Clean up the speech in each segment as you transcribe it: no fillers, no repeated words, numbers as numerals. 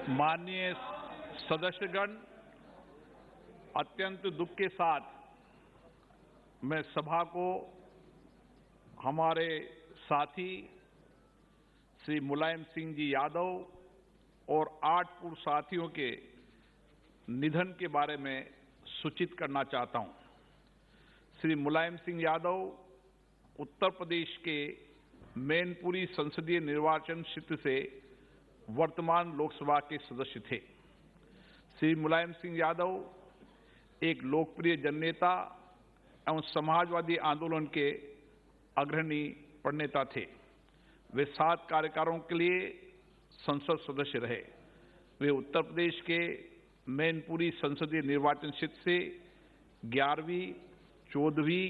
माननीय सदस्यगण, अत्यंत दुख के साथ मैं सभा को हमारे साथी श्री मुलायम सिंह जी यादव और 8 पूर्व साथियों के निधन के बारे में सूचित करना चाहता हूं। श्री मुलायम सिंह यादव उत्तर प्रदेश के मैनपुरी संसदीय निर्वाचन क्षेत्र से वर्तमान लोकसभा के सदस्य थे। श्री मुलायम सिंह यादव एक लोकप्रिय जननेता एवं समाजवादी आंदोलन के अग्रणी प्रणेता थे। वे 7 कार्यकालों के लिए संसद सदस्य रहे। वे उत्तर प्रदेश के मैनपुरी संसदीय निर्वाचन क्षेत्र से 11वीं, 14वीं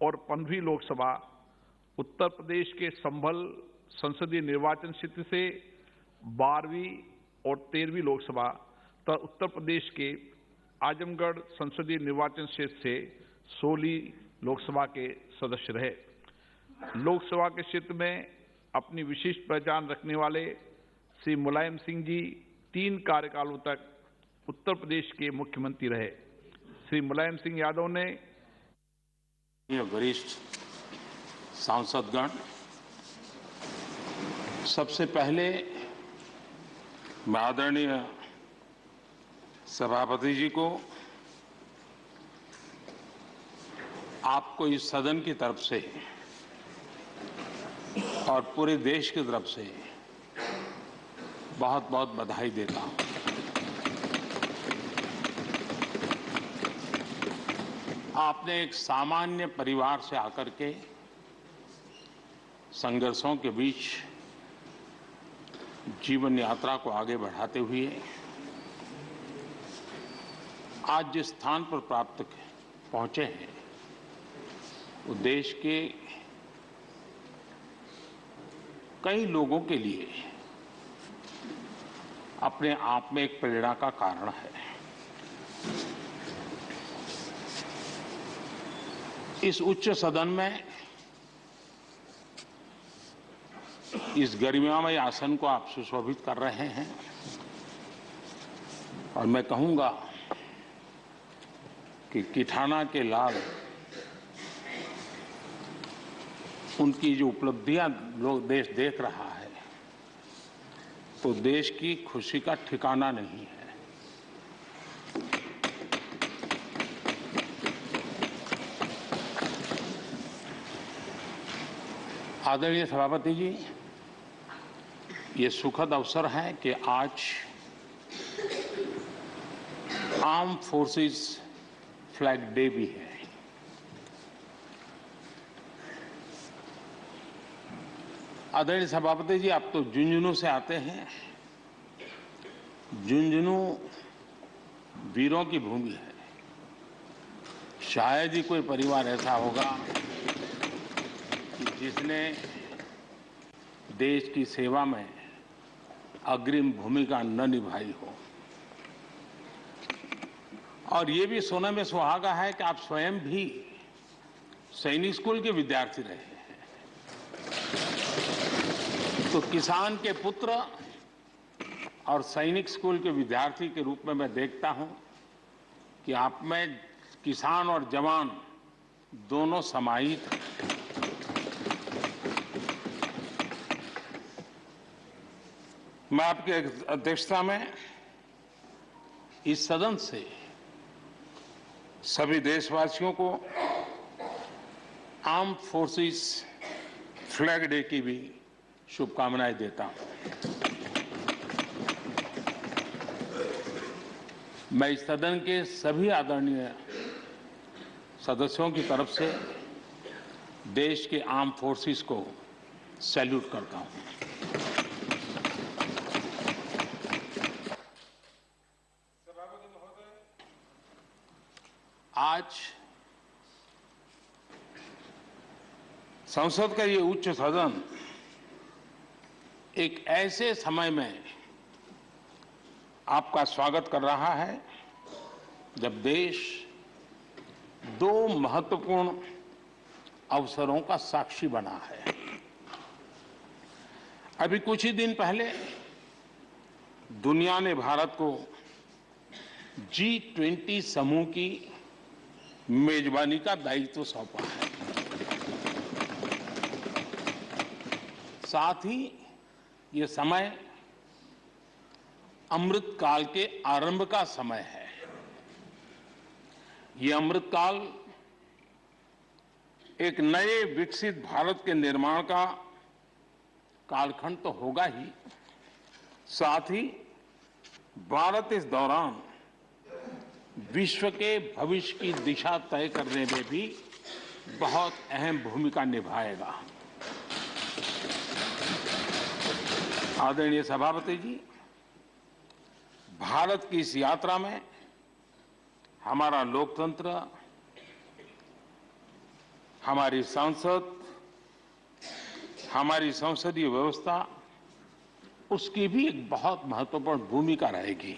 और 15वीं लोकसभा, उत्तर प्रदेश के संभल संसदीय निर्वाचन क्षेत्र से 12वीं और 13वीं लोकसभा तथा उत्तर प्रदेश के आजमगढ़ संसदीय निर्वाचन क्षेत्र से 16वीं लोकसभा के सदस्य रहे। लोकसभा के क्षेत्र में अपनी विशिष्ट पहचान रखने वाले श्री मुलायम सिंह जी 3 कार्यकालों तक उत्तर प्रदेश के मुख्यमंत्री रहे। श्री मुलायम सिंह यादव ने वरिष्ठ सांसदगण, सबसे पहले मैं आदरणीय सभापति जी को आपको इस सदन की तरफ से और पूरे देश की तरफ से बहुत बहुत बधाई देता हूं। आपने एक सामान्य परिवार से आकर के संघर्षों के बीच जीवन यात्रा को आगे बढ़ाते हुए आज जिस स्थान पर प्राप्त पहुंचे हैं, वो देश के कई लोगों के लिए अपने आप में एक प्रेरणा का कारण है। इस उच्च सदन में इस गरिमामय आसन को आप सुशोभित कर रहे हैं और मैं कहूंगा कि किठाना के लाल उनकी जो उपलब्धियां लोग देश देख रहा है, तो देश की खुशी का ठिकाना नहीं है। आदरणीय सभापति जी, ये सुखद अवसर है कि आज आर्म फोर्सेस फ्लैग डे भी है। आदरणीय सभापति जी, आप तो झुंझुनू से आते हैं। झुंझुनू वीरों की भूमि है। शायद ही कोई परिवार ऐसा होगा कि जिसने देश की सेवा में अग्रिम भूमिका न निभाई हो। और ये भी सोने में सुहागा है कि आप स्वयं भी सैनिक स्कूल के विद्यार्थी रहे हैं। तो किसान के पुत्र और सैनिक स्कूल के विद्यार्थी के रूप में मैं देखता हूं कि आप में किसान और जवान दोनों समाहित हैं। मैं आपकी अध्यक्षता में इस सदन से सभी देशवासियों को आर्म फोर्सेस फ्लैग डे की भी शुभकामनाएं देता हूं। मैं इस सदन के सभी आदरणीय सदस्यों की तरफ से देश के आर्म फोर्सेस को सैल्यूट करता हूं। आज संसद का ये उच्च सदन एक ऐसे समय में आपका स्वागत कर रहा है जब देश 2 महत्वपूर्ण अवसरों का साक्षी बना है। अभी कुछ ही दिन पहले दुनिया ने भारत को G20 समूह की मेजबानी का दायित्व सौंपा है। साथ ही ये समय अमृत काल के आरंभ का समय है। ये अमृत काल एक नए विकसित भारत के निर्माण का कालखंड तो होगा ही, साथ ही भारत इस दौरान विश्व के भविष्य की दिशा तय करने में भी बहुत अहम भूमिका निभाएगा। आदरणीय सभापति जी, भारत की इस यात्रा में हमारा लोकतंत्र, हमारी संसद, हमारी संसदीय व्यवस्था, उसकी भी एक बहुत महत्वपूर्ण भूमिका रहेगी।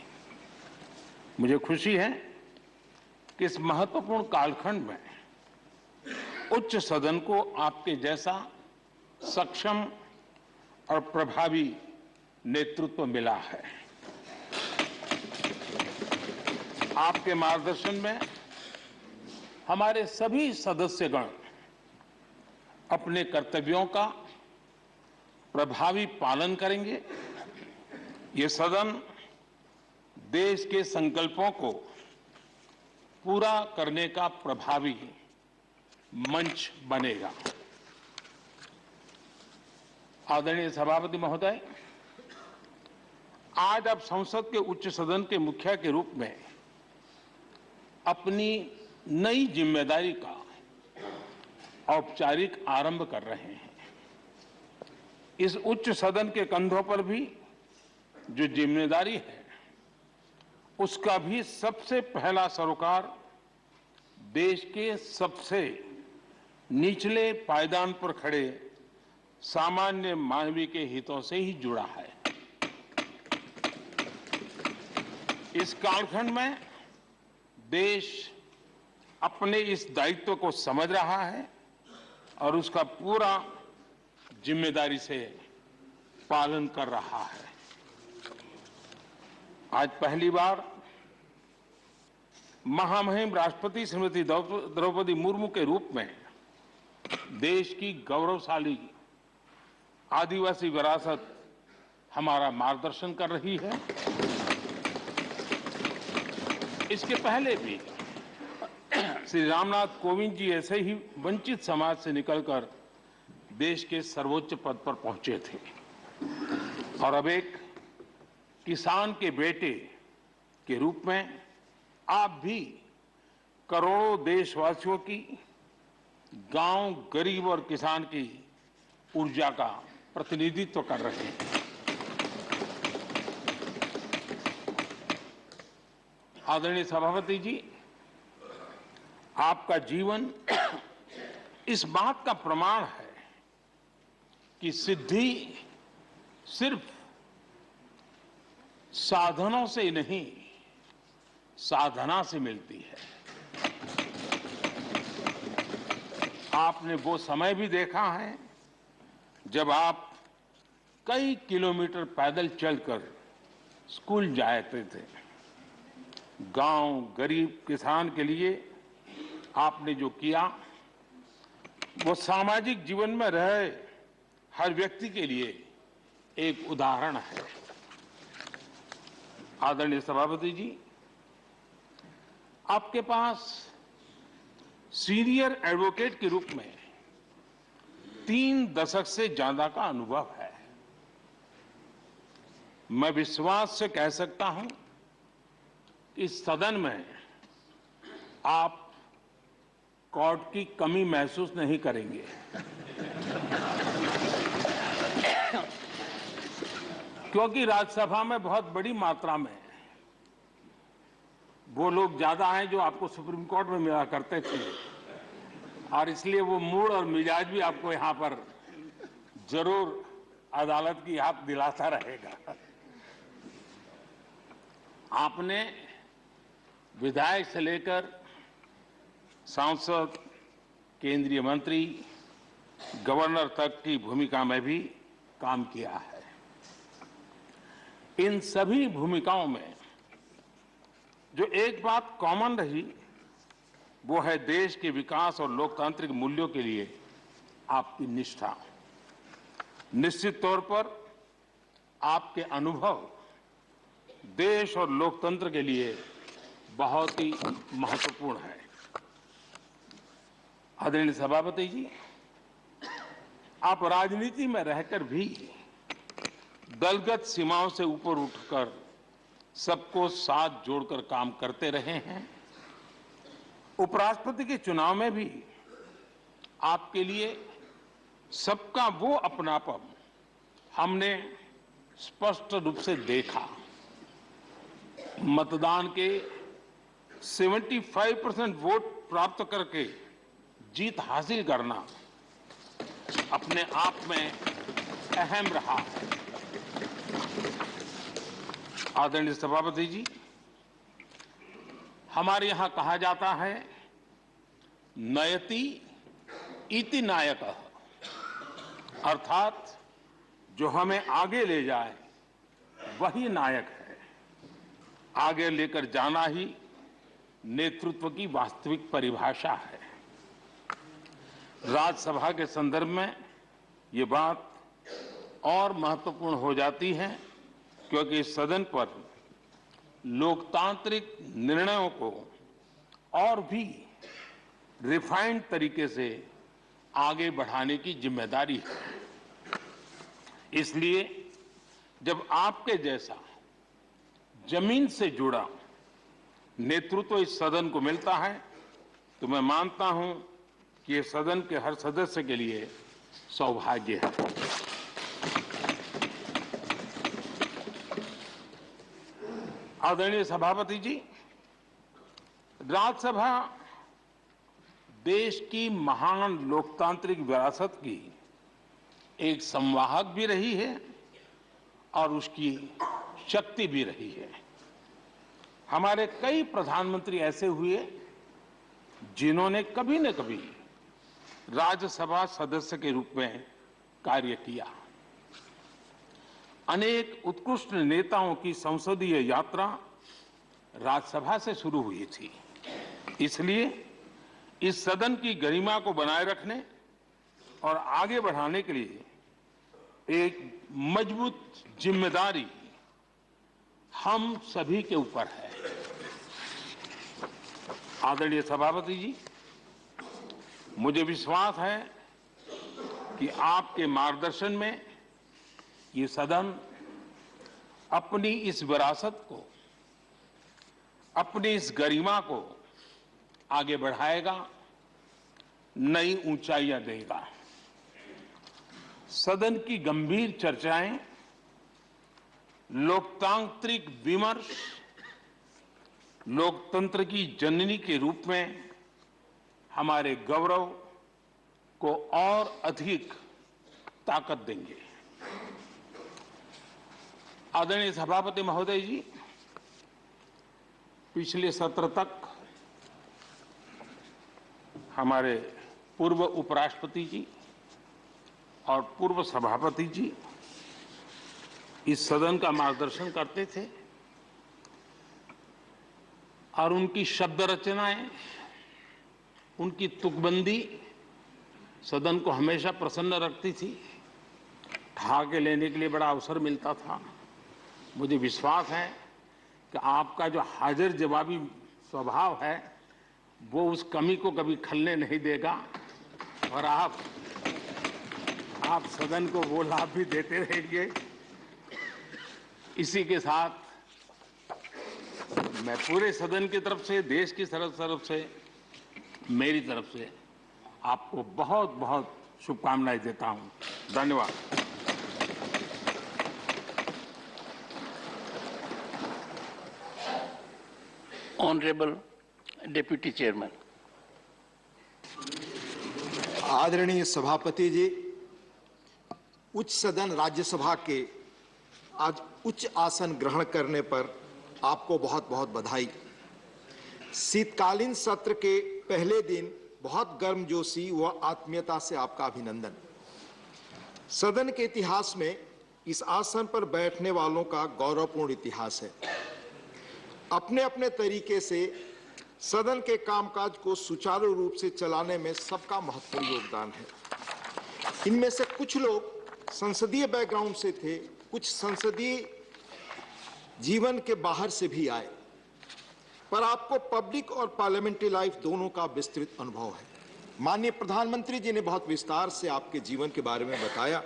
मुझे खुशी है कि इस महत्वपूर्ण कालखंड में उच्च सदन को आपके जैसा सक्षम और प्रभावी नेतृत्व मिला है। आपके मार्गदर्शन में हमारे सभी सदस्यगण अपने कर्तव्यों का प्रभावी पालन करेंगे। ये सदन देश के संकल्पों को पूरा करने का प्रभावी मंच बनेगा। आदरणीय सभापति महोदय, आज आप संसद के उच्च सदन के मुखिया के रूप में अपनी नई जिम्मेदारी का औपचारिक आरंभ कर रहे हैं। इस उच्च सदन के कंधों पर भी जो जिम्मेदारी है, उसका भी सबसे पहला सरोकार देश के सबसे निचले पायदान पर खड़े सामान्य मानवीय के हितों से ही जुड़ा है। इस कालखंड में देश अपने इस दायित्व को समझ रहा है और उसका पूरा जिम्मेदारी से पालन कर रहा है। आज पहली बार महामहिम राष्ट्रपति श्रीमती द्रौपदी मुर्मू के रूप में देश की गौरवशाली आदिवासी विरासत हमारा मार्गदर्शन कर रही है। इसके पहले भी श्री रामनाथ कोविंद जी ऐसे ही वंचित समाज से निकलकर देश के सर्वोच्च पद पर पहुंचे थे और अब एक किसान के बेटे के रूप में आप भी करोड़ों देशवासियों की, गांव, गरीब और किसान की ऊर्जा का प्रतिनिधित्व कर रहे हैं। आदरणीय सभापति जी, आपका जीवन इस बात का प्रमाण है कि सिद्धि सिर्फ साधनों से नहीं, साधना से मिलती है। आपने वो समय भी देखा है जब आप कई किलोमीटर पैदल चलकर स्कूल जाते थे। गांव, गरीब, किसान के लिए आपने जो किया वो सामाजिक जीवन में रहे हर व्यक्ति के लिए एक उदाहरण है। आदरणीय सभापति जी, आपके पास सीनियर एडवोकेट के रूप में 3 दशक से ज्यादा का अनुभव है। मैं विश्वास से कह सकता हूं कि इस सदन में आप कोर्ट की कमी महसूस नहीं करेंगे। क्योंकि राज्यसभा में बहुत बड़ी मात्रा में वो लोग ज्यादा हैं जो आपको सुप्रीम कोर्ट में मिला करते थे और इसलिए वो मूड और मिजाज भी आपको यहां पर जरूर अदालत की याद दिलाता रहेगा। आपने विधायक से लेकर सांसद, केंद्रीय मंत्री, गवर्नर तक की भूमिका में भी काम किया है। इन सभी भूमिकाओं में जो एक बात कॉमन रही वो है देश के विकास और लोकतांत्रिक मूल्यों के लिए आपकी निष्ठा। निश्चित तौर पर आपके अनुभव देश और लोकतंत्र के लिए बहुत ही महत्वपूर्ण है। आदरणीय सभापति जी, आप राजनीति में रहकर भी दलगत सीमाओं से ऊपर उठकर सबको साथ जोड़कर काम करते रहे हैं। उपराष्ट्रपति के चुनाव में भी आपके लिए सबका वो अपनापन हमने स्पष्ट रूप से देखा। मतदान के 75% वोट प्राप्त करके जीत हासिल करना अपने आप में अहम रहा है। आदरणीय सभापति जी, हमारे यहां कहा जाता है नयति इति नायकः, अर्थात जो हमें आगे ले जाए वही नायक है। आगे लेकर जाना ही नेतृत्व की वास्तविक परिभाषा है। राज्यसभा के संदर्भ में ये बात और महत्वपूर्ण हो जाती है क्योंकि इस सदन पर लोकतांत्रिक निर्णयों को और भी रिफाइंड तरीके से आगे बढ़ाने की जिम्मेदारी है। इसलिए जब आपके जैसा जमीन से जुड़ा नेतृत्व इस सदन को मिलता है तो मैं मानता हूं कि ये सदन के हर सदस्य के लिए सौभाग्य है। आदरणीय सभापति जी, राज्यसभा देश की महान लोकतांत्रिक विरासत की एक संवाहक भी रही है और उसकी शक्ति भी रही है। हमारे कई प्रधानमंत्री ऐसे हुए जिन्होंने कभी न कभी राज्यसभा सदस्य के रूप में कार्य किया। अनेक उत्कृष्ट नेताओं की संसदीय यात्रा राज्यसभा से शुरू हुई थी। इसलिए इस सदन की गरिमा को बनाए रखने और आगे बढ़ाने के लिए एक मजबूत जिम्मेदारी हम सभी के ऊपर है। आदरणीय सभापति जी, मुझे विश्वास है कि आपके मार्गदर्शन में ये सदन अपनी इस विरासत को, अपनी इस गरिमा को आगे बढ़ाएगा, नई ऊंचाइयां देगा। सदन की गंभीर चर्चाएं, लोकतांत्रिक विमर्श लोकतंत्र की जननी के रूप में हमारे गौरव को और अधिक ताकत देंगे। आदरणीय सभापति महोदय जी, पिछले सत्र तक हमारे पूर्व उपराष्ट्रपति जी और पूर्व सभापति जी इस सदन का मार्गदर्शन करते थे और उनकी शब्द रचनाएं, उनकी तुकबंदी सदन को हमेशा प्रसन्न रखती थी। ठहाके लेने के लिए बड़ा अवसर मिलता था। मुझे विश्वास है कि आपका जो हाजिर जवाबी स्वभाव है वो उस कमी को कभी खलने नहीं देगा और आप सदन को वो लाभ भी देते रहेंगे। इसी के साथ मैं पूरे सदन की तरफ से, देश की तरफ से, मेरी तरफ से आपको बहुत बहुत शुभकामनाएं देता हूं। धन्यवाद। Honourable deputy chairman. आदरणीय सभापति जी, उच्च सदन राज्यसभा के आज उच्च आसन ग्रहण करने पर आपको बहुत बहुत बधाई। शीतकालीन सत्र के पहले दिन बहुत गर्मजोशी व आत्मीयता से आपका अभिनंदन। सदन के इतिहास में इस आसन पर बैठने वालों का गौरवपूर्ण इतिहास है। अपने अपने तरीके से सदन के कामकाज को सुचारू रूप से चलाने में सबका महत्वपूर्ण योगदान है। इनमें से कुछ लोग संसदीय बैकग्राउंड से थे, कुछ संसदीय जीवन के बाहर से भी आए, पर आपको पब्लिक और पार्लियामेंट्री लाइफ दोनों का विस्तृत अनुभव है। माननीय प्रधानमंत्री जी ने बहुत विस्तार से आपके जीवन के बारे में बताया।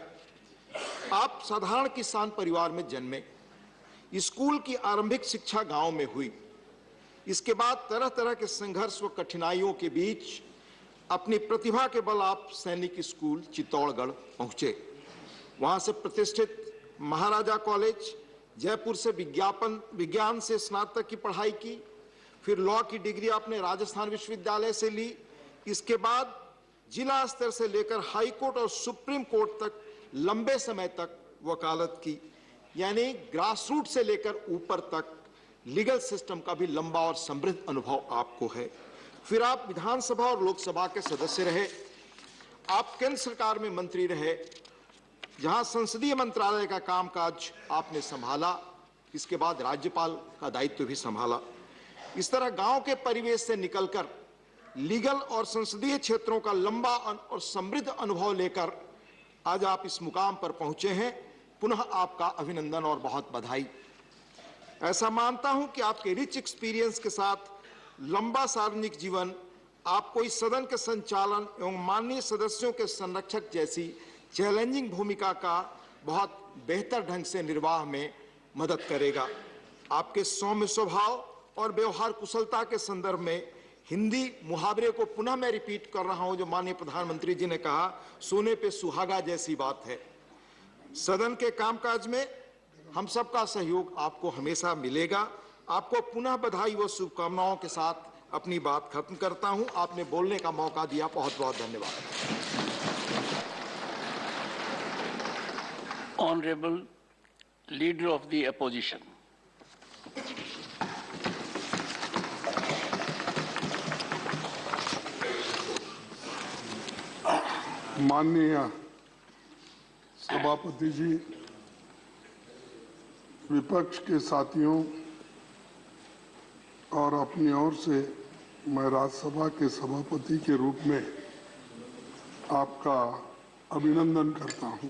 आप साधारण किसान परिवार में जन्मे, स्कूल की आरंभिक शिक्षा गांव में हुई। इसके बाद तरह तरह के संघर्ष व कठिनाइयों के बीच अपनी प्रतिभा के बल आप सैनिक स्कूल चित्तौड़गढ़ पहुंचे। वहां से प्रतिष्ठित महाराजा कॉलेज जयपुर से विज्ञान से स्नातक की पढ़ाई की। फिर लॉ की डिग्री आपने राजस्थान विश्वविद्यालय से ली। इसके बाद जिला स्तर से लेकर हाई कोर्ट और सुप्रीम कोर्ट तक लंबे समय तक वकालत की, यानी ग्रास रूट से लेकर ऊपर तक लीगल सिस्टम का भी लंबा और समृद्ध अनुभव आपको है। फिर आप विधानसभा और लोकसभा के सदस्य रहे। आप केंद्र सरकार में मंत्री रहे, जहां संसदीय मंत्रालय का कामकाज आपने संभाला। इसके बाद राज्यपाल का दायित्व भी संभाला। इस तरह गांव के परिवेश से निकलकर लीगल और संसदीय क्षेत्रों का लंबा और समृद्ध अनुभव लेकर आज आप इस मुकाम पर पहुंचे हैं। पुनः आपका अभिनंदन और बहुत बधाई। ऐसा मानता हूं कि आपके रिच एक्सपीरियंस के साथ लंबा सार्वजनिक जीवन आपको इस सदन के संचालन एवं माननीय सदस्यों के संरक्षक जैसी चैलेंजिंग भूमिका का बहुत बेहतर ढंग से निर्वाह में मदद करेगा। आपके सौम्य स्वभाव और व्यवहार कुशलता के संदर्भ में हिंदी मुहावरे को पुनः मैं रिपीट कर रहा हूं, जो माननीय प्रधानमंत्री जी ने कहा, सोने पे सुहागा जैसी बात है। सदन के कामकाज में हम सबका सहयोग आपको हमेशा मिलेगा। आपको पुनः बधाई व शुभकामनाओं के साथ अपनी बात खत्म करता हूं। आपने बोलने का मौका दिया, बहुत बहुत धन्यवाद। Honorable Leader of the Opposition. माननीय सभापति जी, विपक्ष के साथियों और अपनी ओर से मैं राज्यसभा के सभापति के रूप में आपका अभिनंदन करता हूं।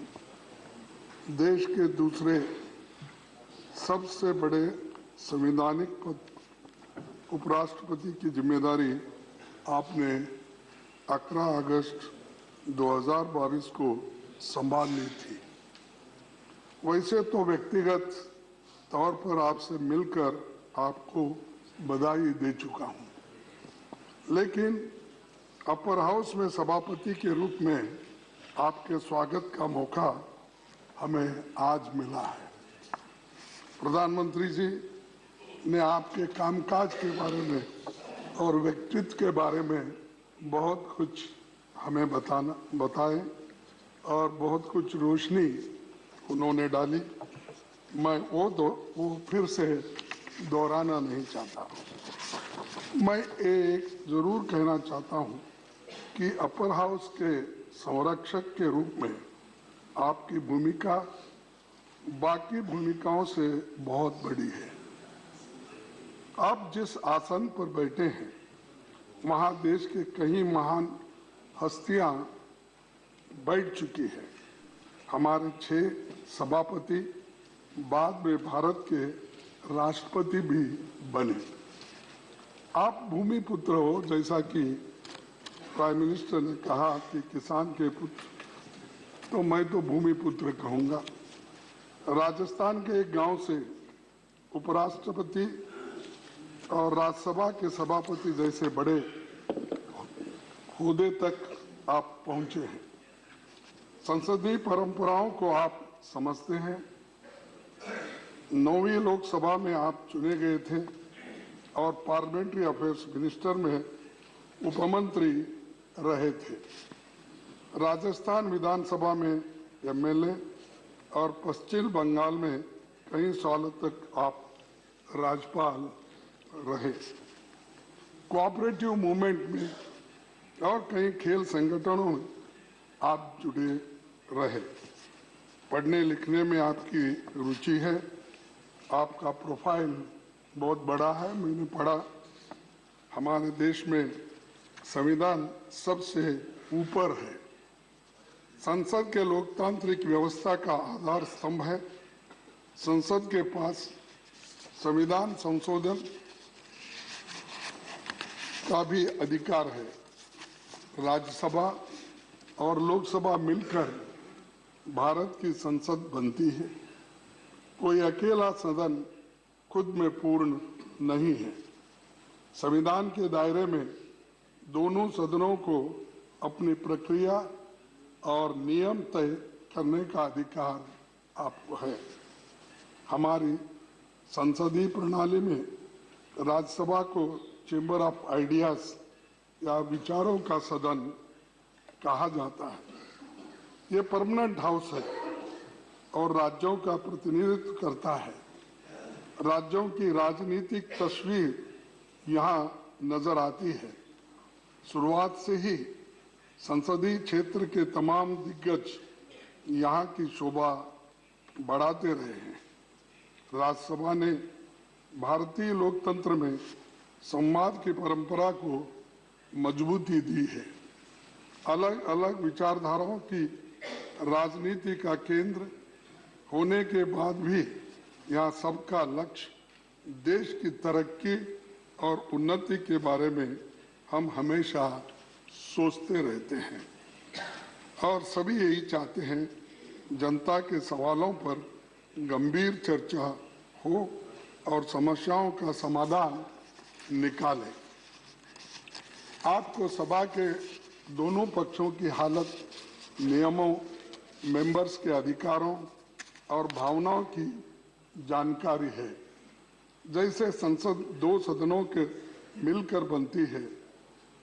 देश के दूसरे सबसे बड़े संवैधानिक पद उपराष्ट्रपति की जिम्मेदारी आपने 11 अगस्त 2022 को संभाल ली थी। वैसे तो व्यक्तिगत तौर पर आपसे मिलकर आपको बधाई दे चुका हूं, लेकिन अपर हाउस में सभापति के रूप में आपके स्वागत का मौका हमें आज मिला है। प्रधानमंत्री जी ने आपके कामकाज के बारे में और व्यक्तित्व के बारे में बहुत कुछ हमें बताए और बहुत कुछ रोशनी उन्होंने डाली। मैं वो फिर से दोहराना नहीं चाहता। मैं एक जरूर कहना चाहता हूं कि अपर हाउस के संरक्षक के रूप में आपकी भूमिका बाकी भूमिकाओं से बहुत बड़ी है। आप जिस आसन पर बैठे हैं, वहां देश के कई महान हस्तियां बैठ चुकी हैं। हमारे 6 सभापति बाद में भारत के राष्ट्रपति भी बने। आप भूमि पुत्र हो, जैसा कि प्राइम मिनिस्टर ने कहा कि किसान के पुत्र, तो मैं तो भूमि पुत्र कहूंगा। राजस्थान के एक गांव से उपराष्ट्रपति और राज्यसभा के सभापति जैसे बड़े ओहदे तक आप पहुंचे हैं। संसदीय परंपराओं को आप समझते हैं। 9वीं लोकसभा में आप चुने गए थे और पार्लियामेंट्री अफेयर्स मिनिस्टर में उपमंत्री रहे थे। राजस्थान विधानसभा में एमएलए और पश्चिम बंगाल में कई सालों तक आप राज्यपाल रहे। कोऑपरेटिव मूवमेंट में और कई खेल संगठनों में आप जुड़े रहे। पढ़ने लिखने में आपकी रुचि है, आपका प्रोफाइल बहुत बड़ा है। मैंने पढ़ा, हमारे देश में संविधान सबसे ऊपर है। संसद के लोकतांत्रिक व्यवस्था का आधार स्तंभ है। संसद के पास संविधान संशोधन का भी अधिकार है। राज्यसभा और लोकसभा मिलकर भारत की संसद बनती है। कोई अकेला सदन खुद में पूर्ण नहीं है। संविधान के दायरे में दोनों सदनों को अपनी प्रक्रिया और नियम तय करने का अधिकार आपको है। हमारी संसदीय प्रणाली में राज्यसभा को चेंबर ऑफ आइडियाज या विचारों का सदन कहा जाता है। ये परमानेंट हाउस है और राज्यों का प्रतिनिधित्व करता है। राज्यों की राजनीतिक तस्वीर यहाँ नजर आती है। शुरुआत से ही संसदीय क्षेत्र के तमाम दिग्गज यहाँ की शोभा बढ़ाते रहे हैं। राज्यसभा ने भारतीय लोकतंत्र में संवाद की परंपरा को मजबूती दी है। अलग अलग विचारधाराओं की राजनीति का केंद्र होने के बाद भी यहाँ सबका लक्ष्य देश की तरक्की और उन्नति के बारे में हम हमेशा सोचते रहते हैं और सभी यही चाहते हैं, जनता के सवालों पर गंभीर चर्चा हो और समस्याओं का समाधान निकालें। आपको सभा के दोनों पक्षों की हालत, नियमों, मेंबर्स के अधिकारों और भावनाओं की जानकारी है। जैसे संसद दो सदनों के मिलकर बनती है,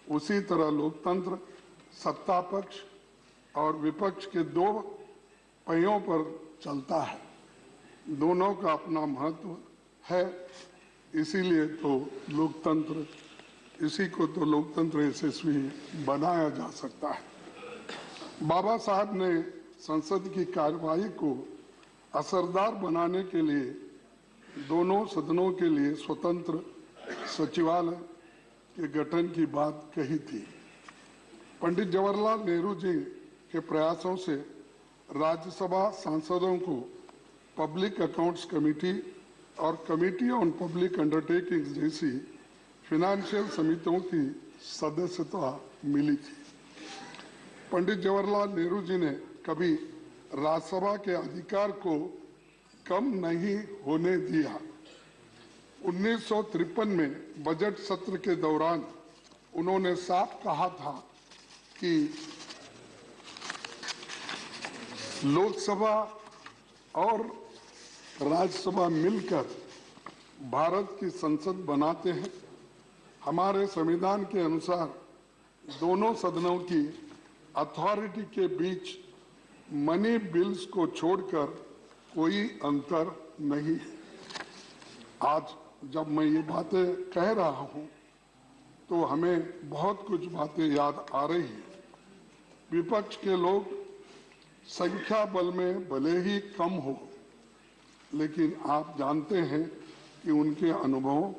उसी तरह लोकतंत्र सत्ता पक्ष और विपक्ष के दो पहियों पर चलता है। दोनों का अपना महत्व है, इसीलिए तो लोकतंत्र, इसी को तो लोकतंत्र यशस्वी बनाया जा सकता है। बाबा साहब ने संसद की कार्यवाही को असरदार बनाने के लिए दोनों सदनों के लिए स्वतंत्र सचिवालय के गठन की बात कही थी। पंडित जवाहरलाल नेहरू जी के प्रयासों से राज्यसभा सांसदों को पब्लिक अकाउंट्स कमेटी और कमेटी ऑन पब्लिक अंडरटेकिंग्स जैसी फिनेंशियल समितियों की सदस्यता मिली थी। पंडित जवाहरलाल नेहरू जी ने कभी राज्यसभा के अधिकार को कम नहीं होने दिया। 1953 में बजट सत्र के दौरान उन्होंने साफ कहा था कि लोकसभा और राज्यसभा मिलकर भारत की संसद बनाते हैं। हमारे संविधान के अनुसार दोनों सदनों की अथॉरिटी के बीच मनी बिल्स को छोड़कर कोई अंतर नहीं है। आज जब मैं ये बातें कह रहा हूं तो हमें बहुत कुछ बातें याद आ रही हैं। विपक्ष के लोग संख्या बल में भले ही कम हो, लेकिन आप जानते हैं कि उनके अनुभवों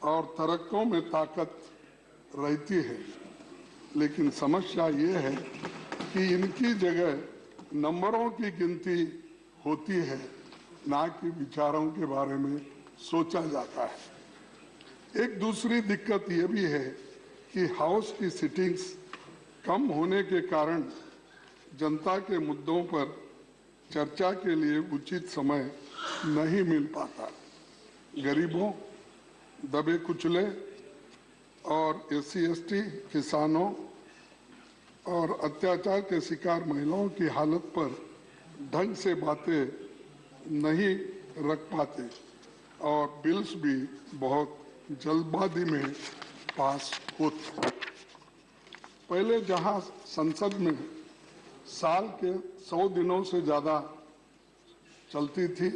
और तर्कों में ताकत रहती है। लेकिन समस्या ये है कि इनकी जगह नंबरों की गिनती होती है, ना कि विचारों के बारे में सोचा जाता है। एक दूसरी दिक्कत ये भी है कि हाउस की सिटिंग्स कम होने के कारण जनता के मुद्दों पर चर्चा के लिए उचित समय नहीं मिल पाता। गरीबों, दबे कुचले और SC/ST, किसानों और अत्याचार के शिकार महिलाओं की हालत पर ढंग से बातें नहीं रख पाते और बिल्स भी बहुत जल्दबाजी में पास होते। पहले जहां संसद में साल के 100 दिनों से ज्यादा चलती थी,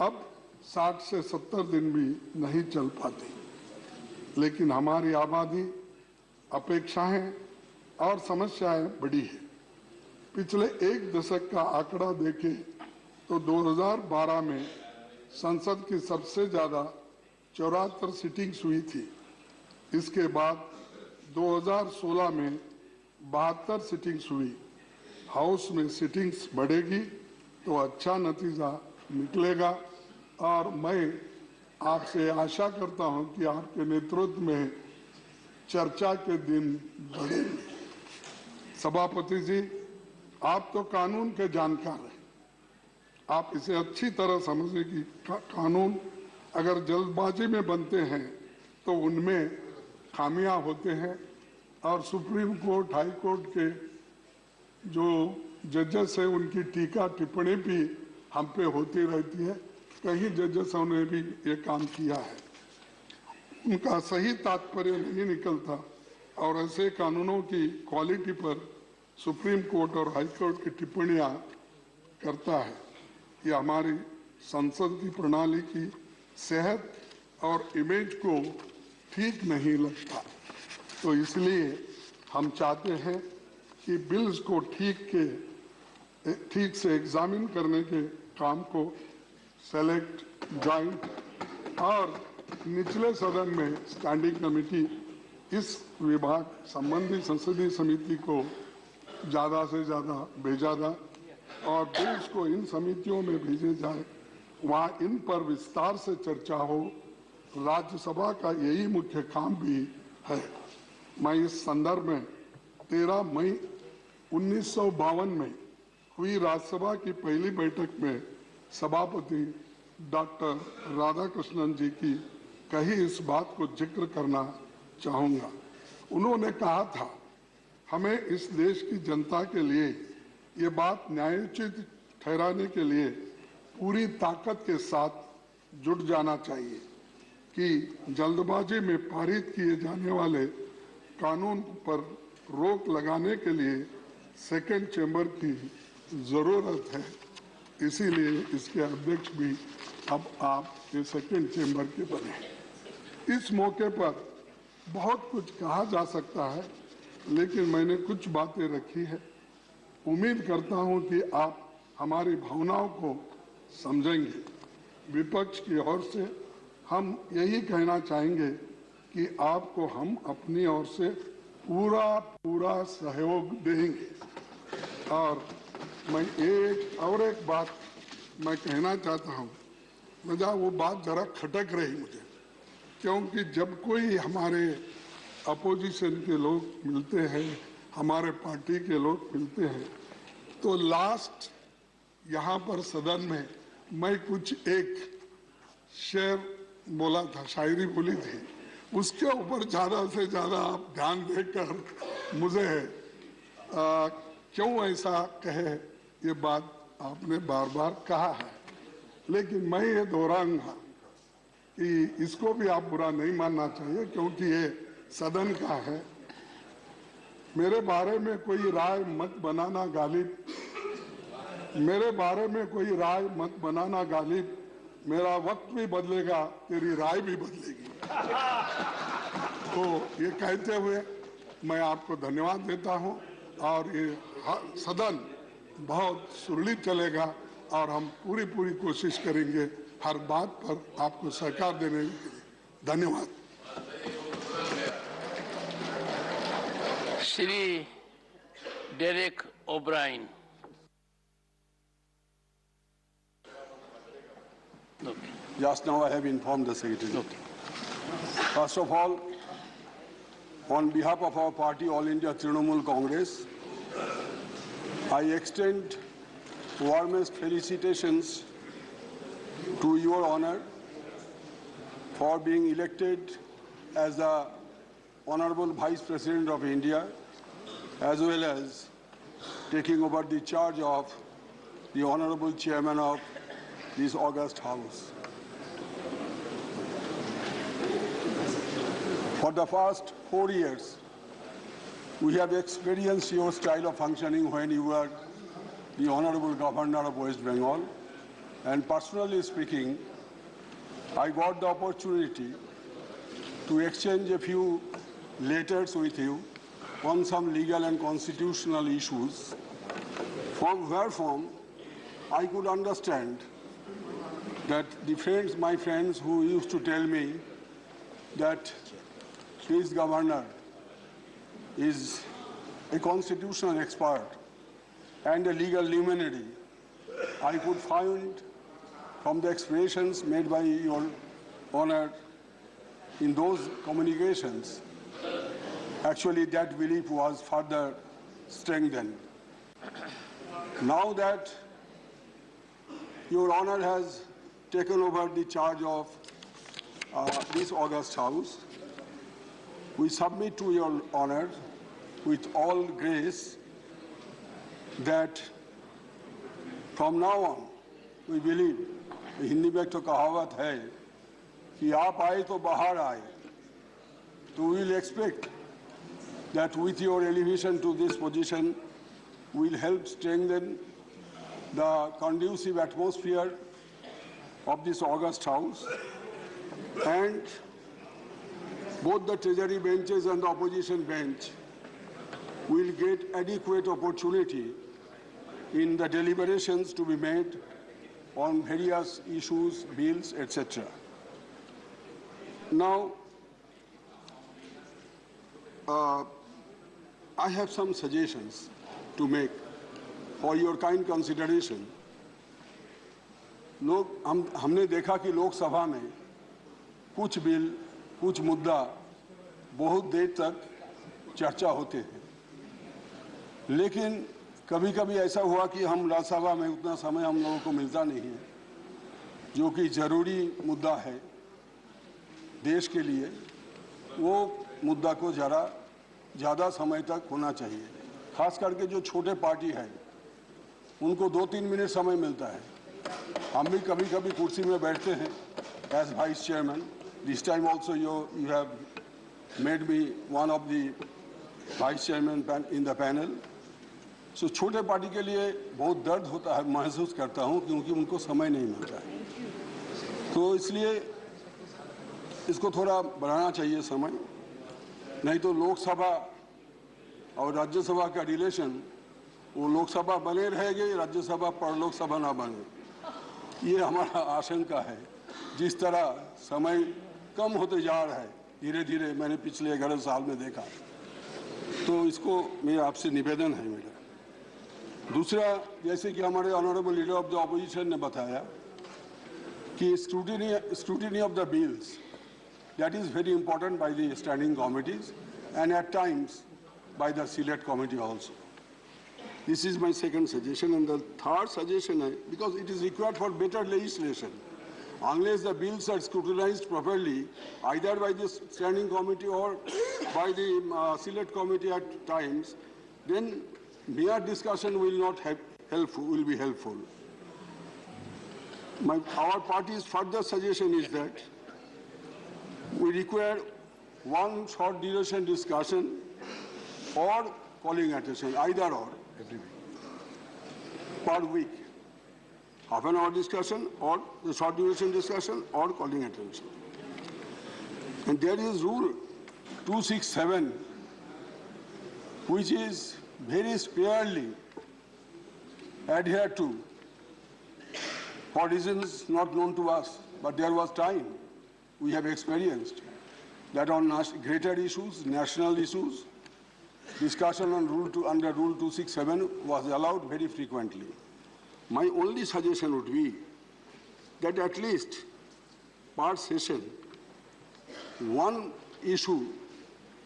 अब 60 से 70 दिन भी नहीं चल पाती। लेकिन हमारी आबादी, अपेक्षाएं और समस्याएं बड़ी है। पिछले एक दशक का आंकड़ा देखें तो 2012 में संसद की सबसे ज्यादा 74 सीटिंग्स हुई थी। इसके बाद 2016 में 72 सीटिंग्स हुई। हाउस में सीटिंग्स बढ़ेगी तो अच्छा नतीजा निकलेगा और मैं आपसे आशा करता हूं कि आपके नेतृत्व में चर्चा के दिन बढ़ेंगे। सभापति जी, आप तो कानून के जानकार हैं। आप इसे अच्छी तरह समझे कि कानून अगर जल्दबाजी में बनते हैं तो उनमें खामियां होते हैं और सुप्रीम कोर्ट, हाई कोर्ट के जो जजेस है उनकी टीका टिप्पणी भी हम पे होती रहती है। कई जजेसों ने भी ये काम किया है, उनका सही तात्पर्य नहीं निकलता और ऐसे कानूनों की क्वालिटी पर सुप्रीम कोर्ट और हाई कोर्ट की टिप्पणियां करता है। ये हमारी संसद की प्रणाली की सेहत और इमेज को ठीक नहीं लगता। तो इसलिए हम चाहते हैं कि बिल्स को ठीक से एग्जामिन करने के काम को सेलेक्ट, जॉइंट और निचले सदन में स्टैंडिंग कमेटी इस विभाग संबंधी संसदीय समिति को ज़्यादा से ज़्यादा भेजा जाए और बिल्स को इन समितियों में भेजे जाए, वहाँ इन पर विस्तार से चर्चा हो। राज्यसभा का यही मुख्य काम भी है। मैं इस संदर्भ में 13 मई 1952 में हुई राज्यसभा की पहली बैठक में सभापति डॉक्टर राधाकृष्णन जी की कही इस बात को जिक्र करना चाहूँगा। उन्होंने कहा था, हमें इस देश की जनता के लिए ये बात न्यायोचित ठहराने के लिए पूरी ताकत के साथ जुट जाना चाहिए कि जल्दबाजी में पारित किए जाने वाले कानून पर रोक लगाने के लिए सेकेंड चेंबर की जरूरत है। इसीलिए इसके अध्यक्ष भी अब आप ये सेकेंड चेंबर के बने। इस मौके पर बहुत कुछ कहा जा सकता है, लेकिन मैंने कुछ बातें रखी है। उम्मीद करता हूं कि आप हमारी भावनाओं को समझेंगे। विपक्ष की ओर से हम यही कहना चाहेंगे कि आपको हम अपनी ओर से पूरा सहयोग देंगे। और मैं एक बात मैं कहना चाहता हूं, मुझे वो बात जरा खटक रही मुझे, क्योंकि जब कोई हमारे अपोजिशन के लोग मिलते हैं, हमारे पार्टी के लोग मिलते हैं, तो लास्ट यहाँ पर सदन में मैं कुछ एक शेर बोला था, शायरी बोली थी, उसके ऊपर ज़्यादा से ज़्यादा आप ध्यान देकर मुझे क्यों ऐसा कहे ये बात आपने बार बार कहा है, लेकिन मैं ये दोहराऊंगा कि इसको भी आप बुरा नहीं मानना चाहिए क्योंकि ये सदन का है। मेरे बारे में कोई राय मत बनाना गालिब, मेरे बारे में कोई राय मत बनाना गालिब, मेरा वक्त भी बदलेगा, तेरी राय भी बदलेगी। तो ये कहते हुए मैं आपको धन्यवाद देता हूं और ये सदन बहुत सुरक्षित चलेगा और हम पूरी कोशिश करेंगे हर बात पर आपको सहकार देने के लिए। धन्यवाद। Shri Derek O'Brien. Just now I have informed the Secretary. First of all, on behalf of our party, All India Trinamool Congress, I extend warmest felicitations to Your Honor for being elected as the Honorable Vice President of India, as well as taking over the charge of the Honorable Chairman of this august House. For the past 4 years, we have experienced your style of functioning when you were the Honorable Governor of West Bengal. And personally speaking, I got the opportunity to exchange a few letters with you on some legal and constitutional issues wherefrom I could understand that my friends who used to tell me that this governor is a constitutional expert and a legal luminary, I could find from the expressions made by your honor in those communications, actually that belief was further strengthened. Now that your honor has taken over the charge of this august house, we submit to your honor with all grace that from now on, we believe, Hindi में तो कहावत है कि आप आए तो बाहर आए, so we will expect that with your elevation to this position will help strengthen the conducive atmosphere of this august house, and both the treasury benches and the opposition bench will get adequate opportunity in the deliberations to be made on various issues, bills, etc. Now, I have some suggestions to make for your kind consideration. हमने देखा कि लोकसभा में कुछ bill, कुछ मुद्दा बहुत देर तक चर्चा होते हैं, लेकिन कभी-कभी ऐसा हुआ कि हम राज्यसभा में उतना समय हम लोगों को मिलता नहीं है, जो कि जरूरी मुद्दा है देश के लिए, वो मुद्दा को जरा ज़्यादा समय तक होना चाहिए। खास करके जो छोटे पार्टी है, उनको 2-3 मिनट समय मिलता है। हम भी कभी-कभी कुर्सी में बैठते हैं as vice chairman. This time also you have made me one of the vice chairman in the panel. So छोटे पार्टी के लिए बहुत दर्द होता है, महसूस करता हूँ, क्योंकि उनको समय नहीं मिलता है। तो इसलिए इसको थोड़ा बढ़ाना चाहिए समय, नहीं तो लोकसभा और राज्यसभा का रिलेशन, वो लोकसभा बने रहेगी, राज्यसभा पर लोकसभा ना बने, ये हमारा आशंका है। जिस तरह समय कम होते जा रहा है धीरे-धीरे, मैंने पिछले 11 साल में देखा, तो इसको मेरा आपसे निवेदन है मेरा। दूसरा, जैसे कि हमारे honourable leader of the opposition ने बताया कि scrutiny of the bills, that is very important by the standing committees and at times by the select committee also. This is my second suggestion, and the third suggestion is, because it is required for better legislation, unless the bills are scrutinized properly, either by the standing committee or by the select committee at times, then mere discussion will not be helpful. Our party's further suggestion is that we require one short duration discussion or calling attention, either or, per week. Half an hour discussion or the short duration discussion or calling attention. And there is rule 267, which is very sparely adhered to for reasons not known to us, but there was time we have experienced that on greater issues, national issues, discussion on under Rule 267 was allowed very frequently. My only suggestion would be that at least per session, one issue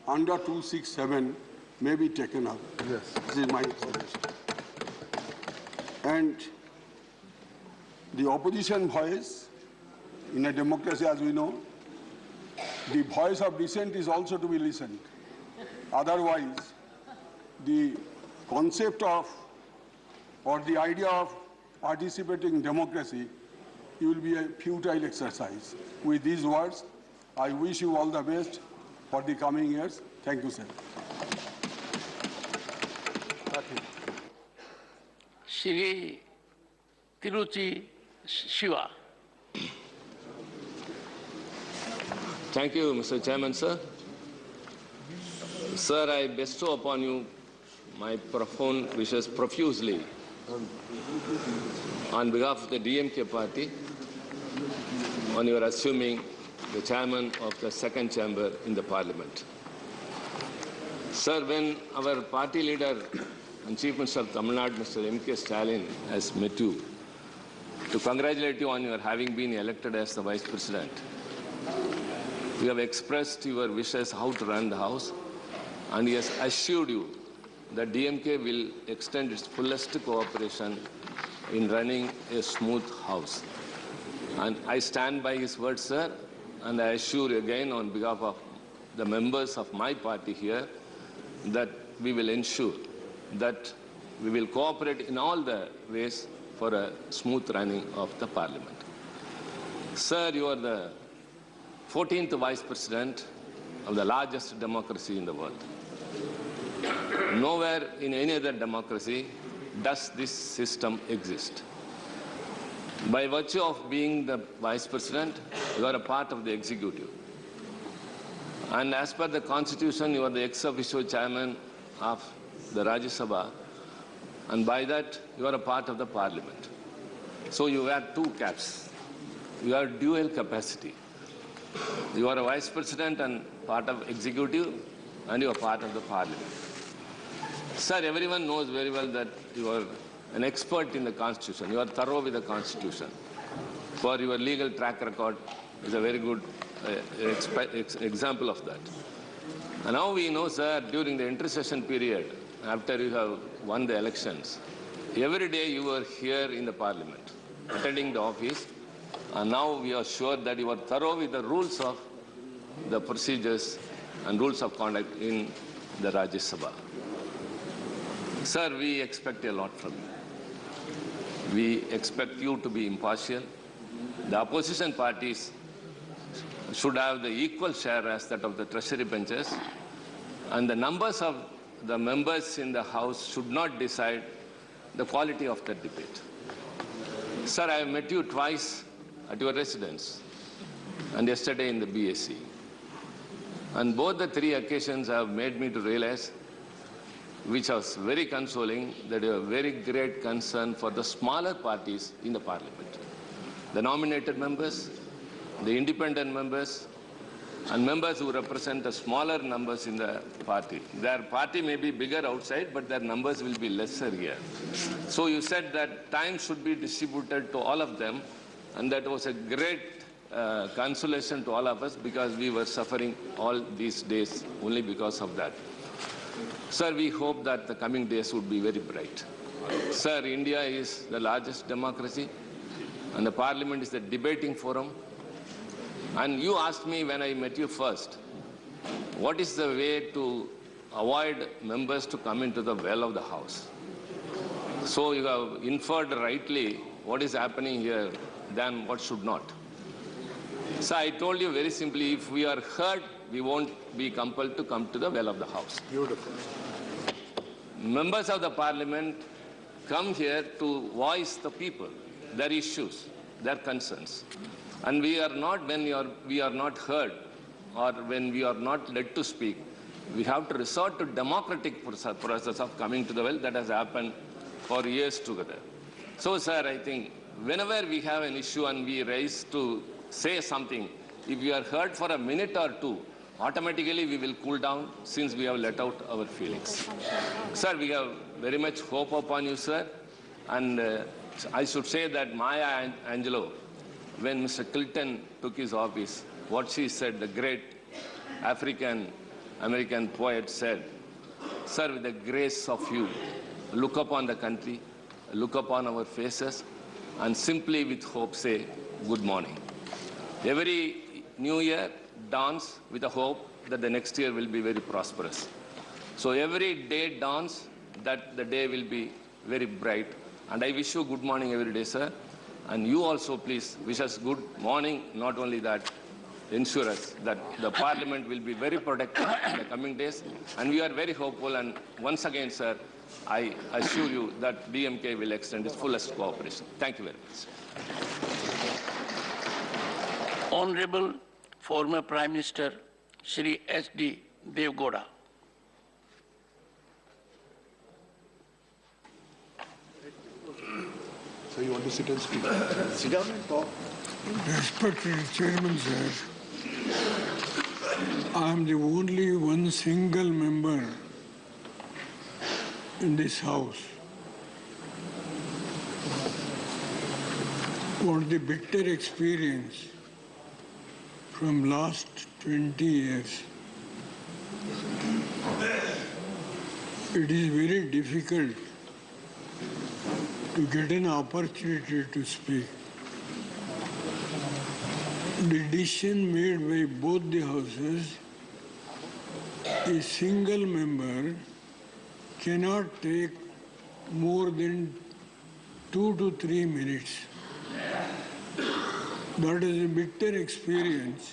under 267 may be taken up. Yes. This is my suggestion. And the opposition voice, in a democracy as we know, the voice of dissent is also to be listened. Otherwise, the concept of or the idea of participating democracy, it will be a futile exercise. With these words, I wish you all the best for the coming years. Thank you, sir. Shri Tiruchi Shiva. Thank you, Mr. Chairman, sir. Sir, I bestow upon you my profound wishes profusely on behalf of the DMK party, on your assuming the chairman of the second chamber in the parliament. Sir, when our party leader and Chief Minister of TamilNadu, Mr. M.K. Stalin, has met you to congratulate you on your having been elected as the Vice President, you have expressed your wishes how to run the House, and he has assured you that DMK will extend its fullest cooperation in running a smooth House. And I stand by his words, sir, and I assure you again on behalf of the members of my party here that we will ensure that we will cooperate in all the ways for a smooth running of the Parliament. Sir, you are the 14th Vice President of the largest democracy in the world. Nowhere in any other democracy does this system exist. By virtue of being the Vice President, you are a part of the executive. And as per the Constitution, you are the ex officio chairman of the Rajya Sabha, and by that, you are a part of the Parliament. So you wear two caps. You have dual capacity. You are a Vice President and part of executive, and you are part of the Parliament. Sir, everyone knows very well that you are an expert in the Constitution. You are thorough with the Constitution. For your legal track record is a very good example of that. And now we know, sir, during the intercession period, after you have won the elections, every day you were here in the Parliament, attending the office, and now we are sure that you are thorough with the rules of the procedures and rules of conduct in the Rajya Sabha. Sir, we expect a lot from you. We expect you to be impartial. The opposition parties should have the equal share as that of the treasury benches, and the numbers of the members in the House should not decide the quality of the debate. Sir, I have met you twice at your residence and yesterday in the BSc. And both the three occasions have made me to realize, which was very consoling, that you have very great concern for the smaller parties in the Parliament. The nominated members, the independent members, and members who represent the smaller numbers in the party. Their party may be bigger outside, but their numbers will be lesser here. So you said that time should be distributed to all of them, and that was a great consolation to all of us because we were suffering all these days only because of that. Sir, we hope that the coming days would be very bright. Sir, India is the largest democracy, and the Parliament is the debating forum. And you asked me when I met you first, what is the way to avoid members to come into the well of the House? So you have inferred rightly what is happening here than what should not. So I told you very simply, if we are heard, we won't be compelled to come to the well of the House. Beautiful. Members of the Parliament come here to voice the people, their issues, their concerns. And we are not, when we are not heard or when we are not led to speak, we have to resort to democratic process of coming to the well that has happened for years together. So, sir, I think whenever we have an issue and we raise to say something, if we are heard for a minute or two, automatically we will cool down since we have let out our feelings. Sir, we have very much hope upon you, sir. And I should say that Maya Angelou, when Mr. Clinton took his office, what she said, the great African-American poet said, sir, with the grace of you, look upon the country, look upon our faces, and simply with hope say, good morning. Every new year dawns with a hope that the next year will be very prosperous. So every day dawns that the day will be very bright. And I wish you good morning every day, sir. And you also, please, wish us good morning. Not only that, ensure us that the Parliament will be very productive in the coming days. And we are very hopeful. And once again, sir, I assure you that DMK will extend its fullest cooperation. Thank you very much. Honorable former Prime Minister Shri S.D. Devgowda. So you want to sit and speak? Sit down and talk. Respected Chairman, sir, I am the only one single member in this House for the bitter experience from last 20 years. It is very difficult to get an opportunity to speak. The decision made by both the houses, a single member cannot take more than 2 to 3 minutes. That is a bitter experience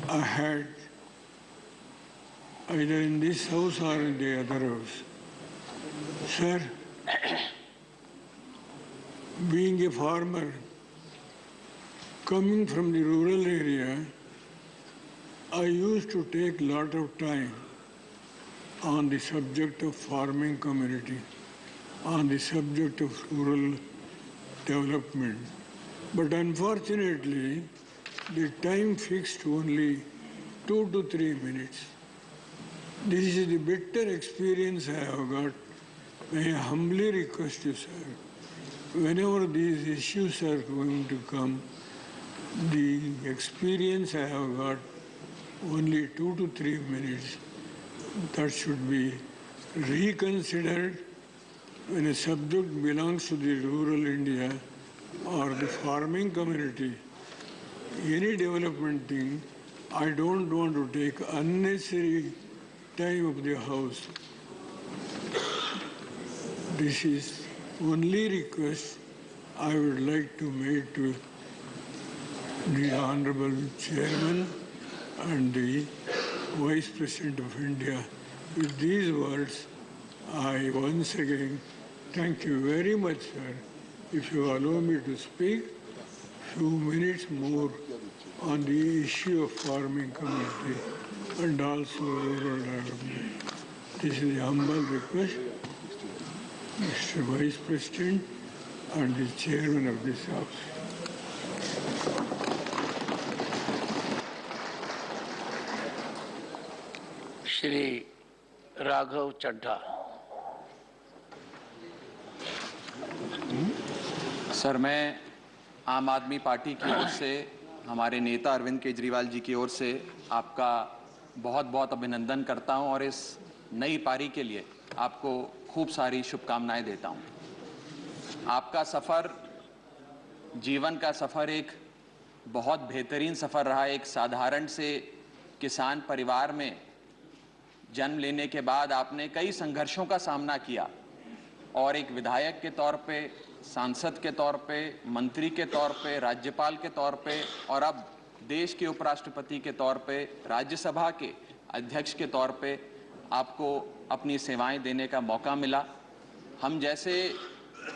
I had either in this house or in the other house. Sir, being a farmer, coming from the rural area, I used to take a lot of time on the subject of farming community, on the subject of rural development. But unfortunately, the time fixed only 2 to 3 minutes. This is the bitter experience I have got. May I humbly request you, sir, whenever these issues are going to come, the experience I have got only 2 to 3 minutes, that should be reconsidered when a subject belongs to the rural India or the farming community. Any development thing, I don't want to take unnecessary time of the House. This is only request I would like to make to the Honorable Chairman and the Vice President of India. With these words, I once again thank you very much, sir. If you allow me to speak few minutes more on the issue of farming community and also rural development. This is a humble request, Mr. Vice President and the Chairman of this House. Shri Raghav Chadha. Sir, मैं आम आदमी party की ओर से, हमारे नेता अरविंद केजरीवाल जी की ओर से आपका बहुत बहुत अभिनंदन करता हूं और इस नई पारी के लिए आपको खूब सारी शुभकामनाएं देता हूं। आपका सफ़र, जीवन का सफ़र एक बहुत बेहतरीन सफ़र रहा। एक साधारण से किसान परिवार में जन्म लेने के बाद आपने कई संघर्षों का सामना किया और एक विधायक के तौर पे, सांसद के तौर पे, मंत्री के तौर पे, राज्यपाल के तौर पे और अब देश के उपराष्ट्रपति के तौर पे, राज्यसभा के अध्यक्ष के तौर पे आपको अपनी सेवाएं देने का मौका मिला। हम जैसे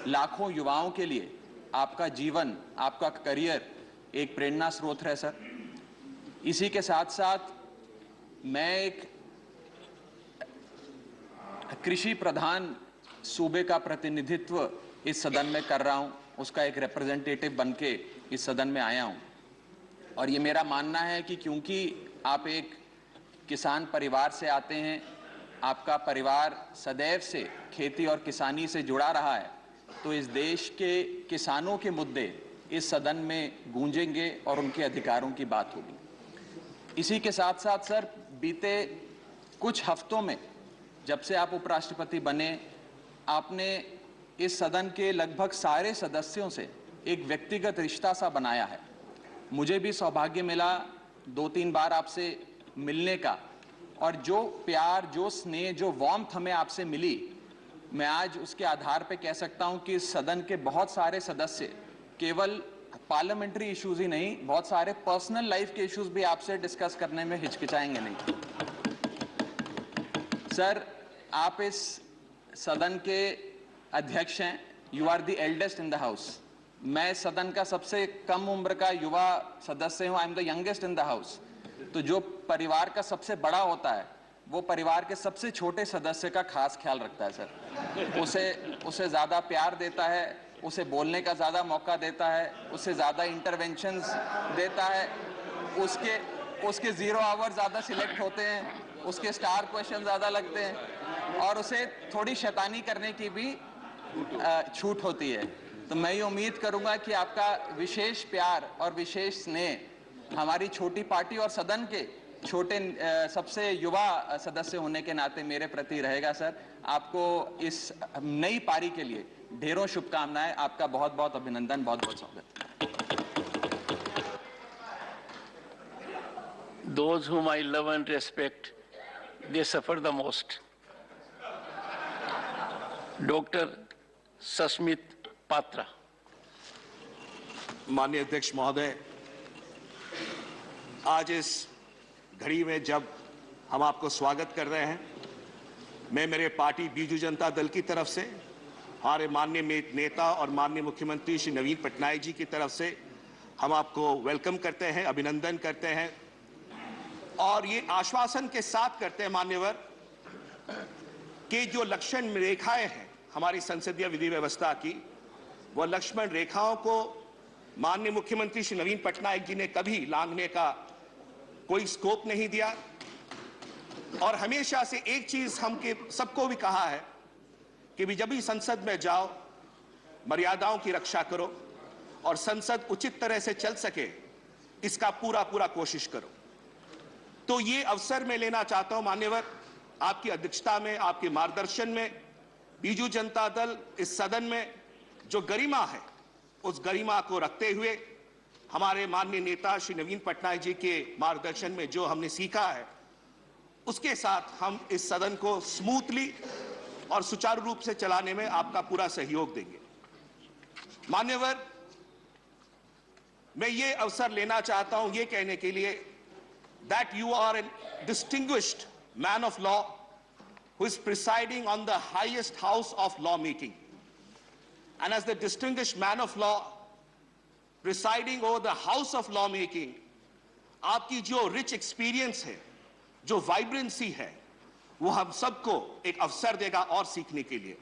लाखों युवाओं के लिए आपका जीवन, आपका करियर एक प्रेरणा स्रोत है सर। इसी के साथ साथ मैं एक कृषि प्रधान सूबे का प्रतिनिधित्व इस सदन में कर रहा हूं, उसका एक रिप्रेजेंटेटिव बनके इस सदन में आया हूं और ये मेरा मानना है कि क्योंकि आप एक किसान परिवार से आते हैं, आपका परिवार सदैव से खेती और किसानी से जुड़ा रहा है, तो इस देश के किसानों के मुद्दे इस सदन में गूंजेंगे और उनके अधिकारों की बात होगी। इसी के साथ साथ सर, बीते कुछ हफ्तों में जब से आप उपराष्ट्रपति बने, आपने इस सदन के लगभग सारे सदस्यों से एक व्यक्तिगत रिश्ता सा बनाया है। मुझे भी सौभाग्य मिला 2-3 बार आपसे मिलने का और जो प्यार, जो स्नेह, जो वार्मथ हमें आपसे मिली, मैं आज उसके आधार पे कह सकता हूं कि इस सदन के बहुत सारे सदस्य केवल पार्लियामेंट्री इश्यूज ही नहीं, बहुत सारे पर्सनल लाइफ के इश्यूज भी आपसे डिस्कस करने में हिचकिचाएंगे नहीं। सर, आप इस सदन के अध्यक्ष हैं, you are the eldest in the house. मैं सदन का सबसे कम उम्र का युवा सदस्य हूं, I am the youngest in the house. तो जो परिवार का सबसे बड़ा होता है वो परिवार के सबसे छोटे सदस्य का खास ख्याल रखता है सर, उसे ज्यादा प्यार देता है, उसे बोलने का ज़्यादा मौका देता है, उसे ज़्यादा इंटरवेंशंस देता है, उसके 0 आवर ज़्यादा सिलेक्ट होते हैं, उसके स्टार क्वेश्चन ज़्यादा लगते हैं और उसे थोड़ी शैतानी करने की भी छूट होती है। तो मैं ये उम्मीद करूंगा कि आपका विशेष प्यार और विशेष स्नेह हमारी छोटी पार्टी और सदन के छोटे सबसे युवा सदस्य होने के नाते मेरे प्रति रहेगा। सर, आपको इस नई पारी के लिए ढेरों शुभकामनाएं, आपका बहुत बहुत अभिनंदन, बहुत बहुत स्वागत। Those whom I love and respect, they suffer the most. Dr. Sasmit Patra. माननीय अध्यक्ष महोदय, आज इस घड़ी में जब हम आपको स्वागत कर रहे हैं, मैं मेरे पार्टी बीजू जनता दल की तरफ से, हमारे माननीय नेता और माननीय मुख्यमंत्री श्री नवीन पटनायक जी की तरफ से हम आपको वेलकम करते हैं, अभिनंदन करते हैं और ये आश्वासन के साथ करते हैं मान्यवर कि जो लक्ष्मण रेखाएं हैं हमारी संसदीय विधि व्यवस्था की, वो लक्ष्मण रेखाओं को माननीय मुख्यमंत्री श्री नवीन पटनायक जी ने कभी लांघने का कोई स्कोप नहीं दिया और हमेशा से एक चीज हम सबको भी कहा है कि भी जब भी संसद में जाओ, मर्यादाओं की रक्षा करो और संसद उचित तरह से चल सके, इसका पूरा कोशिश करो। तो ये अवसर मैं लेना चाहता हूं मान्यवर, आपकी अध्यक्षता में, आपके मार्गदर्शन में बीजू जनता दल इस सदन में जो गरिमा है, उस गरिमा को रखते हुए हमारे माननीय नेता श्री नवीन पटनायक जी के मार्गदर्शन में जो हमने सीखा है, उसके साथ हम इस सदन को स्मूथली और सुचारू रूप से चलाने में आपका पूरा सहयोग देंगे। मान्यवर, मैं ये अवसर लेना चाहता हूं ये कहने के लिए that you are a distinguished man of law who is presiding on the highest house of lawmaking. And as the distinguished man of law presiding over the house of lawmaking, आपकी जो rich experience है, जो vibrancy है, वो हम सबको एक अवसर देगा और सीखने के लिए।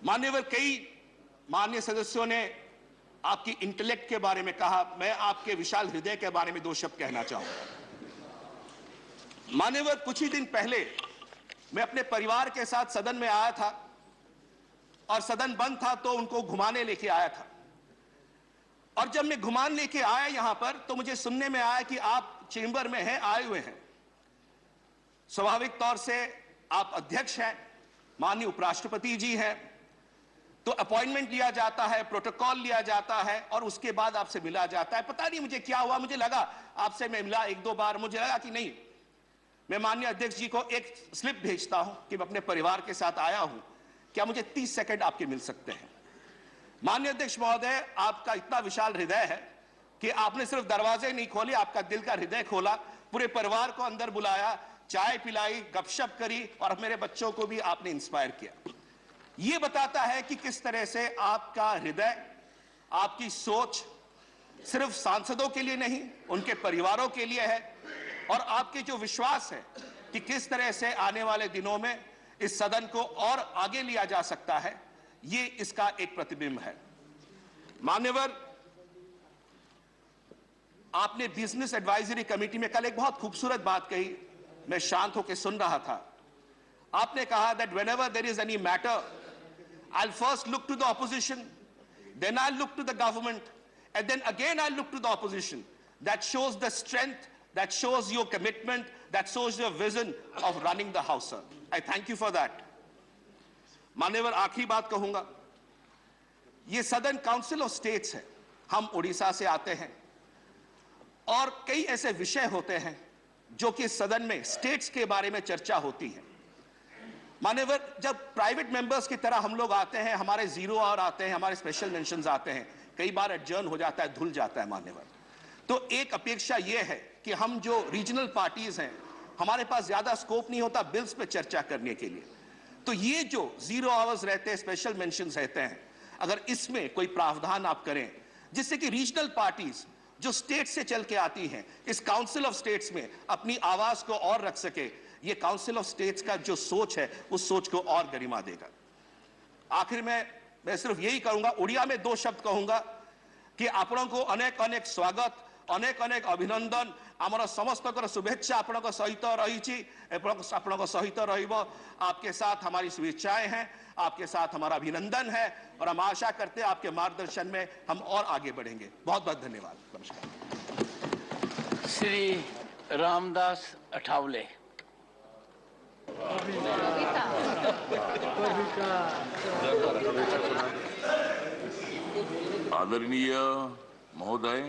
मान्यवर, कई माननीय सदस्यों ने आपकी इंटेलेक्ट के बारे में कहा, मैं आपके विशाल हृदय के बारे में 2 शब्द कहना चाहूंगा। मान्यवर, कुछ ही दिन पहले मैं अपने परिवार के साथ सदन में आया था और सदन बंद था तो उनको घुमाने लेके आया था और जब मैं घुमाने लेके आया यहां पर तो मुझे सुनने में आया कि आप चेंबर में हैं, आए हुए हैं। स्वाभाविक तौर से आप अध्यक्ष हैं, माननीय उपराष्ट्रपति जी हैं, तो अपॉइंटमेंट लिया जाता है, प्रोटोकॉल लिया जाता है और उसके बाद आपसे मिला जाता है। पता नहीं मुझे क्या हुआ, मुझे लगा आपसे मैं मिला 1-2 बार, मुझे लगा कि नहीं, मैं माननीय अध्यक्ष जी को एक स्लिप भेजता हूं कि मैं अपने परिवार के साथ आया हूं, क्या मुझे 30 सेकंड आपके मिल सकते हैं। माननीय अध्यक्ष महोदय, आपका इतना विशाल हृदय है कि आपने सिर्फ दरवाजे नहीं खोले, आपका दिल का हृदय खोला, पूरे परिवार को अंदर बुलाया, चाय पिलाई, गपशप करी और मेरे बच्चों को भी आपने इंस्पायर किया। ये बताता है कि किस तरह से आपका हृदय, आपकी सोच सिर्फ सांसदों के लिए नहीं, उनके परिवारों के लिए है और आपके जो विश्वास है कि किस तरह से आने वाले दिनों में इस सदन को और आगे लिया जा सकता है, ये इसका एक प्रतिबिंब है। मान्यवर, आपने बिजनेस एडवाइजरी कमेटी में कल एक बहुत खूबसूरत बात कही, मैं शांत होकर सुन रहा था। आपने कहा that whenever there is any matter, I'll first look to the opposition, then I'll look to the government, and then again I'll look to the opposition. That shows the strength, that shows your commitment, that shows your vision of running the house, sir. I thank you for that. मान्यवर, आखिरी बात कहूंगा, ये सदन council of states है, हम उड़ीसा से आते हैं और कई ऐसे विषय होते हैं जो कि सदन में स्टेट्स के बारे में चर्चा होती है। मान्यवर, जब प्राइवेट मेंबर्स की तरह हम लोग आते हैं, हमारे 0 आवर आते हैं, हमारे स्पेशल मेंशंस आते हैं, कई बार एडजर्न हो जाता है, धुल जाता है मान्यवर। तो एक अपेक्षा यह है कि हम जो रीजनल पार्टीज हैं, हमारे पास ज्यादा स्कोप नहीं होता बिल्स पे चर्चा करने के लिए, तो ये जो 0 आवर्स रहते हैं, स्पेशल मेंशंस रहते हैं, अगर इसमें कोई प्रावधान आप करें जिससे कि रीजनल पार्टीज जो स्टेट से चल के आती हैं, इस काउंसिल ऑफ स्टेट्स में अपनी आवाज को और रख सके, ये काउंसिल ऑफ स्टेट्स का जो सोच है, उस सोच को और गरिमा देगा। आखिर में मैं सिर्फ यही कहूंगा, उड़िया में 2 शब्द कहूंगा कि आपण को अनेक अनेक स्वागत, अनेक अनेक अभिनंदन, आमर समस्त शुभेच्छा आपण सहित रही, आपण सहित रहिबो। आपके साथ हमारी शुभेच्छाएं हैं, आपके साथ हमारा अभिनंदन है और हम आशा करते हैं आपके मार्गदर्शन में हम और आगे बढ़ेंगे। बहुत बहुत धन्यवाद। नमस्कार। श्री रामदास अठावले। आदरणीय महोदय,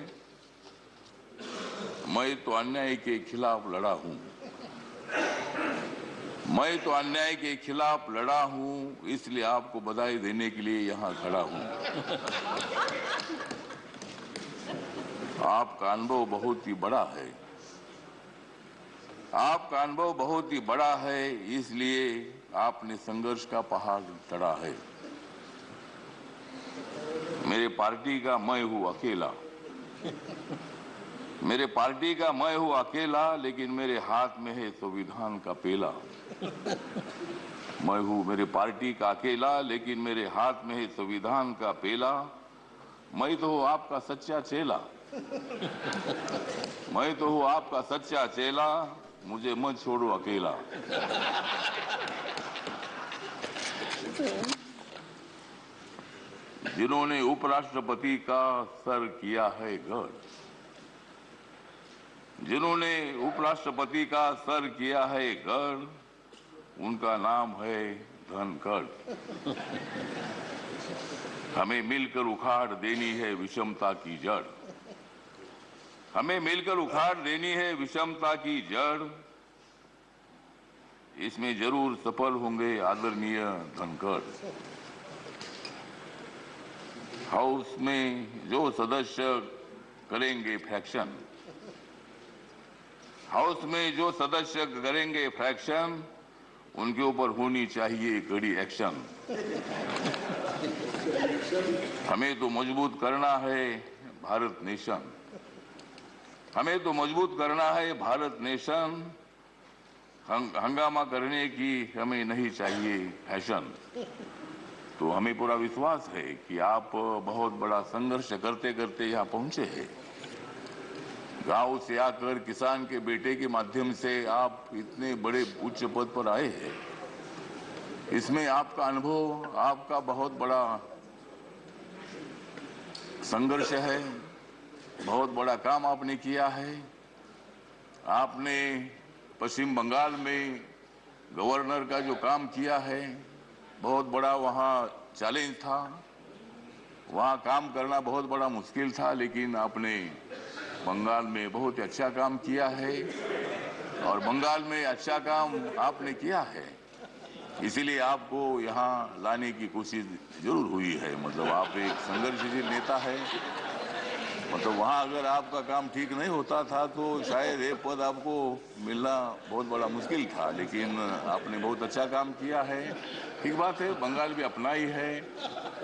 मैं तो अन्याय के खिलाफ लड़ा हूं, मैं तो अन्याय के खिलाफ लड़ा हूं, इसलिए आपको बधाई देने के लिए यहां खड़ा हूं। आपका अनुभव बहुत ही बड़ा है, आपका अनुभव बहुत ही बड़ा है, इसलिए आपने संघर्ष का पहाड़ चढ़ा है। मेरे पार्टी का मैं हूं अकेला, मेरे पार्टी का मैं हूं अकेला, लेकिन मेरे हाथ में है संविधान का पेला। मैं हूं मेरे पार्टी का अकेला, लेकिन मेरे हाथ में है संविधान का पेला। मैं तो हूं आपका सच्चा चेला, मैं तो हूं आपका सच्चा चेला, मुझे मत छोड़ो अकेला। जिन्होंने उपराष्ट्रपति का सर किया है गढ़, जिन्होंने उपराष्ट्रपति का सर किया है गढ़, उनका नाम है धनखड़। हमें मिलकर उखाड़ देनी है विषमता की जड़, हमें मिलकर उखाड़ देनी है विषमता की जड़। इसमें जरूर सफल होंगे आदरणीय धनखड़। हाउस में जो सदस्य करेंगे फ्रैक्शन, हाउस में जो सदस्य करेंगे फ्रैक्शन, उनके ऊपर होनी चाहिए कड़ी एक्शन। हमें तो मजबूत करना है भारत नेशन, हमें तो मजबूत करना है भारत नेशन। हंगामा करने की हमें नहीं चाहिए फैशन। तो हमें पूरा विश्वास है कि आप बहुत बड़ा संघर्ष करते करते यहाँ पहुंचे हैं। गांव से आकर किसान के बेटे के माध्यम से आप इतने बड़े उच्च पद पर आए हैं। इसमें आपका अनुभव, आपका बहुत बड़ा संघर्ष है, बहुत बड़ा काम आपने किया है। आपने पश्चिम बंगाल में गवर्नर का जो काम किया है, बहुत बड़ा वहाँ चैलेंज था, वहाँ काम करना बहुत बड़ा मुश्किल था, लेकिन आपने बंगाल में बहुत अच्छा काम किया है और बंगाल में अच्छा काम आपने किया है, इसीलिए आपको यहाँ लाने की कोशिश जरूर हुई है। मतलब आप एक संघर्षशील नेता है, मतलब वहाँ अगर आपका काम ठीक नहीं होता था तो शायद ये पद आपको मिलना बहुत बड़ा मुश्किल था, लेकिन आपने बहुत अच्छा काम किया है। ठीक बात है, बंगाल भी अपना ही है,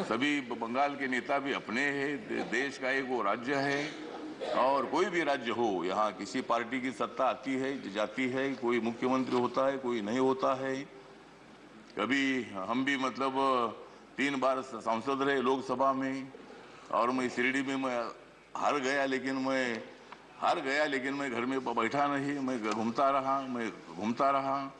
सभी बंगाल के नेता भी अपने हैं, देश का एक वो राज्य है और कोई भी राज्य हो, यहाँ किसी पार्टी की सत्ता आती है जाती है, कोई मुख्यमंत्री होता है, कोई नहीं होता है। कभी हम भी मतलब 3 बार सांसद रहे लोकसभा में और मैं शिरडी में मैं हार गया, लेकिन मैं घर में बैठा नहीं, मैं घूमता रहा,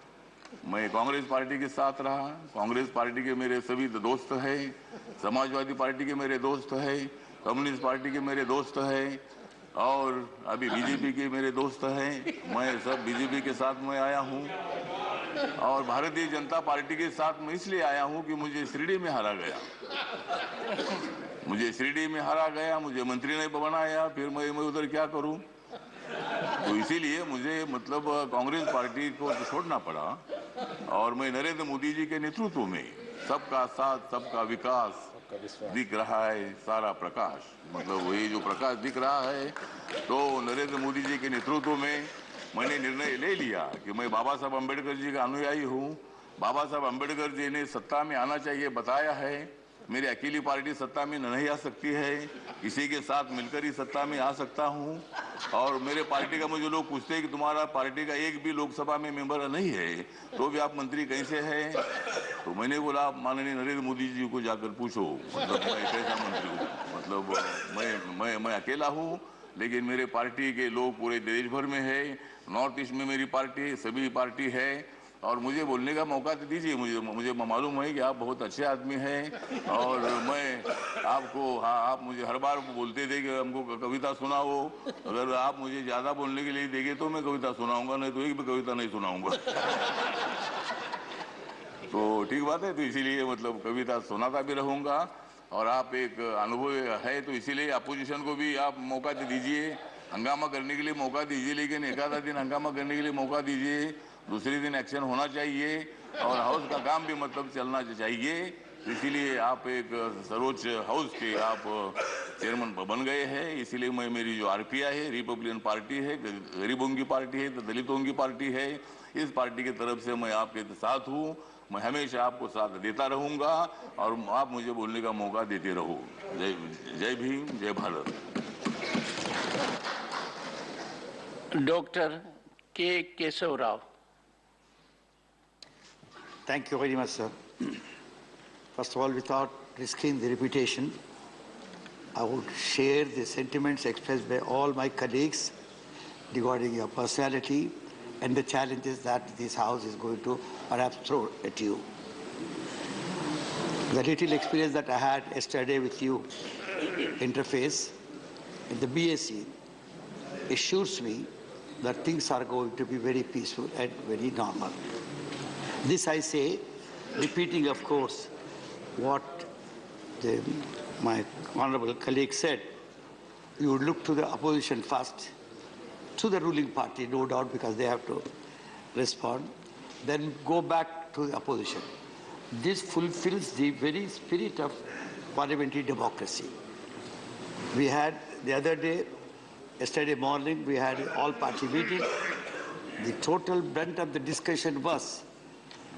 मैं कांग्रेस पार्टी के साथ रहा। कांग्रेस पार्टी के मेरे सभी दोस्त हैं, समाजवादी पार्टी के मेरे दोस्त हैं, कम्युनिस्ट पार्टी के मेरे दोस्त हैं और अभी बीजेपी के मेरे दोस्त हैं। मैं सब बीजेपी के साथ मैं आया हूँ और भारतीय जनता पार्टी के साथ मैं इसलिए आया हूँ कि मुझे शिरडी में हारा गया, मुझे मंत्री ने बनाया, फिर मैं उधर क्या करूं। तो इसीलिए मुझे मतलब कांग्रेस पार्टी को छोड़ना पड़ा और मैं नरेंद्र मोदी जी के नेतृत्व में सबका साथ सबका विकास दिख रहा है, सारा प्रकाश, मतलब वही जो प्रकाश दिख रहा है, तो नरेंद्र मोदी जी के नेतृत्व में मैंने निर्णय ले लिया कि मैं बाबा साहब अम्बेडकर जी का अनुयायी हूँ। बाबा साहब अम्बेडकर जी ने सत्ता में आना चाहिए बताया है, मेरी अकेली पार्टी सत्ता में नहीं आ सकती है, किसी के साथ मिलकर ही सत्ता में आ सकता हूं। और मेरे पार्टी का मुझे लोग पूछते हैं कि तुम्हारा पार्टी का एक भी लोकसभा में मेंबर नहीं है, तो भी आप मंत्री कैसे हैं? तो मैंने बोला आप माननीय नरेंद्र मोदी जी को जाकर पूछो, मतलब मैं कैसा मंत्री हूँ, मतलब मैं अकेला हूँ, लेकिन मेरे पार्टी के लोग पूरे देश भर में है। नॉर्थ ईस्ट में मेरी पार्टी, सभी पार्टी है, और मुझे बोलने का मौका तो दीजिए। मुझे मालूम है कि आप बहुत अच्छे आदमी हैं, और मैं आपको, हाँ, आप मुझे हर बार बोलते थे कि हमको कविता सुनाओ। अगर आप मुझे ज्यादा बोलने के लिए देंगे तो मैं कविता सुनाऊंगा, नहीं तो एक भी कविता नहीं सुनाऊंगा। तो ठीक बात है, तो इसीलिए मतलब कविता सुनाता भी रहूंगा। और आप एक अनुभव है, तो इसीलिए अपोजिशन को भी आप मौका दीजिए, हंगामा करने के लिए मौका दीजिए, लेकिन एक आधा दिन हंगामा करने के लिए मौका दीजिए, दूसरे दिन एक्शन होना चाहिए, और हाउस का काम भी मतलब चलना चाहिए। इसीलिए आप एक सर्वोच्च हाउस के आप चेयरमैन बन गए हैं। इसीलिए मैं, मेरी जो आरपीआई है, रिपब्लिकन पार्टी है, गरीबों की पार्टी है, दलितों की पार्टी है, इस पार्टी की तरफ से मैं आपके साथ हूँ। मैं हमेशा आपको साथ देता रहूंगा, और आप मुझे बोलने का मौका देते रहो। जय भीम, जय भारत। डॉक्टर के Keshav Rao. Thank you very much, sir. First of all, without risking the reputation, I would share the sentiments expressed by all my colleagues regarding your personality and the challenges that this House is going to perhaps throw at you. The little experience that I had yesterday with you, interface, in the BSc, assures me that things are going to be very peaceful and very normal. This I say, repeating, of course, what my honorable colleague said. You would look to the opposition first, to the ruling party, no doubt, because they have to respond, then go back to the opposition. This fulfills the very spirit of parliamentary democracy. We had the other day, yesterday morning, we had an all-party meeting. The total brunt of the discussion was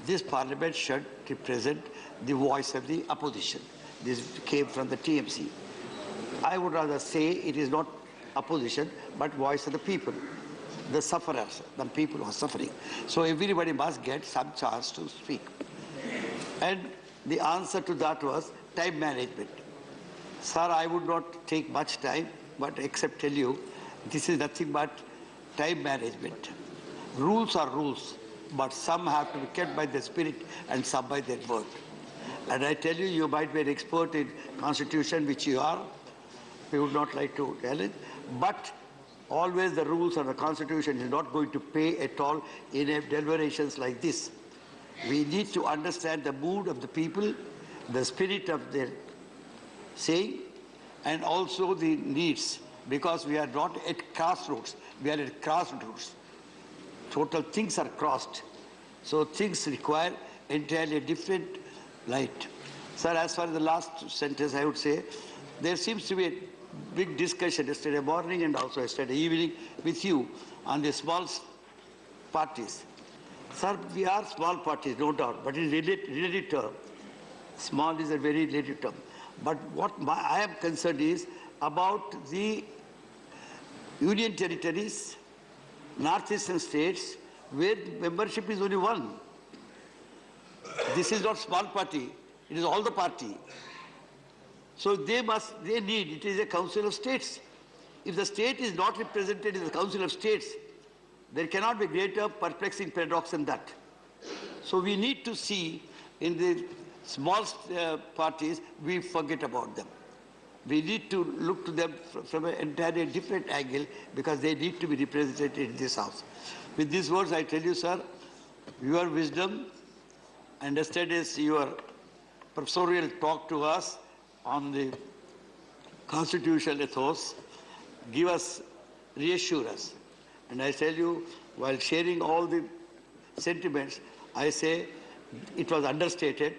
this parliament should represent the voice of the opposition. This came from the TMC. I would rather say it is not opposition, but voice of the people, the sufferers, the people who are suffering. So everybody must get some chance to speak. And the answer to that was time management. Sir, I would not take much time, but except tell you, this is nothing but time management. Rules are rules, but some have to be kept by the spirit and some by their word. And I tell you, you might be an expert in constitution, which you are. We would not like to tell it, but always the rules of the constitution is not going to pay at all in deliberations like this. We need to understand the mood of the people, the spirit of their saying, and also the needs, because we are not at crossroads, we are at crossroads. Total things are crossed. So things require entirely different light. Sir, as far as the last sentence, I would say, there seems to be a big discussion yesterday morning and also yesterday evening with you on the small parties. Sir, we are small parties, no doubt, but in relative term, small is a very relative term. But what I am concerned is about the union territories, northeastern states, where membership is only one. This is not small party, it is all the party. So they need, it is a council of states. If the state is not represented in the council of states, there cannot be greater perplexing paradox than that. So we need to see in the small parties, we forget about them. We need to look to them from an entirely different angle because they need to be represented in this house. With these words, I tell you, sir, your wisdom and yesterday's your professorial talk to us on the constitutional ethos give us, reassure us. And I tell you, while sharing all the sentiments, I say it was understated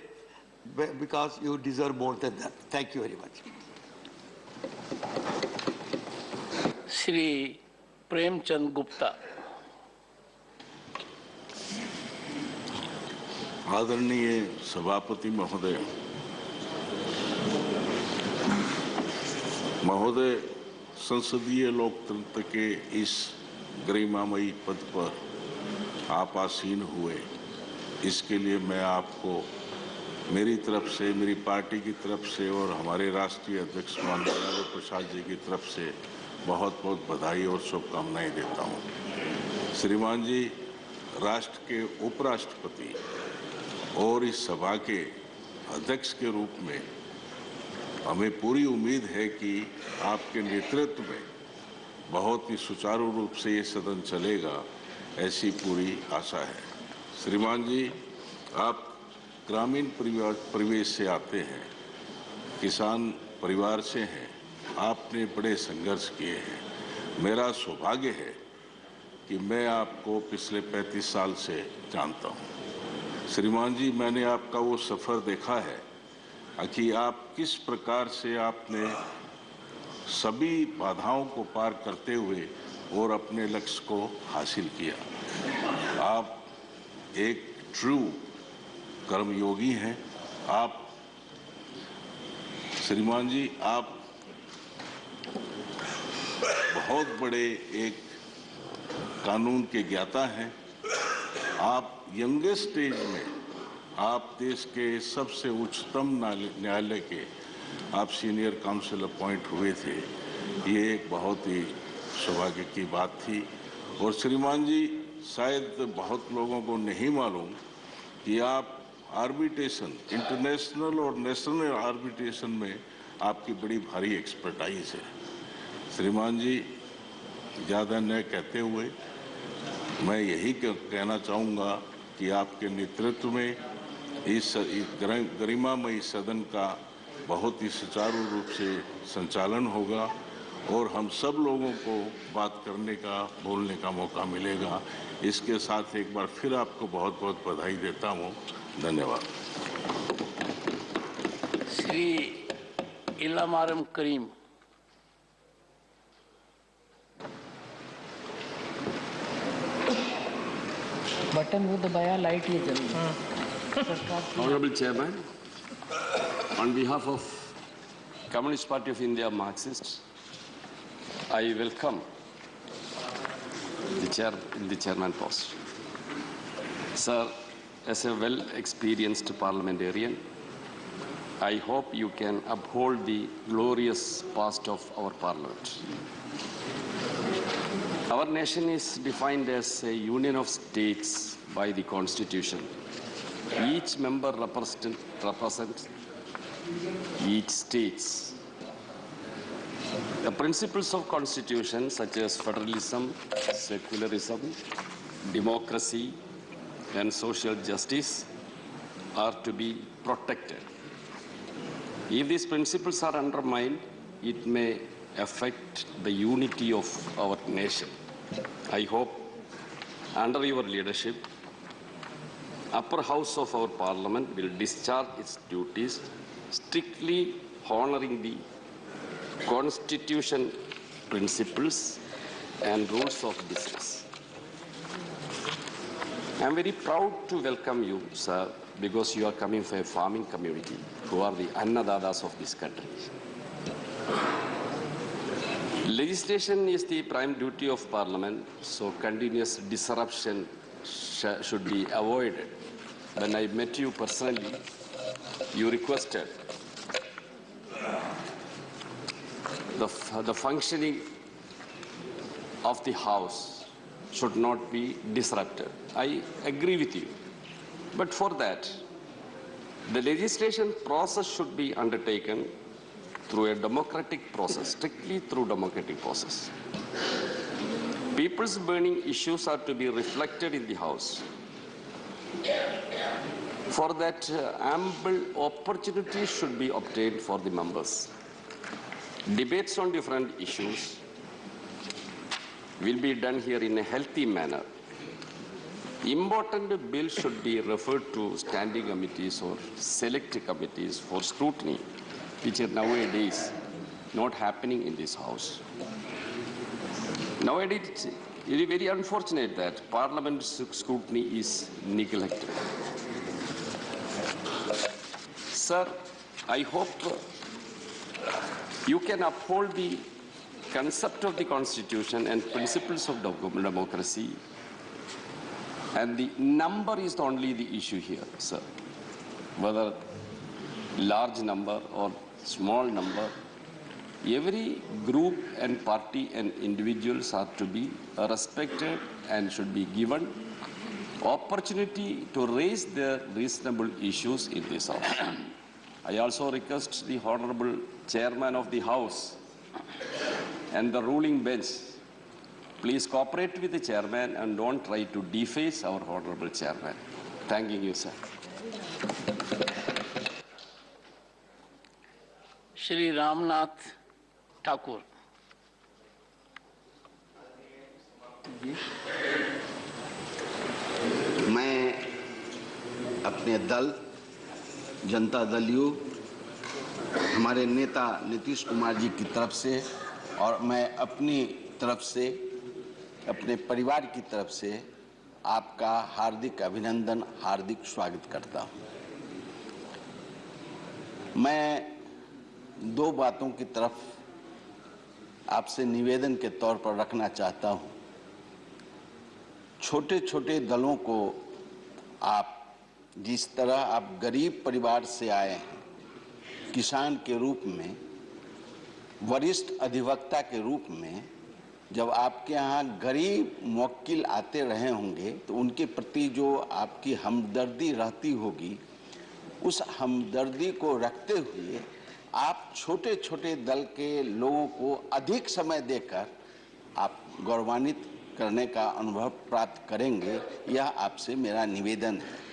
because you deserve more than that. Thank you very much. Shri Premchand Gupta. आदरणीय सभापति महोदय, महोदय, संसदीय लोकतंत्र के इस गरिमामयी पद पर आप आसीन हुए, इसके लिए मैं आपको मेरी तरफ से, मेरी पार्टी की तरफ से और हमारे राष्ट्रीय अध्यक्ष माननीय लालू प्रसाद जी की तरफ से बहुत बहुत बधाई और शुभकामनाएं देता हूं। श्रीमान जी, राष्ट्र के उपराष्ट्रपति और इस सभा के अध्यक्ष के रूप में हमें पूरी उम्मीद है कि आपके नेतृत्व में बहुत ही सुचारू रूप से ये सदन चलेगा, ऐसी पूरी आशा है। श्रीमान जी, आप ग्रामीण परिवेश से आते हैं, किसान परिवार से हैं, आपने बड़े संघर्ष किए हैं। मेरा सौभाग्य है कि मैं आपको पिछले 35 साल से जानता हूं। श्रीमान जी, मैंने आपका वो सफ़र देखा है कि आप किस प्रकार से आपने सभी बाधाओं को पार करते हुए और अपने लक्ष्य को हासिल किया। आप एक ट्रू कर्मयोगी हैं। आप श्रीमान जी, आप बहुत बड़े एक कानून के ज्ञाता हैं। आप यंगेस्ट स्टेज में आप देश के सबसे उच्चतम न्यायालय के आप सीनियर काउंसिल अपॉइंट हुए थे। ये एक बहुत ही सौभाग्य की बात थी। और श्रीमान जी, शायद बहुत लोगों को नहीं मालूम कि आप आर्बिट्रेशन, इंटरनेशनल और नेशनल आर्बिट्रेशन में आपकी बड़ी भारी एक्सपर्टाइज है। श्रीमान जी, ज़्यादा न कहते हुए मैं यही कहना चाहूँगा कि आपके नेतृत्व में इस गरिमामयी सदन का बहुत ही सुचारू रूप से संचालन होगा और हम सब लोगों को बात करने का, बोलने का मौका मिलेगा। इसके साथ एक बार फिर आपको बहुत बहुत बधाई देता हूँ। धन्यवाद। श्री इलामारम करीम। बटन वो दबाया, लाइट ये जल रही। Honorable Chairman, on behalf of Communist Party of India Marxists, I welcome the chairman post. Sir, as a well-experienced parliamentarian, I hope you can uphold the glorious past of our parliament. Our nation is defined as a union of states by the Constitution. Each member represents each state. The principles of Constitution, such as federalism, secularism, democracy, and social justice, are to be protected. If these principles are undermined, it may affect the unity of our nation. I hope, under your leadership, upper house of our parliament will discharge its duties, strictly honoring the Constitution principles and rules of business. I am very proud to welcome you, sir, because you are coming from a farming community who are the annadatas of this country. Legislation is the prime duty of Parliament, so continuous disruption should be avoided. When I met you personally, you requested the functioning of the House should not be disrupted. I agree with you. But for that, the legislation process should be undertaken through a democratic process, strictly through democratic process. People's burning issues are to be reflected in the House. For that, ample opportunity should be obtained for the members. Debates on different issues will be done here in a healthy manner. Important bills should be referred to standing committees or select committees for scrutiny, which are nowadays not happening in this House. Nowadays, it is very unfortunate that Parliament scrutiny is neglected. Sir, I hope You can uphold the concept of the Constitution and principles of democracy, and the number is only the issue here, sir. Whether large number or small number, every group and party and individuals are to be respected and should be given opportunity to raise their reasonable issues in this House. I also request the Honorable Chairman of the House and the ruling bench, please cooperate with the Chairman and don't try to deface our Honorable Chairman. Thanking you, sir. Shri Ramnath Thakur. मैं अपने दल Janata Dal you हमारे नेता नीतीश कुमार जी की तरफ से और मैं अपनी तरफ से अपने परिवार की तरफ से आपका हार्दिक अभिनंदन, हार्दिक स्वागत करता हूं। मैं दो बातों की तरफ आपसे निवेदन के तौर पर रखना चाहता हूं। छोटे छोटे दलों को आप जिस तरह आप गरीब परिवार से आए हैं, किसान के रूप में, वरिष्ठ अधिवक्ता के रूप में, जब आपके यहाँ गरीब मुवक्किल आते रहे होंगे तो उनके प्रति जो आपकी हमदर्दी रहती होगी, उस हमदर्दी को रखते हुए आप छोटे छोटे दल के लोगों को अधिक समय देकर आप गौरवान्वित करने का अनुभव प्राप्त करेंगे, यह आपसे मेरा निवेदन है।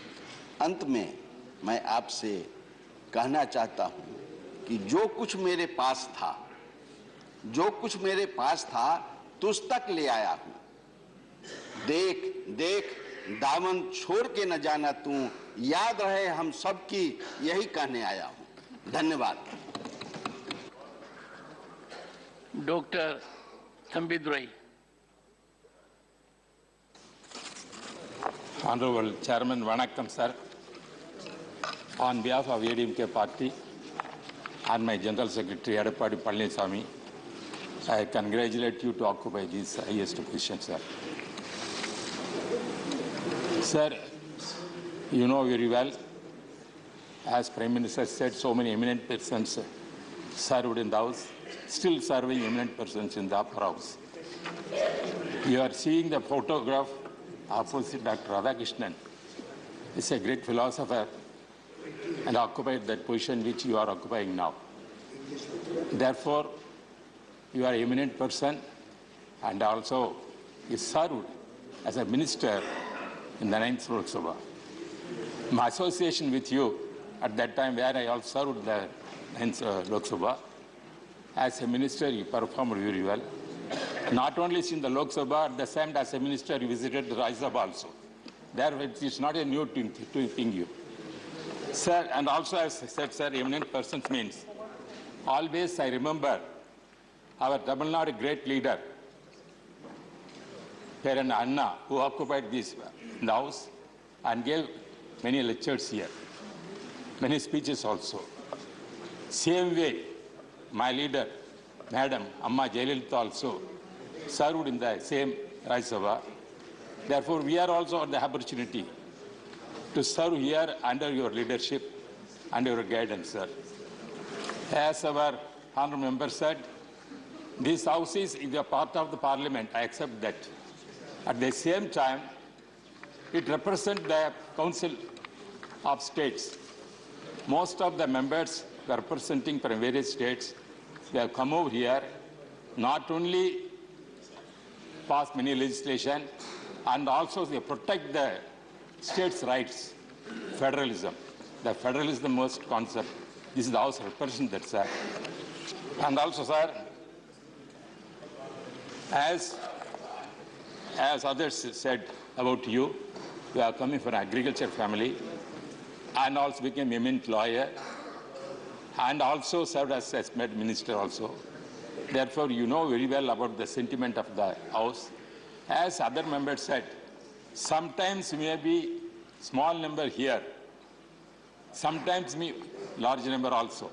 अंत में मैं आपसे कहना चाहता हूं कि जो कुछ मेरे पास था तुझ तक ले आया हूं। देख देख दामन छोड़ के न जाना तू, याद रहे हम सबकी, यही कहने आया हूं। धन्यवाद। Dr. Thambidurai. Honorable Chairman, Vanakkam sir. On behalf of ADMK party and my General Secretary Edapadi Palaniswamy, I congratulate you to occupy this highest position, sir. Sir, you know very well, as Prime Minister said, so many eminent persons served in the House, still serving eminent persons in the upper house. You are seeing the photograph opposite Dr. Radhakrishnan. He's a great philosopher and occupied that position which you are occupying now. Therefore, you are an eminent person and also you served as a minister in the 9th Loksabha. My association with you at that time where I also served the 9th Loksabha, as a minister you performed very well. Not only in the Lok Sabha, at the same time as a minister you visited the Rajya Sabha also. There it is not a new thing you. Sir, and also as I said, sir, eminent persons means, always I remember our TamilNadu great leader, Parent Anna, who occupied this in the house and gave many lectures here, many speeches also. Same way, my leader, Madam Amma Jayalalitha also served in the same Rajya Sabha. Therefore, we are also on the opportunity to serve here under your leadership and your guidance, sir. As our honourable member said, this house is a part of the parliament. I accept that. At the same time, it represents the Council of States. Most of the members representing from various states, they have come over here, not only pass many legislation, and also they protect the states' rights, federalism. The federalism is the most concept. This is the House represents that, sir. And also, sir, as others said about you, you are coming from an agriculture family and also became an eminent lawyer and also served as minister also. Therefore, you know very well about the sentiment of the House. As other members said, sometimes may be small number here, sometimes large number also.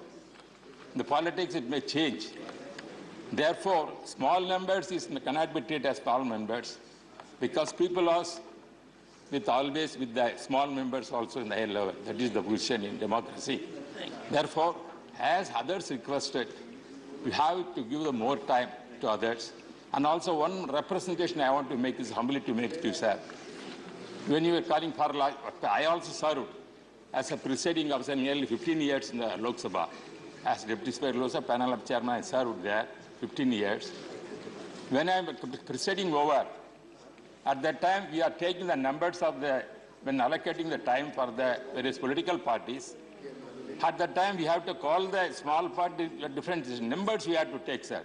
the politics it may change. Therefore, small numbers cannot be treated as small members, because people are always with the small members also in the higher level. That is the position in democracy. Therefore, as others requested, we have to give them more time to others. And also one representation I want to make is humbly to make to you, sir. When you were calling for, I also served as a presiding officer nearly 15 years in the Loksabha. As Deputy Speaker Loksabha panel of chairman, I served there 15 years. When I am presiding over, at that time we are taking the numbers of when allocating the time for the various political parties. At that time we have to call the small party different numbers we have to take, sir.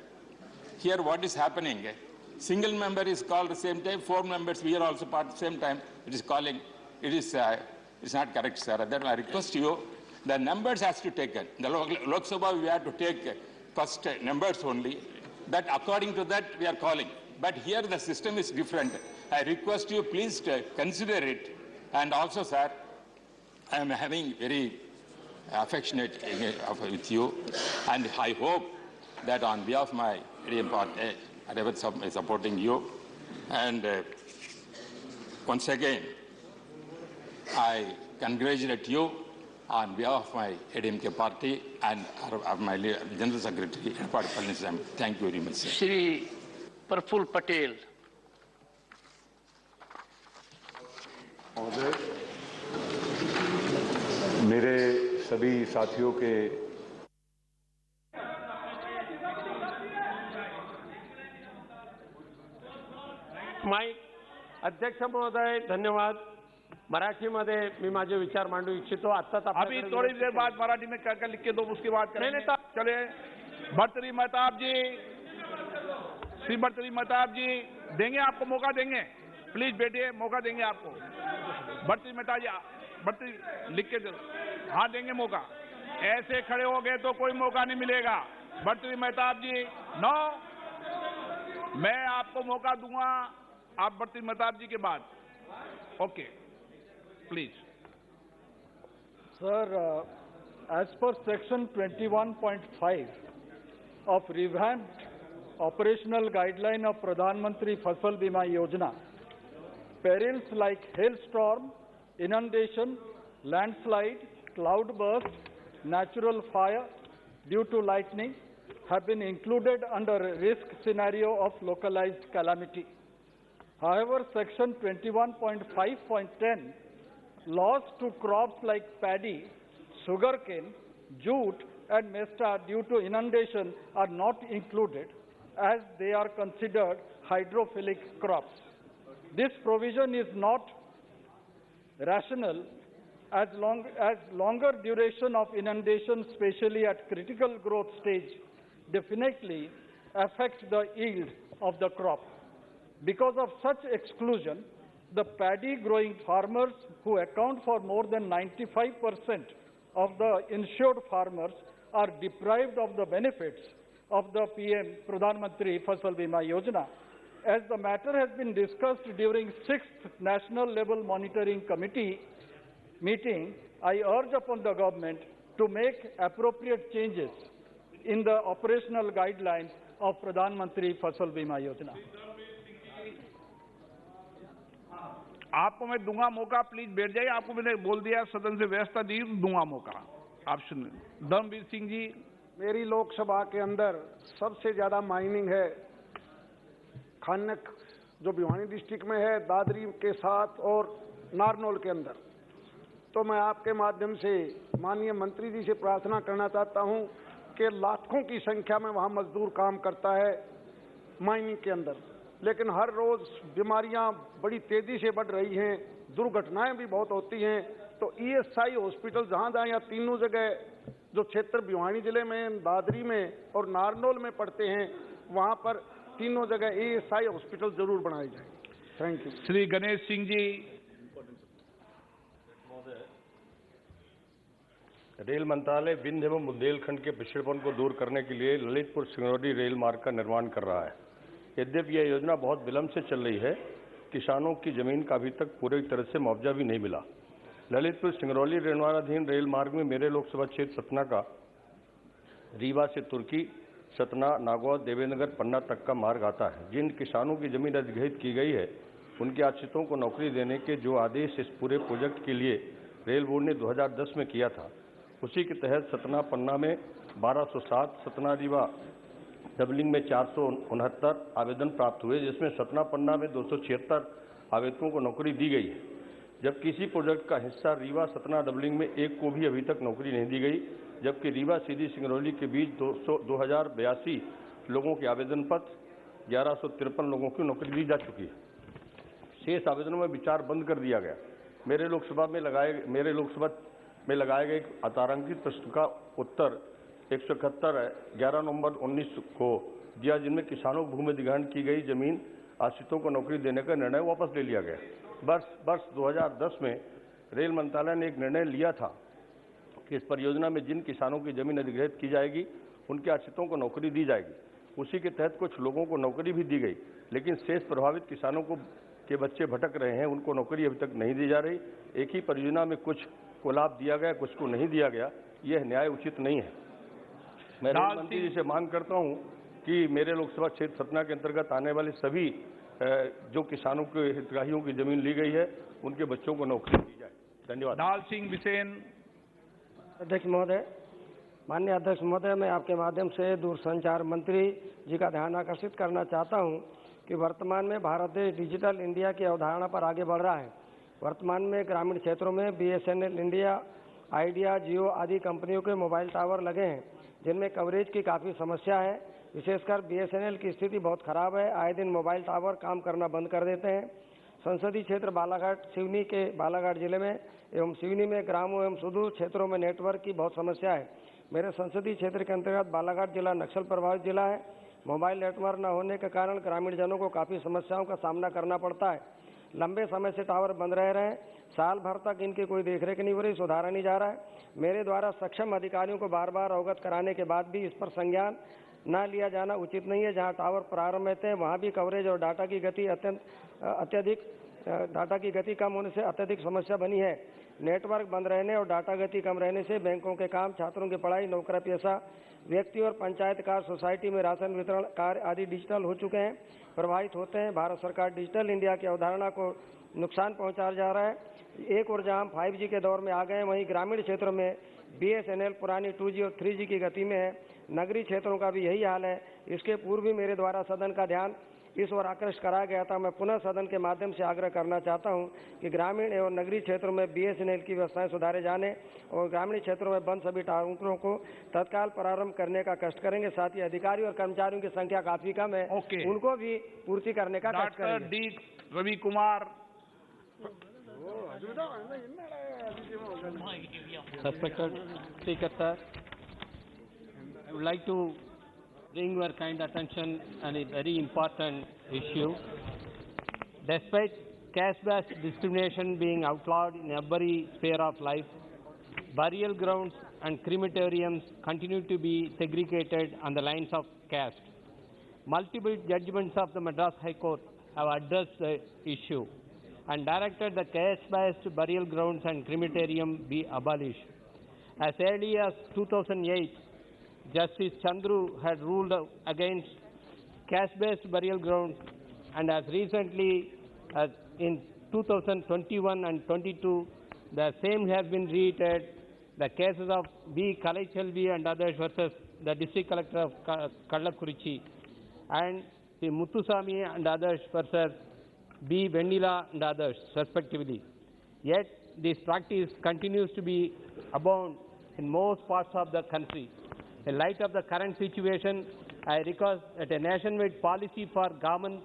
Here what is happening? Single member is called at the same time, 4 members we are also part at the same time. It is calling, it's not correct, sir. That I request you, the numbers has to take it. The Lok Sabha we have to take first numbers only. That according to that we are calling. But here the system is different. I request you please to consider it. And also, sir, I am having very affectionate with you, and I hope that on behalf of my party, I will be supporting you. And once again, I congratulate you on behalf of my ADMK party and my General Secretary, Thank you very much, sir. Shri Praful Patel. मेरे सभी साथियों के mike अध्यक्ष महोदय धन्यवाद. मराठीमध्ये मी माझे विचार मांडू इच्छितो. आत्ताच अभी थोड़ी देर बाद मराठी में क्या लिख के दो, उसके बाद करेंगे. चलिए, भर्तृहरि महताब जी, श्री भर्तृहरि महताब जी, देंगे आपको मौका, देंगे. प्लीज बैठिए, मौका देंगे आपको. भर्तृहरि महताब जी, भर्तृहरि लिख के दो. हाँ, देंगे मौका. ऐसे खड़े हो गए तो कोई मौका नहीं मिलेगा. भर्तृहरि महताब जी, नो, मैं आपको मौका दूंगा, आप भर्तृहरि महताब जी के बाद. Okay, please. Sir, as per section 21.5 of revamped operational guideline of Pradhan Mantri Fasal Bima Yojana, perils like hailstorm, inundation, landslide, cloudburst, natural fire due to lightning have been included under risk scenario of localized calamity. However, section 21.5.10 loss to crops like paddy, sugarcane, jute and mesta due to inundation are not included as they are considered hydrophilic crops. This provision is not rational as longer duration of inundation, especially at critical growth stage, definitely affects the yield of the crop. Because of such exclusion, the paddy growing farmers who account for more than 95% of the insured farmers are deprived of the benefits of the PM Pradhan Mantri Fasal Bima Yojana. As the matter has been discussed during 6th National Level Monitoring Committee meeting, I urge upon the government to make appropriate changes in the operational guidelines of Pradhan Mantri Fasal Bima Yojana. आपको मैं दूंगा मौका, please बैठ जाइए. आपको मैंने बोल दिया, सदन से व्यवस्था दी, दूंगा मौका. आप सुनिए. धर्मवीर सिंह जी. मेरी लोकसभा के अंदर सबसे ज्यादा माइनिंग है खान्य जो भिवानी डिस्ट्रिक्ट में है, दादरी के साथ और नारनौल के अंदर. तो मैं आपके माध्यम से माननीय मंत्री जी से प्रार्थना करना चाहता हूं कि लाखों की संख्या में वहां मजदूर काम करता है माइनिंग के अंदर, लेकिन हर रोज बीमारियां बड़ी तेजी से बढ़ रही हैं, दुर्घटनाएं भी बहुत होती हैं. तो ESI हॉस्पिटल जहां जहां या तीनों जगह जो क्षेत्र भिवानी जिले में, दादरी में और नारनौल में पड़ते हैं, वहां पर तीनों जगह ESI हॉस्पिटल जरूर बनाए जाए. Thank you. Shri Ganesh Singh ji. Rail मंत्रालय विंध्य एवं बुंदेलखंड के पिछड़ेपन को दूर करने के लिए ललितपुर सिंगरौली रेल मार्ग का निर्माण कर रहा है. यद्यपि यह योजना बहुत विलंब से चल रही है, किसानों की जमीन का अभी तक पूरी तरह से मुआवजा भी नहीं मिला. ललितपुर सिंगरौली निर्माणाधीन रेल मार्ग में मेरे लोकसभा क्षेत्र सतना का रीवा से तुर्की, सतना, नागौर, देवेंद्रनगर, पन्ना तक का मार्ग आता है। जिन किसानों की जमीन अधिग्रहित की गई है उनके आश्रितों को नौकरी देने के जो आदेश इस पूरे प्रोजेक्ट के लिए रेल बोर्ड ने 2010 में किया था, उसी के तहत सतना पन्ना में 1207, सतना रीवा डबलिंग में 469 आवेदन प्राप्त हुए, जिसमें सतना पन्ना में 276 आवेदकों को नौकरी दी गई है। जबकि इसी प्रोजेक्ट का हिस्सा रीवा सतना डबलिंग में एक को भी अभी तक नौकरी नहीं दी गई, जबकि रीवा सीधी सिंगरौली के बीच 2082 लोगों के आवेदन पत्र, 1153 लोगों की नौकरी दी जा चुकी है। शेष आवेदनों में विचार बंद कर दिया गया। मेरे लोकसभा में लगाए गए अतारांकित प्रश्न का उत्तर 171 11 नवंबर 19 को दिया, जिनमें किसानों को भूमि अधिग्रहण की गई जमीन आश्रितों को नौकरी देने का निर्णय वापस ले लिया गया। वर्ष 2010 में रेल मंत्रालय ने एक निर्णय लिया था कि इस परियोजना में जिन किसानों की जमीन अधिग्रहित की जाएगी उनके आश्रितों को नौकरी दी जाएगी। उसी के तहत कुछ लोगों को नौकरी भी दी गई, लेकिन शेष प्रभावित किसानों के बच्चे भटक रहे हैं, उनको नौकरी अभी तक नहीं दी जा रही। एक ही परियोजना में कुछ को लाभ दिया गया, कुछ को नहीं दिया गया। यह न्याय उचित नहीं है। मैं रेल मंत्री जी से मांग करता हूं कि मेरे लोकसभा क्षेत्र सतना के अंतर्गत आने वाले सभी जो किसानों के हितग्राहियों की जमीन ली गई है उनके बच्चों को नौकरी दी जाए। धन्यवाद। दाल सिंह बिसेन। अध्यक्ष महोदय, माननीय अध्यक्ष महोदय, मैं आपके माध्यम से दूरसंचार मंत्री जी का ध्यान आकर्षित करना चाहता हूं कि वर्तमान में भारत देश डिजिटल इंडिया की अवधारणा पर आगे बढ़ रहा है। वर्तमान में ग्रामीण क्षेत्रों में BSNL इंडिया, आइडिया, जियो आदि कंपनियों के मोबाइल टावर लगे हैं, जिनमें कवरेज की काफ़ी समस्या है। विशेषकर BSNL की स्थिति बहुत खराब है। आए दिन मोबाइल टावर काम करना बंद कर देते हैं। संसदीय क्षेत्र बालाघाट सिवनी के बालाघाट जिले में एवं सिवनी में ग्रामों एवं सुदूर क्षेत्रों में नेटवर्क की बहुत समस्या है। मेरे संसदीय क्षेत्र के अंतर्गत बालाघाट जिला नक्सल प्रभावित जिला है। मोबाइल नेटवर्क न होने के कारण ग्रामीण जनों को काफ़ी समस्याओं का सामना करना पड़ता है। लंबे समय से टावर बंद रह रहे हैं, साल भर तक इनकी कोई देखरेख नहीं हो रही, सुधारा नहीं जा रहा है। मेरे द्वारा सक्षम अधिकारियों को बार बार अवगत कराने के बाद भी इस पर संज्ञान न लिया जाना उचित नहीं है। जहां टावर प्रारंभ होते हैं वहां भी कवरेज और डाटा की गति कम होने से अत्यधिक समस्या बनी है। नेटवर्क बंद रहने और डाटा गति कम रहने से बैंकों के काम, छात्रों की पढ़ाई, नौकरी पेशा व्यक्ति और पंचायत कार्य, सोसाइटी में राशन वितरण कार्य आदि डिजिटल हो चुके हैं, प्रभावित होते हैं। भारत सरकार डिजिटल इंडिया की अवधारणा को नुकसान पहुंचाया जा रहा है। एक और जहां 5G के दौर में आ गए, वहीं ग्रामीण क्षेत्रों में BSNL पुरानी 2G और 3G की गति में है। नगरीय क्षेत्रों का भी यही हाल है। इसके पूर्व भी मेरे द्वारा सदन का ध्यान इस ओर आकृष्ट कराया गया था। मैं पुनः सदन के माध्यम से आग्रह करना चाहता हूं कि ग्रामीण एवं नगरीय क्षेत्रों में BSNL की व्यवस्थाएं सुधारे जाने और ग्रामीण क्षेत्रों में बंद सभी टावरों को तत्काल प्रारंभ करने का कष्ट करेंगे। साथ ही अधिकारी और कर्मचारियों की संख्या काफी कम है, उनको भी पूर्ति करने का कष्ट करेंगे। Doctor D Ravi Kumar. Respected Speaker Sir, I would like to bring your kind attention on a very important issue. Despite caste-based discrimination being outlawed in every sphere of life, burial grounds and crematoriums continue to be segregated on the lines of caste. Multiple judgments of the Madras High Court have addressed the issue and directed the caste-based burial grounds and crematorium be abolished. As early as 2008, Justice Chandru had ruled against caste-based burial grounds, and as recently as in 2021 and 22, the same has been reiterated. The cases of B. Kalaiselvi and others versus the District Collector of Kallakurichi, and the Muthusamy and others versus B. Venila and others, respectively. Yet, this practice continues to be abound in most parts of the country. In light of the current situation, I request that a nationwide policy for government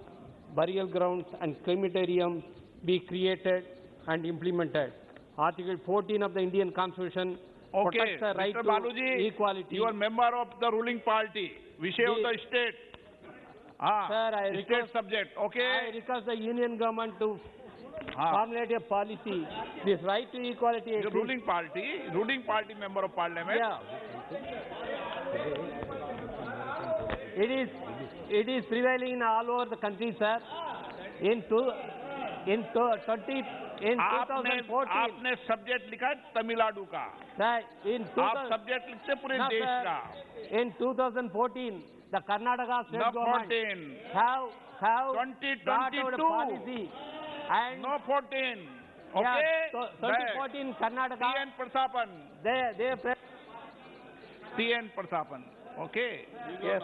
burial grounds and crematoriums be created and implemented. Article 14 of the Indian Constitution protects the right Mr. to Baluji, equality. you are member of the ruling party. Vishay of the state. Sir, I request, state subject. Okay. I request the union government to formulate a policy. This right to equality. The ruling party member of parliament. Yeah. It is prevailing in all over the country, sir. In In 2014, आपने subject लिखा है तमिलनाडु का। Sir, in आप subject लिखते पूरे No, देश sir. का। In 2014, the Karnataka state No government 14. have 2022. brought out a policy and No 14. yeah, Okay. so 2014 Karnataka. TN Pratapan. They TN Pratapan. Okay. Yes.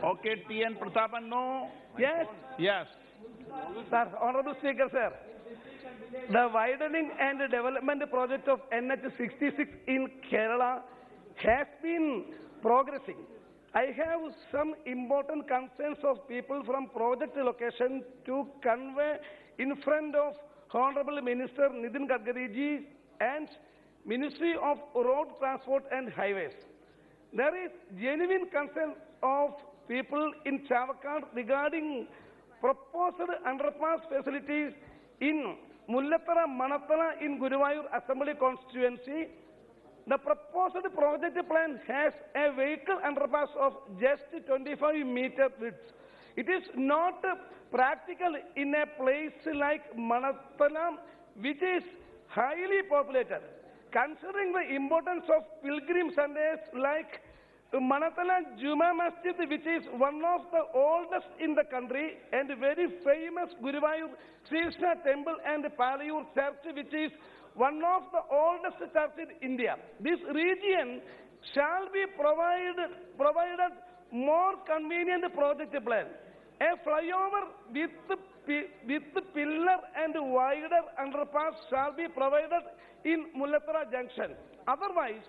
Okay, TN Pratapan, no? Yes. Yes. Sir, Honorable Speaker, sir. The widening and development project of NH 66 in Kerala has been progressing. I have some important concerns of people from project location to convey in front of Honorable Minister Nitin Gadkari ji and Ministry of Road Transport and Highways. There is genuine concern of people in Chavakad regarding proposed underpass facilities in Mullathara Manathana in Guruvayur Assembly constituency. The proposed project plan has a vehicle underpass of just 25 meter width. It is not practical in a place like Manathana, which is highly populated. Considering the importance of pilgrim Sundays like Manathala Juma Masjid, which is one of the oldest in the country, and very famous Guruvayur Sri Krishna Temple and Palayur Church, which is one of the oldest churches in India. This region shall be provided more convenient project plan. A flyover with pillar and wider underpass shall be provided in Mullathara Junction. Otherwise,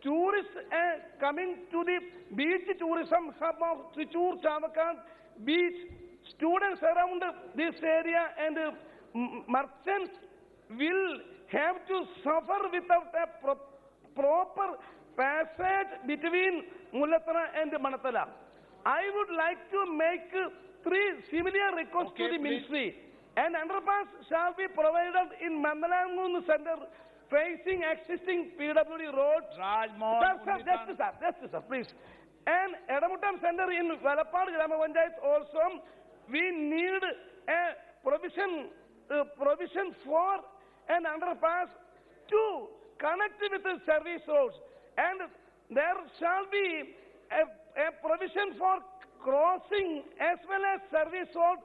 tourists coming to the beach tourism hub of Trichur Chavakad beach, students around this area and merchants will have to suffer without a proper passage between Mullathara and Manathala. I would like to make three similar requests to the ministry. An underpass shall be provided in Mandalangun Center facing existing PWD road. Just sir, please. And Edamutam Center in Valapad Grama Panchayat also, we need a provision for an underpass to connect with the service roads. And there shall be a provision for crossing as well as service road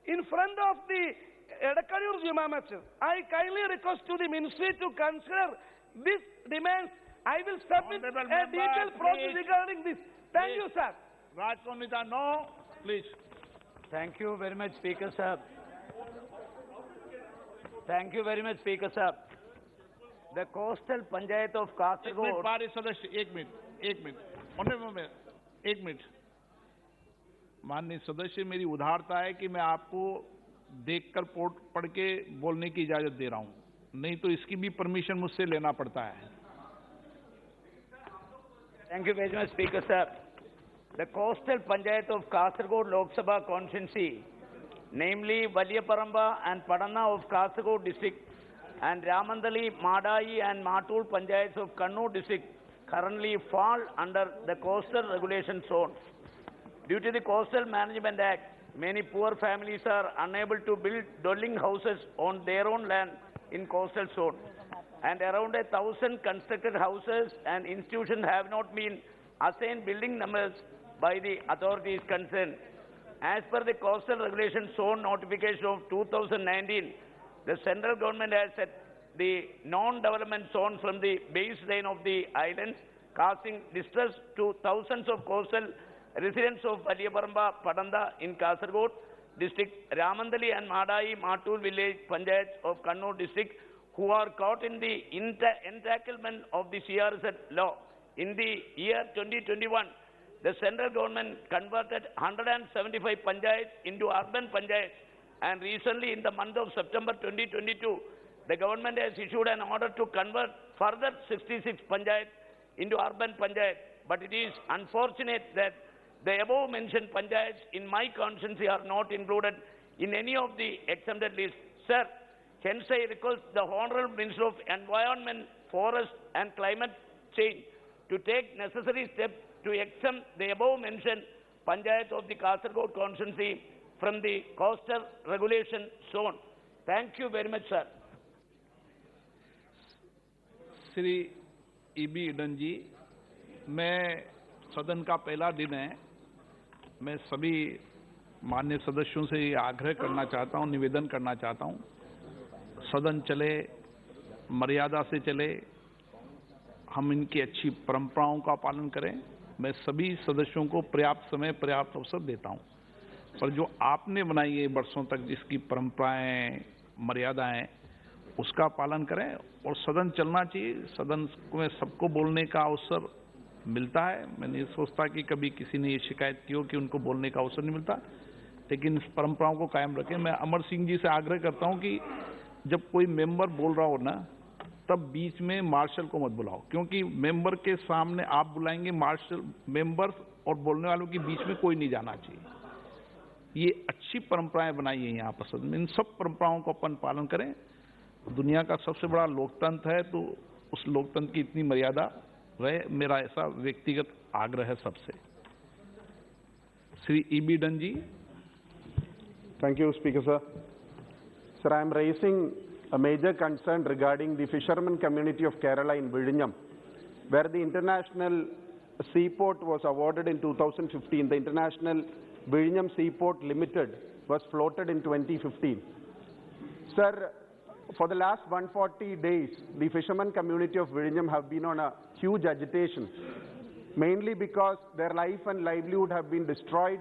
in front of the Edakanur Juma Masjid. I kindly request to the ministry to consider this demands. I will submit a detailed process regarding this. Thank you, sir. Raj Konita, no, please. Thank you very much, Speaker sir. Thank you very much, Speaker sir. The coastal Panchayat of Kasaragod. एक minute माननीय सदस्य, मेरी उदारता है कि मैं आपको देखकर पढ़ के बोलने की इजाजत दे रहा हूं, नहीं तो इसकी भी परमिशन मुझसे लेना पड़ता है। Thank you very much, Speaker sir. The coastal Panchayat of Kasaragod Loksabha constituency, namely Valiyaparamba and Padanna of Kasaragod district and Ramandali, Madai and Matul Panchayats of Kannur district currently fall under the coastal regulation zone. Due to the Coastal Management Act, many poor families are unable to build dwelling houses on their own land in coastal zone, and around 1,000 constructed houses and institutions have not been assigned building numbers by the authorities concerned. As per the Coastal Regulation Zone notification of 2019, the central government has set the non-development zone from the baseline of the islands, causing distress to thousands of coastal residents of Valiyaparamba, Padanda in Kasaragod district, Ramandali and Madai, Matul village panchayats of Kannur district, who are caught in the entanglement of the CRZ law. In the year 2021, the central government converted 175 panchayats into urban panchayats, and recently in the month of September 2022, the government has issued an order to convert further 66 panchayats into urban panchayats. But it is unfortunate that the above mentioned panchayats in my constituency are not included in any of the exempted lists. Sir, hence I request the Honorable Minister of Environment, Forest and Climate Change to take necessary steps to exempt the above mentioned Panchayat of the Kasaragod constituency from the coastal regulation zone. Thank you very much, sir. Shri Hibi Eden ji, मैं सदन का पहला दिन है, मैं सभी माननीय सदस्यों से ये आग्रह करना चाहता हूं, निवेदन करना चाहता हूं, सदन चले, मर्यादा से चले, हम इनकी अच्छी परंपराओं का पालन करें। मैं सभी सदस्यों को पर्याप्त समय, पर्याप्त अवसर देता हूं, पर जो आपने बनाई है वर्षों तक जिसकी परंपराएं, मर्यादाएं, उसका पालन करें और सदन चलना चाहिए। सदन में सबको बोलने का अवसर मिलता है। मैं नहीं सोचता कि कभी किसी ने ये शिकायत की हो कि उनको बोलने का अवसर नहीं मिलता, लेकिन इस परंपराओं को कायम रखें। मैं अमर सिंह जी से आग्रह करता हूं कि जब कोई मेंबर बोल रहा हो ना, तब बीच में मार्शल को मत बुलाओ, क्योंकि मेंबर के सामने आप बुलाएंगे मार्शल, मेंबर्स और बोलने वालों के बीच में कोई नहीं जाना चाहिए। ये अच्छी परंपराएं बनाई है यहाँ पर सदन में, इन सब परंपराओं को अपन पालन करें। दुनिया का सबसे बड़ा लोकतंत्र है, तो उस लोकतंत्र की इतनी मर्यादा रहे, मेरा ऐसा व्यक्तिगत आग्रह है सबसे। श्री ईबी डन ji. Thank you, Speaker, sir. Sir, I am raising a major concern regarding the fishermen community of Kerala in Vizhinjam, where the international seaport was awarded in 2015. The International Vizhinjam Seaport Limited was floated in 2015. Sir, for the last 140 days, the fishermen community of Vizhinjam have been on a huge agitation, mainly because their life and livelihood have been destroyed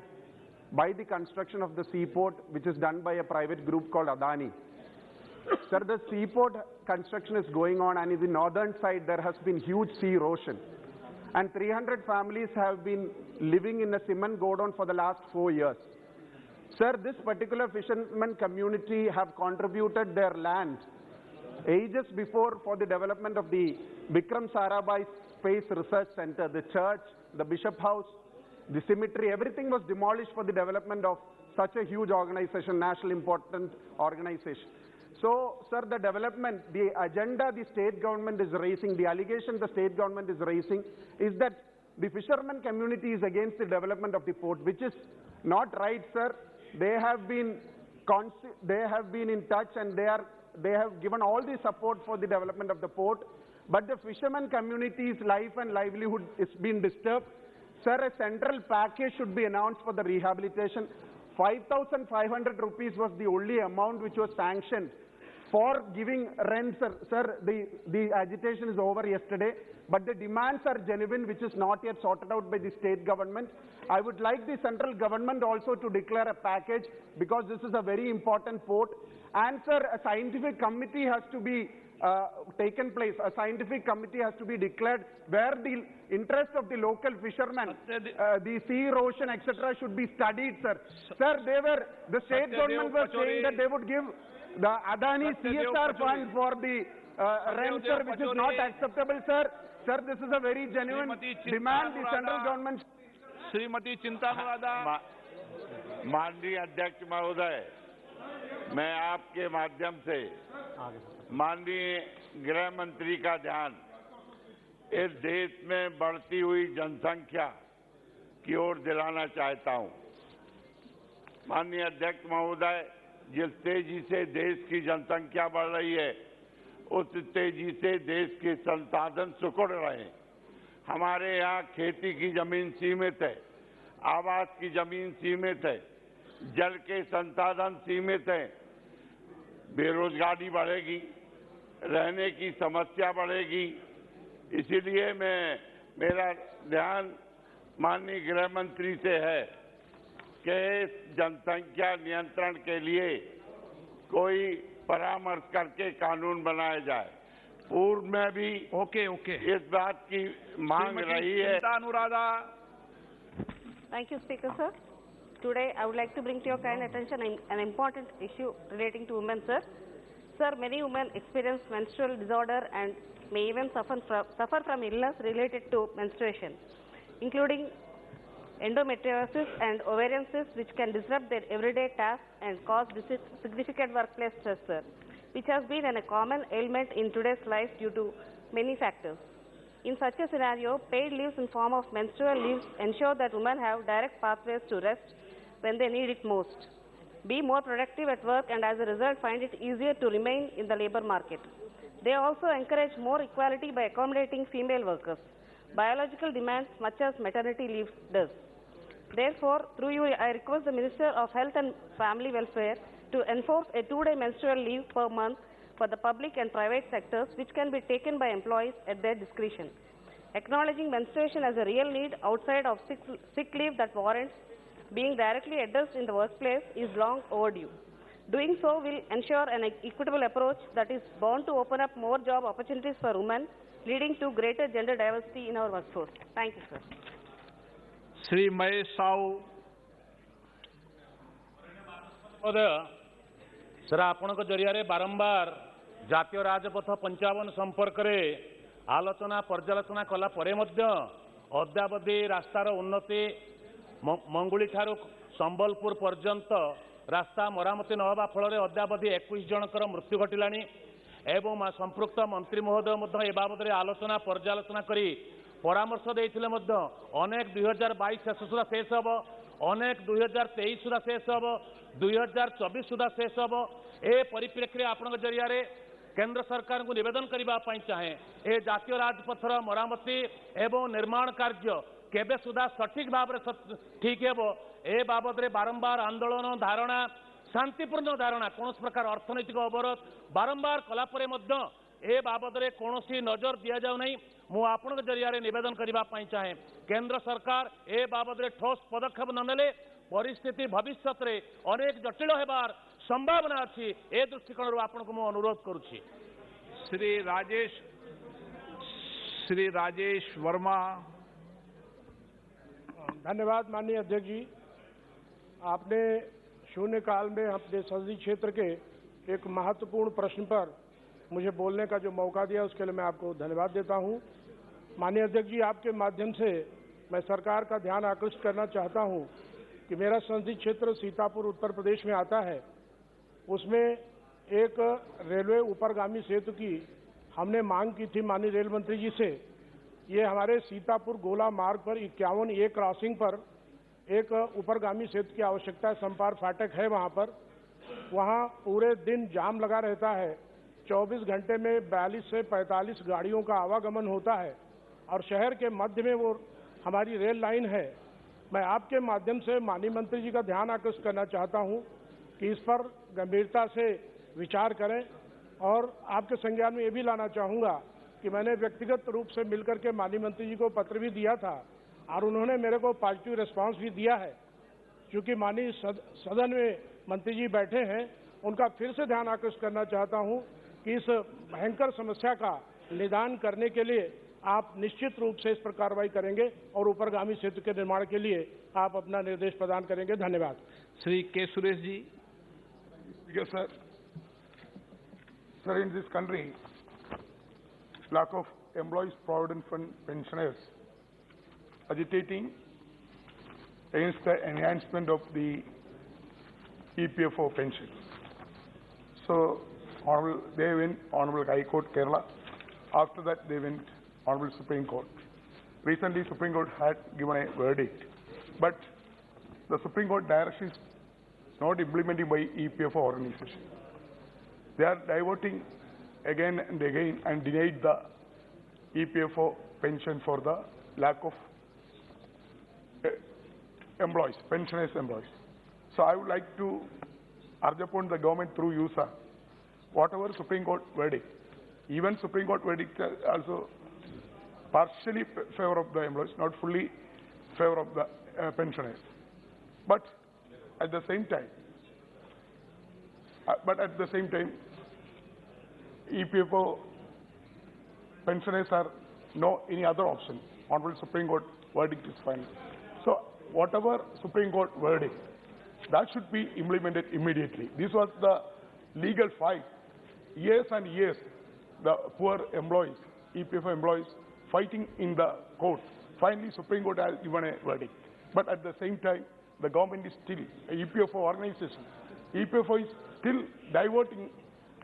by the construction of the seaport, which is done by a private group called Adani. Sir, the seaport construction is going on, and in the northern side there has been huge sea erosion. And 300 families have been living in a cement godown for the last 4 years. Sir, this particular fishermen community have contributed their land ages before for the development of the Vikram Sarabhai Space Research Center, the church, the Bishop House, the cemetery, everything was demolished for the development of such a huge organization, national important organization. So, sir, the development, the agenda the state government is raising, the allegation the state government is raising is that the fishermen community is against the development of the port, which is not right, sir. They have been in touch, and they have given all the support for the development of the port, but the fishermen community's life and livelihood is being disturbed. Sir, a central package should be announced for the rehabilitation. 5,500 rupees was the only amount which was sanctioned for giving rent, sir. Sir, the agitation is over yesterday, but the demands are genuine, which is not yet sorted out by the state government. I would like the central government also to declare a package, because this is a very important port. And sir, a scientific committee has to be taken place. A scientific committee has to be declared where the interest of the local fishermen, the sea erosion, etc., should be studied, sir. Sir, the state government was saying that they would give the Adani CSR fund for the rent, sir, which is not acceptable, sir. Sir, this is a very genuine demand. The central government. Shrimati Chinta Anuradha. माननीय अध्यक्ष महोदय, मैं आपके माध्यम से माननीय गृह मंत्री का ध्यान इस देश में बढ़ती हुई जनसंख्या की ओर दिलाना चाहता हूं। माननीय अध्यक्ष महोदय, जिस तेजी से देश की जनसंख्या बढ़ रही है, उस तेजी से देश के संसाधन सिकुड़ रहे हैं। हमारे यहाँ खेती की जमीन सीमित है, आवास की जमीन सीमित है, जल के संसाधन सीमित हैं, बेरोजगारी बढ़ेगी, रहने की समस्या बढ़ेगी। इसीलिए मेरा ध्यान माननीय गृह मंत्री से है कि जनसंख्या नियंत्रण के लिए कोई परामर्श करके कानून बनाया जाए। पूर्व में भी इस बात की मांग रही है। Anuradha. Thank you, Speaker, sir. Today, I would like to bring to your kind attention an important issue relating to women, sir. Sir, many women experience menstrual disorder and may even suffer from illness related to menstruation, including endometriosis and ovarian cysts, which can disrupt their everyday tasks and cause significant workplace stress, sir, which has been a common ailment in today's life due to many factors. In such a scenario, paid leaves in form of menstrual leaves ensure that women have direct pathways to rest when they need it most, be more productive at work, and as a result find it easier to remain in the labor market. They also encourage more equality by accommodating female workers' biological demands much as maternity leave does. Therefore, through you, I request the Minister of Health and Family Welfare to enforce a 2-day menstrual leave per month for the public and private sectors, which can be taken by employees at their discretion. Acknowledging menstruation as a real need outside of sick leave that warrants being directly addressed in the workplace is long overdue. Doing so will ensure an equitable approach that is bound to open up more job opportunities for women, leading to greater gender diversity in our workforce. Thank you, sir. Sri Amith shah. Sir आपण जरिया बारंबार जातीय राजपथ 55 संपर्क आलोचना पर्यालोचना कला अद्यावधि रास्तार उन्नति मंगुली ठारू संबलपुर पर्यंत रास्ता मरामती न होगा फल अद्यावधि 21 जनकर मृत्यु घटला एवं संपृक्त मंत्री महोदय ए बाबद आलोचना पर्यालोचना करी परामर्श देते अनेक 2022 शेष सुधा शेष हम अनेक 2023 सुधा शेष हम 2024 सुधा शेष हम ए परिप्रेक्षी आपण जरिया केंद्र सरकार को निवेदन करने चाहे ए जातीय राजपथर मरामती एवं निर्माण कार्य केबे सुधा सठिक भाव ठीक हे ए बाबद बारंबार आंदोलन धारणा शांतिपूर्ण धारणा कौन प्रकार अर्थनैतिक अवरोध बारंबार कलापर ए बाबद कौन नजर दि जाऊ नहीं मु आपण जरिया निवेदन करने चाहे केंद्र सरकार ए बाबद ठोस पदक्षेप ननेले परिस्थिति भविष्य में अनेक जटिल होबार संभावना अच्छी ए दृष्टिकोण आपण को अनुरोध करुछि। श्री राजेश वर्मा। धन्यवाद माननीय अध्यक्ष जी, आपने शून्यकाल में अपने संसदीय क्षेत्र के एक महत्वपूर्ण प्रश्न पर मुझे बोलने का जो मौका दिया उसके लिए मैं आपको धन्यवाद देता हूं। माननीय अध्यक्ष जी, आपके माध्यम से मैं सरकार का ध्यान आकृष्ट करना चाहता हूं कि मेरा संसदीय क्षेत्र सीतापुर उत्तर प्रदेश में आता है। उसमें एक रेलवे ऊपरगामी सेतु की हमने मांग की थी माननीय रेल मंत्री जी से। ये हमारे सीतापुर गोला मार्ग पर 51A क्रॉसिंग पर एक ऊपरगामी सेतु की आवश्यकता है। संपार फाटक है वहाँ पूरे दिन जाम लगा रहता है। 24 घंटे में 42 से 45 गाड़ियों का आवागमन होता है और शहर के मध्य में वो हमारी रेल लाइन है। मैं आपके माध्यम से माननीय मंत्री जी का ध्यान आकृष्ट करना चाहता हूं कि इस पर गंभीरता से विचार करें और आपके संज्ञान में ये भी लाना चाहूँगा कि मैंने व्यक्तिगत रूप से मिलकर के माननीय मंत्री जी को पत्र भी दिया था और उन्होंने मेरे को पॉजिटिव रिस्पांस भी दिया है। क्योंकि माननीय सदन में मंत्री जी बैठे हैं, उनका फिर से ध्यान आकृष्ट करना चाहता हूं कि इस भयंकर समस्या का निदान करने के लिए आप निश्चित रूप से इस पर कार्रवाई करेंगे और ऊपरगामी सेतु के निर्माण के लिए आप अपना निर्देश प्रदान करेंगे। धन्यवाद। श्री के Suresh ji. Yes, sir. Sir, in this country, lack of employees, provident fund pensioners agitating against the enhancement of the EPFO pensions. So, they went Honorable High Court, Kerala. After that, they went Honorable Supreme Court. Recently, Supreme Court had given a verdict, but the Supreme Court direction is not implemented by EPFO organization. They are diverting again and again and denied the EPFO pension for the lack of employees, pensioners employees. So I would like to urge upon the government through you, sir, whatever Supreme Court verdict, even Supreme Court verdict also partially favor of the employees, not fully favor of the pensioners. But at the same time, EPFO pensioners are no any other option. Honorable Supreme Court verdict is final. So whatever Supreme Court verdict, that should be implemented immediately. This was the legal fight. Years and years, the poor employees, EPFO employees, fighting in the court. Finally, Supreme Court has given a verdict. But at the same time, the government is still, EPFO organization, EPFO is still diverting,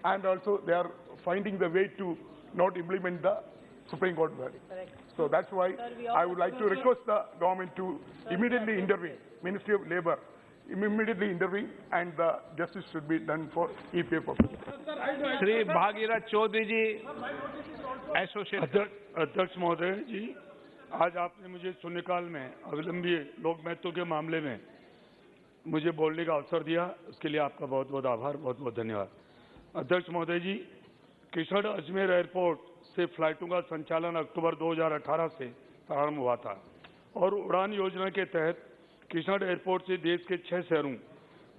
and also they are finding the way to not implement the Supreme Court verdict. So that's why I would like to request the government to immediately intervene, Ministry of Labour, immediately intervene, and the justice should be done for EPA purposes. Shri Bhagirath Chaudhary ji, associate अध्यक्ष महोदय जी, आज आपने मुझे शून्यकाल में अविलंबीय लोक महत्व के मामले में मुझे बोलने का अवसर दिया, उसके लिए आपका बहुत बहुत आभार, बहुत बहुत धन्यवाद। अध्यक्ष महोदय जी, किशनगढ़ अजमेर एयरपोर्ट से फ्लाइटों का संचालन अक्टूबर 2018 से प्रारंभ हुआ था और उड़ान योजना के तहत किशनगढ़ एयरपोर्ट से देश के 6 शहरों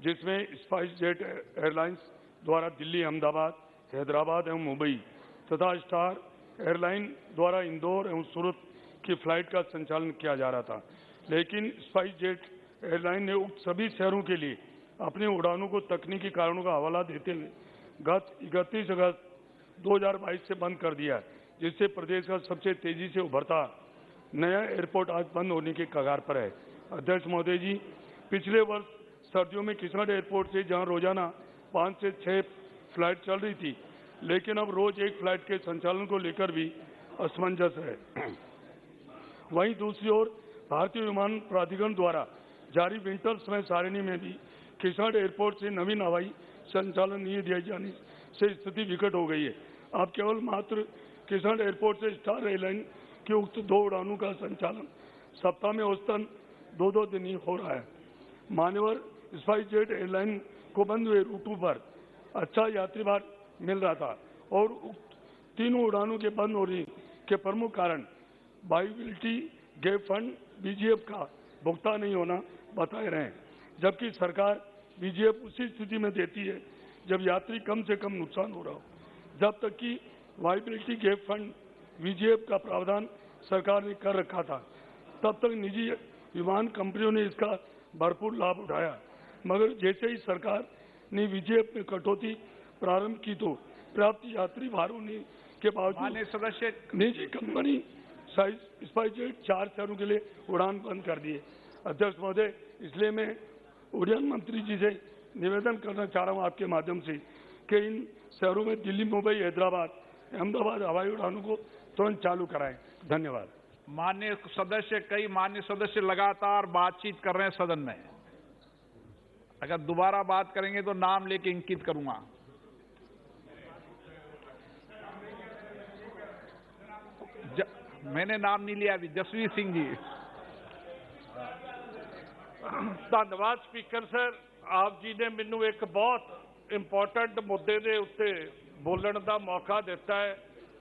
जिसमें स्पाइस जेट एयरलाइंस द्वारा दिल्ली, अहमदाबाद, हैदराबाद एवं मुंबई तथा स्टार एयरलाइन द्वारा इंदौर एवं सूरत की फ्लाइट का संचालन किया जा रहा था, लेकिन स्पाइस जेट एयरलाइन ने उक्त सभी शहरों के लिए अपनी उड़ानों को तकनीकी कारणों का हवाला देते हुए गत 31 अगस्त 2022 से बंद कर दिया, जिससे प्रदेश का सबसे तेजी से उभरता नया एयरपोर्ट आज बंद होने के कगार पर है। अध्यक्ष महोदय जी, पिछले वर्ष सर्दियों में किशनगढ़ एयरपोर्ट से जहां रोजाना 5 से 6 फ्लाइट चल रही थी, लेकिन अब रोज एक फ्लाइट के संचालन को लेकर भी असमंजस है। वहीं दूसरी ओर भारतीय विमान प्राधिकरण द्वारा जारी विंटर समय सारिणी में भी किशनगढ़ एयरपोर्ट से नवीन हवाई संचालन नहीं दिए जाने से स्थिति विकट हो गई है। अब केवल मात्र किशनगढ़ एयरपोर्ट से स्टार एयरलाइन की उक्त 2 उड़ानों का संचालन सप्ताह में औसतन 2-2 दिन ही हो रहा है। मान्यवर स्पाइस जेट एयरलाइन को बंद हुए रूटों पर अच्छा यात्री भार मिल रहा था और उक्त 3 उड़ानों के बंद होने के प्रमुख कारण वायबिलिटी गैप फंड बीजीएफ का भुगतान नहीं होना बताए रहे हैं, जबकि सरकार बीजीएफ उसी स्थिति में देती है जब यात्री कम से कम नुकसान हो रहा हो। जब तक कि वायबिलिटी गैप फंड बीजीएफ का प्रावधान सरकार ने कर रखा था, तब तक निजी विमान कंपनियों ने इसका भरपूर लाभ उठाया, मगर जैसे ही सरकार ने बीजीएफ में कटौती प्रारंभ की तो प्राप्त यात्री भार होने के बावजूद सदस्य निजी कंपनी स्पाइस जेट 4 शहरों के लिए उड़ान बंद कर दिए। अध्यक्ष महोदय, इसलिए मैं उड़ान मंत्री जी से निवेदन करना चाह रहा हूं आपके माध्यम से कि इन शहरों में दिल्ली, मुंबई, हैदराबाद, अहमदाबाद हवाई उड़ानों को तुरंत चालू कराएं। धन्यवाद। माननीय सदस्य, कई माननीय सदस्य लगातार बातचीत कर रहे हैं सदन में। अगर दोबारा बात करेंगे तो नाम लेके इंकित करूंगा। मैंने नाम नहीं लिया अभी। जसवीर सिंह जी। धन्यवाद स्पीकर सर, आप जी ने मैनू एक बहुत इंपॉर्टेंट मुद्दे के उत्ते बोलने का मौका दिता है।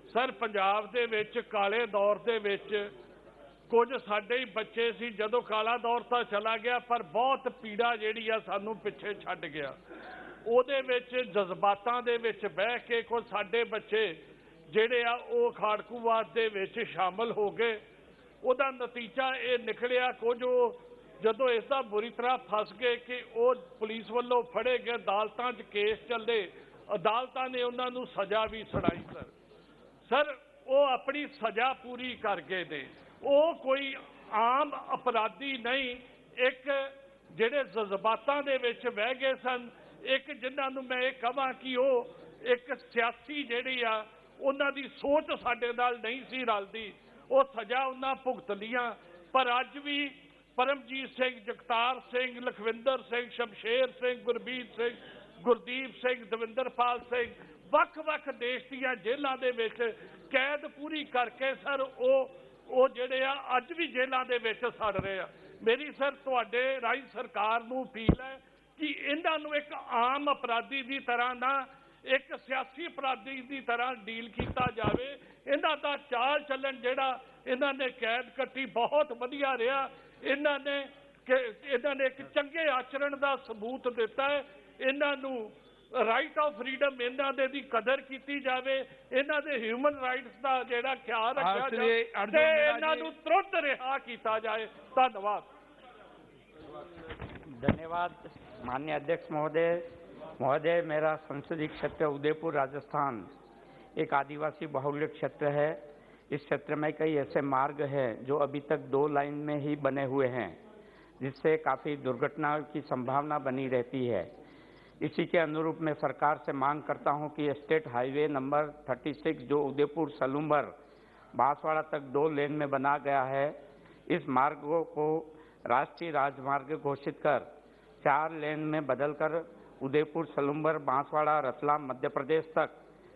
सर, पंजाब दे विच काले दौर दे विच कुछ साडे ही बच्चे सी, जदों काला दौर तो चला गया पर बहुत पीड़ा जिहड़ी आ सानू पिछे छड्ड गया। उहदे विच जज्बातां दे विच बह के कुछ साडे बच्चे जिहड़े आ ओह खाड़कूवाद दे विच शामिल हो गए। उहदा नतीजा ये निकलिया कुछ जदों इसदा बुरी तरह फस गए कि वो पुलिस वालों फड़े गए, अदालतां 'च केस चले, अदालतां ने उन्हां नूं सज़ा भी सुणाई। सर वो अपनी सज़ा पूरी कर गए ने, वो कोई आम अपराधी नहीं, एक जिहड़े जज्बातां दे विच बह गए सन, एक जिन्हां नूं मैं कहां कि वो एक सियासी जिहड़ी आ उन्हां दी सोच साडे नाल नहीं सी रलदी, वो सज़ा उन्हां भुगत लियां। पर अज भी परमजीत सिंह, जगतार सिंह, लखविंदर सिंह, शमशेर सिंह, गुरबीर सिंह, गुरदीप सिंह, दविंदरपाल सिंह वख-वख देश दीयां जेलां दे विच कैद पूरी करके सर वो जिहड़े आ अज भी जेलां दे विच सड़ रहे आ। मेरी सर तुहाडे राही सरकार नूं अपील है कि इन्हां नूं एक आम अपराधी की तरह ना एक सियासी अपराधी की तरह डील किया जाए। इन्हां दा चाल चलन जिहड़ा इन्हां ने कैद कट्टी बहुत वधिया रहा। इन्हां ने एक चंगे आचरण का सबूत दिता है। इन्हां नूं राइट ऑफ फ्रीडम इन्हां दे दी कदर की जाए, इन्हां दे ह्यूमन राइट्स का जिहड़ा ख्याल रखा जाए ते इन्हां नूं तुरंत रिहा किया जाए। धन्यवाद। धन्यवाद माननीय अध्यक्ष महोदय, मेरा संसदीय क्षेत्र उदयपुर राजस्थान एक आदिवासी बहुल्य क्षेत्र है। इस क्षेत्र में कई ऐसे मार्ग हैं जो अभी तक 2 लाइन में ही बने हुए हैं, जिससे काफ़ी दुर्घटना की संभावना बनी रहती है। इसी के अनुरूप मैं सरकार से मांग करता हूं कि स्टेट हाईवे नंबर 36 जो उदयपुर सलूम्बर बांसवाड़ा तक 2 लेन में बना गया है। इस मार्ग को राष्ट्रीय राजमार्ग घोषित कर 4 लेन में बदलकर उदयपुर, सलूम्बर, बांसवाड़ा, रतलाम, मध्य प्रदेश तक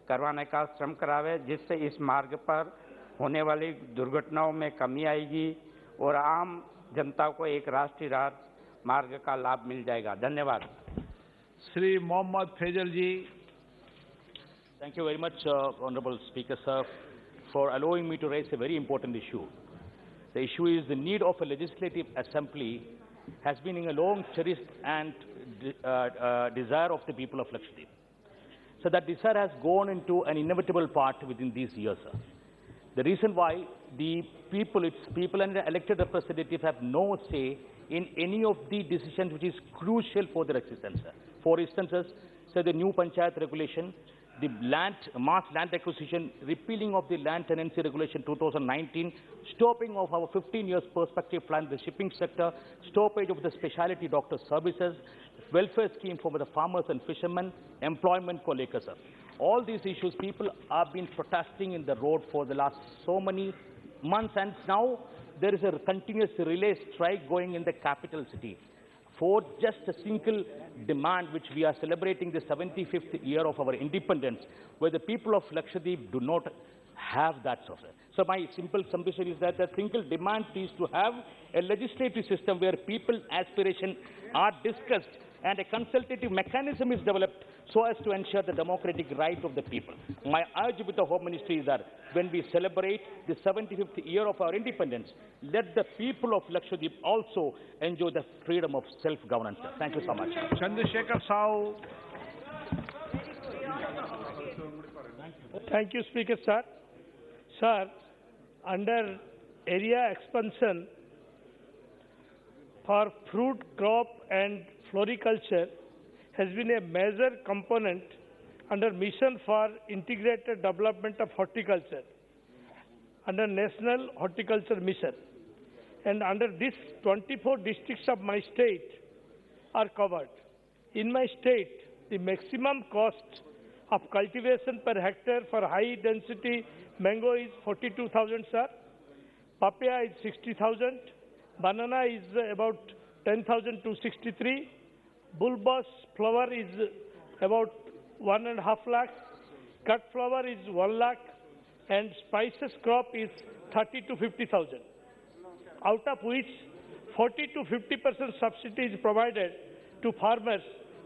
करवाने का श्रम करावे, जिससे इस मार्ग पर होने वाली दुर्घटनाओं में कमी आएगी और आम जनता को एक राष्ट्रीय राजमार्ग का लाभ मिल जाएगा। धन्यवाद। श्री मोहम्मद फैजल जी। Thank you very much, Honorable Speaker, sir, for allowing me to raise a very important issue. The issue is the need of a legislative assembly has been a long cherished and desire of the people of Lakshadweep. So that desire has gone into an inevitable part within these years, sir. The reason why the people, its people and the elected representatives have no say in any of the decisions which is crucial for their existence, sir. For instance, say the new Panchayat regulation, the mass land acquisition, repealing of the land tenancy regulation 2019, stopping of our 15 years perspective plan, the shipping sector, stoppage of the specialty doctor services, welfare scheme for the farmers and fishermen, employment for laborers. All these issues, people have been protesting in the road for the last so many months, and now there is a continuous relay strike going in the capital city for just a single demand, which we are celebrating the 75th year of our independence, where the people of Lakshadweep do not have that sort of. So my simple submission is that the single demand is to have a legislative system where people's aspirations are discussed and a consultative mechanism is developed so as to ensure the democratic right of the people. My urge with the Home Ministry is that when we celebrate the 75th year of our independence, let the people of Lakshadweep also enjoy the freedom of self-governance. Thank you so much. Chandrasekhar Sahu. Thank you, Speaker, sir. Sir, under area expansion for fruit crop and floriculture has been a major component under Mission for Integrated Development of Horticulture, under National Horticulture Mission. And under this, 24 districts of my state are covered. In my state, the maximum cost of cultivation per hectare for high-density mango is 42,000, sir. Papaya is 60,000. Banana is about 10,263. Bulbous flower is about 1.5 lakh. Cut flower is 1 lakh. And spices crop is 30 to 50,000. Out of which 40 to 50% subsidy is provided to farmers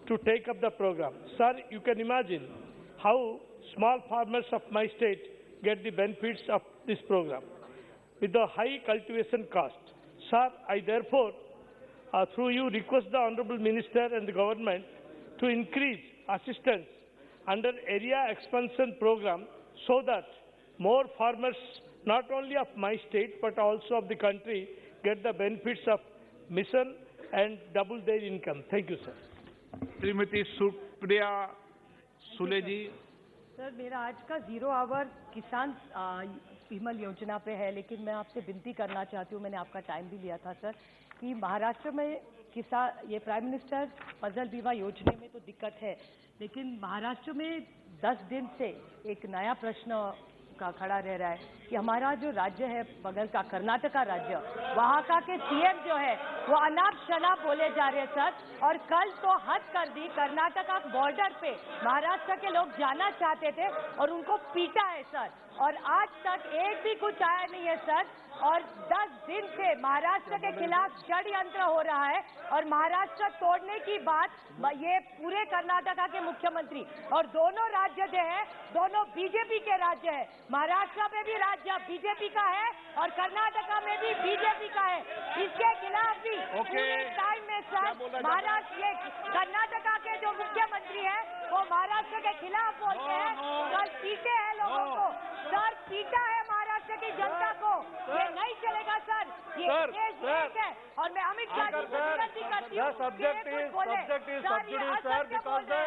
to take up the program. Sir, you can imagine how small farmers of my state get the benefits of this program with the high cultivation cost. Sir, I therefore, through you, request the Honorable Minister and the government to increase assistance under area expansion program so that more farmers, not only of my state but also of the country, get the benefits of mission and double their income. Thank you, sir. Shrimati Supriya Sule ji. Sir, मेरा आज का 0 our किसान विमल योजना पे है, लेकिन मैं आपसे विनती करना चाहती हूँ, मैंने आपका टाइम भी लिया था सर, कि महाराष्ट्र में ये प्राइम मिनिस्टर फसल बीमा योजना में तो दिक्कत है, लेकिन महाराष्ट्र में 10 दिन से एक नया प्रश्न का खड़ा रह रहा है कि हमारा जो राज्य है बगल का कर्नाटका राज्य, वहाँ का के सीएम जो है वो अनाप शनाप बोले जा रहे हैं सर। और कल तो हद कर दी, कर्नाटका बॉर्डर पे महाराष्ट्र के लोग जाना चाहते थे और उनको पीटा है सर, और आज तक एक भी कुछ आया नहीं है सर। और 10 दिन से महाराष्ट्र के खिलाफ षड्यंत्र हो रहा है और महाराष्ट्र तोड़ने की बात ये पूरे कर्नाटका के मुख्यमंत्री, और दोनों राज्य जो है दोनों बीजेपी के राज्य है, महाराष्ट्र में भी राज्य बीजेपी का है और कर्नाटका में भी बीजेपी का है। इसके खिलाफ भी पूरे टाइम में सर महाराष्ट्र ये कर्नाटका के जो मुख्यमंत्री है वो महाराष्ट्र के खिलाफ बोलते हैं, कल पीटे हैं लोगों को सर, पीटा है महाराष्ट्र की जनता को। ये नहीं चलेगा सर, ये देश एक है। और मैं अमित शाह जी को विनती करती हूँ, subject is subsidy, sir, because the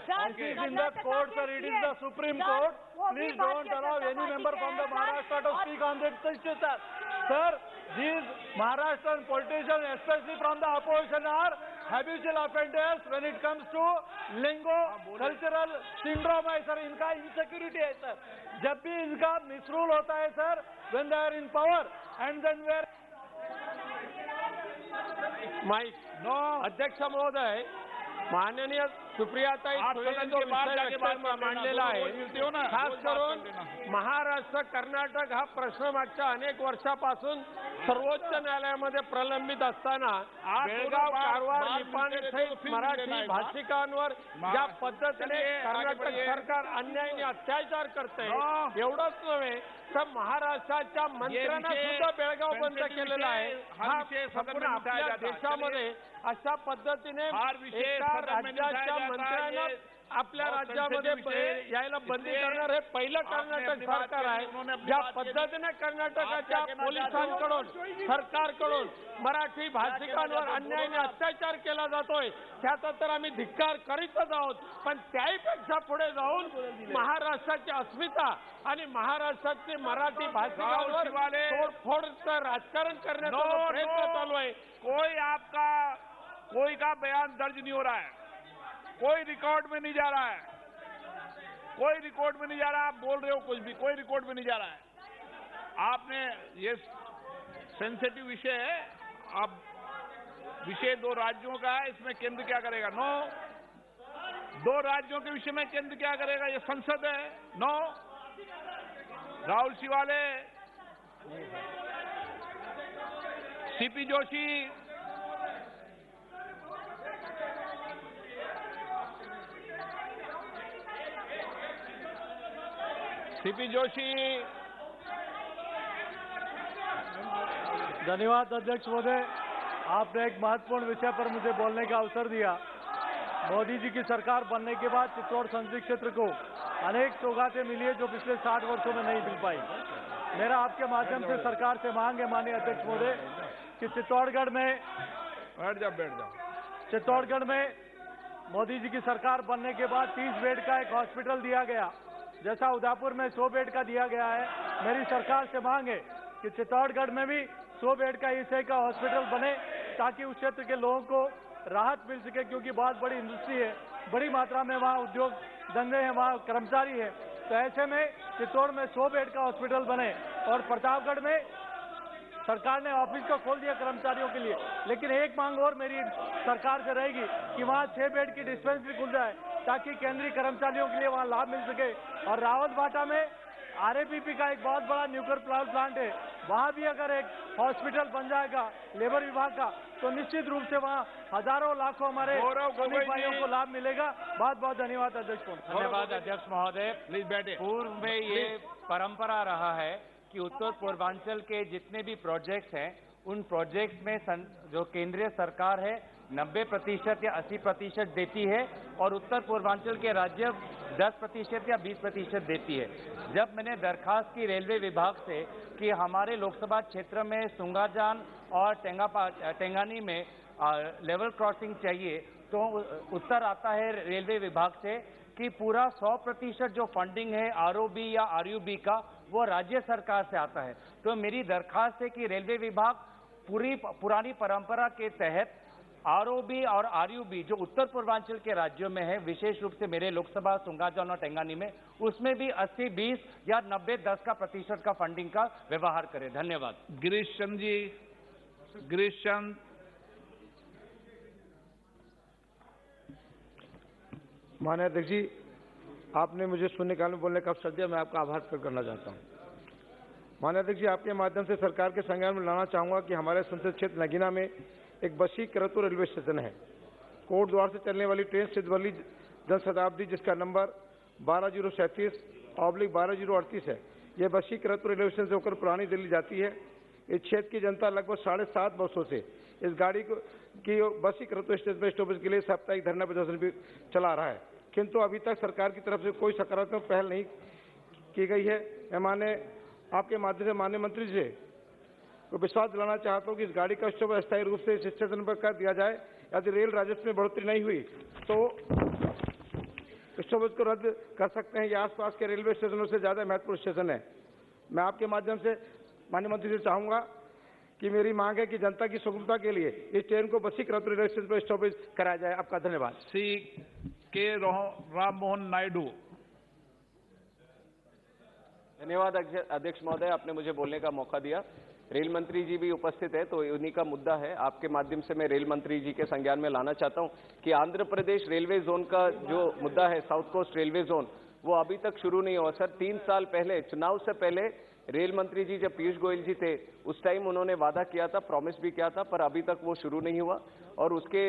case is in the court, sir, it is the Supreme Court. Please don't allow any member from the Maharashtra to speak on this issue, sir. Sir, these Maharashtrian politicians, especially from the opposition, are habitual offenders when it comes to lingo, cultural syndrome है sir, इनका insecurity है sir. जब भी इनका misrule होता है sir, when they are in power and then where अध्यक्ष महोदय, माननीय सुप्रियाताई सुळेंनी जो विषय मांडलेला आहे, खास करून महाराष्ट्र कर्नाटक हा प्रश्न मागच्या अनेक वर्षापासून सर्वोच्च न्यायालयामध्ये प्रलंबित असताना बेळगाव, कारवार, निपाणी सहित मराठी भाषिकांवर ज्या पद्धतीने कर्नाटक सरकार अन्यायाने अत्याचार करते, एवढंच नव्हे तर महाराष्ट्राच्या मंत्र्यांना सुद्धा बेळगाव बंद केलेला आहे. हा संपूर्ण आपल्या देशामध्ये अशा पद्धतीने एका राज्याच्या मंत्र्यांना आपल्या राज्यामध्ये यायला बंदी करणार हे पहिलं कर्नाटक सरकार आहे. ज्या पद्धतीने कर्नाटकाच्या पोलिसांकडून, सरकारकडून मराठी भाषिकांवर अन्यायाने अत्याचार केला जातोय, त्याचा तर आम्ही धिक्कार करीतच आहोत. पण त्याहीपेक्षा पुढे जाऊन महाराष्ट्राची अस्मिता आणि महाराष्ट्रातली मराठी भाषिकांवर तोडफोडचं राजकारण करण्याचा प्रयत्न चालू आहे. कोई का बयान दर्ज नहीं हो रहा है, कोई रिकॉर्ड में नहीं जा रहा है, कोई रिकॉर्ड में नहीं जा रहा है. आप बोल रहे हो कुछ भी, कोई रिकॉर्ड में नहीं जा रहा है. आपने ये सेंसिटिव विषय है, अब विषय 2 राज्यों का है, इसमें केंद्र क्या करेगा? नो. 2 राज्यों के विषय में केंद्र क्या करेगा? ये संसद है. No. Rahul Shewale, CP Joshi, CP Joshi. धन्यवाद अध्यक्ष महोदय, आपने एक महत्वपूर्ण विषय पर मुझे बोलने का अवसर दिया. मोदी जी की सरकार बनने के बाद चित्तौड़ संसदीय क्षेत्र को अनेक सौगातें मिली है जो पिछले 60 वर्षों में नहीं मिल पाई. मेरा आपके माध्यम से सरकार से मांग है माननीय अध्यक्ष महोदय कि चित्तौड़गढ़ में चित्तौड़गढ़ में मोदी जी की सरकार बनने के बाद 30 बेड का एक हॉस्पिटल दिया गया, जैसा उदयपुर में 100 बेड का दिया गया है. मेरी सरकार से मांग है कि चित्तौड़गढ़ में भी 100 बेड का ईएसआई का हॉस्पिटल बने ताकि उस क्षेत्र के लोगों को राहत मिल सके, क्योंकि बहुत बड़ी इंडस्ट्री है, बड़ी मात्रा में वहाँ उद्योग धंधे हैं, वहाँ कर्मचारी है. तो ऐसे में चित्तौड़ में 100 बेड का हॉस्पिटल बने. और प्रतापगढ़ में सरकार ने ऑफिस को खोल दिया कर्मचारियों के लिए, लेकिन एक मांग और मेरी सरकार से रहेगी कि वहाँ 6 बेड की डिस्पेंसरी खुल जाए ताकि केंद्रीय कर्मचारियों के लिए वहाँ लाभ मिल सके. और रावतभाटा में आरएपीपी का एक बहुत बड़ा न्यूक्लियर पावर प्लांट है, वहाँ भी अगर एक हॉस्पिटल बन जाएगा लेबर विभाग का तो निश्चित रूप से वहाँ हजारों लाखों हमारे श्रमिक भाइयों को लाभ मिलेगा. बहुत बहुत धन्यवाद अध्यक्ष. धन्यवाद अध्यक्ष महोदय. प्लीज बैठे. पूर्व में ये परंपरा रहा है कि उत्तर पूर्वांचल के जितने भी प्रोजेक्ट्स हैं उन प्रोजेक्ट्स में जो केंद्रीय सरकार है 90% या 80% देती है और उत्तर पूर्वांचल के राज्य 10% या 20% देती है. जब मैंने दरखास्त की रेलवे विभाग से कि हमारे लोकसभा क्षेत्र में सुंगाजान और टेंगानी में लेवल क्रॉसिंग चाहिए, तो उत्तर आता है रेलवे विभाग से कि पूरा 100% जो फंडिंग है आरओबी या आरयूबी का वो राज्य सरकार से आता है. तो मेरी दरखास्त है कि रेलवे विभाग पुरानी परंपरा के तहत आरओबी और आरयूबी जो उत्तर पूर्वांचल के राज्यों में है, विशेष रूप से मेरे लोकसभा सुंगाजान और टेंगानी में, उसमें भी 80-20 या 90-10 का प्रतिशत का फंडिंग का व्यवहार करे. धन्यवाद. गिरीश चंद जी. गिरीश चंद. माननीय अध्यक्ष जी, आपने मुझे शून्यकाल में बोलने का अवसर दिया, मैं आपका आभार व्यक्त करना चाहता हूँ. माननीय अध्यक्ष जी, आपके माध्यम से सरकार के संज्ञान में लाना चाहूंगा कि हमारे संसदीय क्षेत्र नगीना में एक बसी करतु रेलवे स्टेशन है. कोट द्वार से चलने वाली ट्रेन सिद्धवली जनशताब्दी जिसका नंबर 12037/12038 है, यह बसी करतु रेलवे स्टेशन से होकर पुरानी दिल्ली जाती है. इस क्षेत्र की जनता लगभग 7.5 वर्षों से इस गाड़ी को की बसी करतु स्टेशन पर स्टॉपेज के लिए साप्ताहिक धरना प्रदर्शन भी चला रहा है, किंतु अभी तक सरकार की तरफ से कोई सकारात्मक पहल नहीं की गई है. मैं आपके माध्यम से माननीय मंत्री जी को विश्वास दिलाना चाहता हूँ कि इस गाड़ी का स्टॉप अस्थायी रूप से इस स्टेशन पर कर दिया जाए. यदि रेल राजस्व में बढ़ोतरी नहीं हुई तो स्टॉपेज को रद्द कर सकते हैं. ये आसपास के रेलवे स्टेशनों से ज्यादा महत्वपूर्ण स्टेशन है. मैं आपके माध्यम से माननीय मंत्री से चाहूंगा कि मेरी मांग है कि जनता की सुगमता के लिए इस ट्रेन को बसी करतुल रेलवे स्टेशन पर स्टॉपेज कराया जाए। आपका धन्यवाद। श्री के राम मोहन नायडू। धन्यवाद अध्यक्ष महोदय, आपने मुझे बोलने का मौका दिया। रेल मंत्री जी भी उपस्थित है तो उन्हीं का मुद्दा है। आपके माध्यम से मैं रेल मंत्री जी के संज्ञान में लाना चाहता हूं कि आंध्र प्रदेश रेलवे जोन का जो मुद्दा है, साउथ कोस्ट रेलवे जोन, वो अभी तक शुरू नहीं हुआ। सर, 3 साल पहले, चुनाव से पहले रेल मंत्री जी जब पीयूष गोयल जी थे उस टाइम उन्होंने वादा किया था, प्रॉमिस भी किया था, पर अभी तक वो शुरू नहीं हुआ। और उसके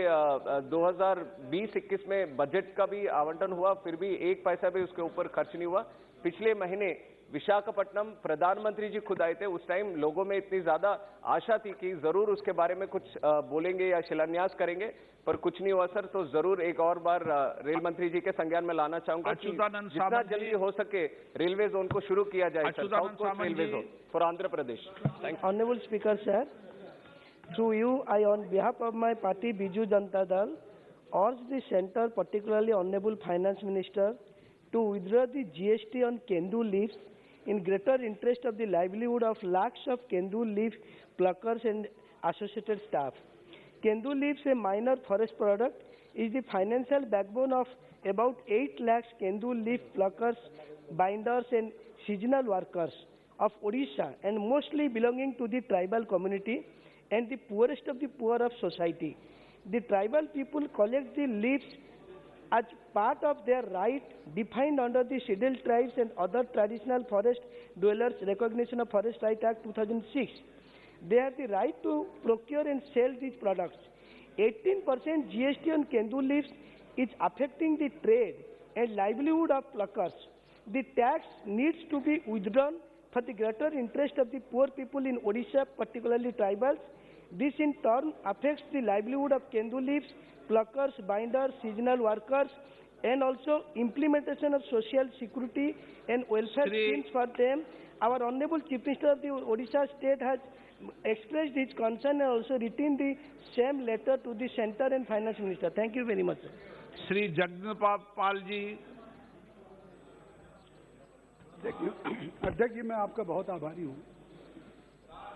2020-21 में बजट का भी आवंटन हुआ, फिर भी 1 पैसा भी उसके ऊपर खर्च नहीं हुआ। पिछले महीने विशाखापट्टनम प्रधानमंत्री जी खुद आए थे, उस टाइम लोगों में इतनी ज्यादा आशा थी कि जरूर उसके बारे में कुछ बोलेंगे या शिलान्यास करेंगे, पर कुछ नहीं हुआ सर। तो जरूर एक और बार रेल मंत्री जी के संज्ञान में लाना चाहूंगा कि जितना जल्दी हो सके रेलवे जोन को शुरू किया जाए sir, south coast railway zone for Andhra Pradesh. Honorable Speaker, sir, through you, I, on behalf of my party Biju Janata Dal, urge the centre, particularly Honorable Finance Minister, to withdraw the GST on Kendu leaves in greater interest of the livelihood of lakhs of Kendu leaf pluckers and associated staff. Kendu leaves, a minor forest product, is the financial backbone of about 8 lakhs Kendu leaf pluckers, binders and seasonal workers of Odisha, and mostly belonging to the tribal community and the poorest of the poor of society. The tribal people collect the leaves as part of their right defined under the Scheduled Tribes and other traditional forest dwellers Recognition of Forest Right Act 2006. They have the right to procure and sell these products. 18% GST on Kendu leaves is affecting the trade and livelihood of pluckers. The tax needs to be withdrawn for the greater interest of the poor people in Odisha, particularly tribals. This in turn affects the livelihood of Kendu leaves, pluckers, binders, seasonal workers, and also implementation of social security and welfare schemes for them. Our Honorable Chief Minister of the Odisha state has expressed his concern and also written the same letter to the Centre and Finance Minister. Thank you very much, sir. Shri Jagannath ji. अध्यक्ष जी, मैं आपका बहुत आभारी हूँ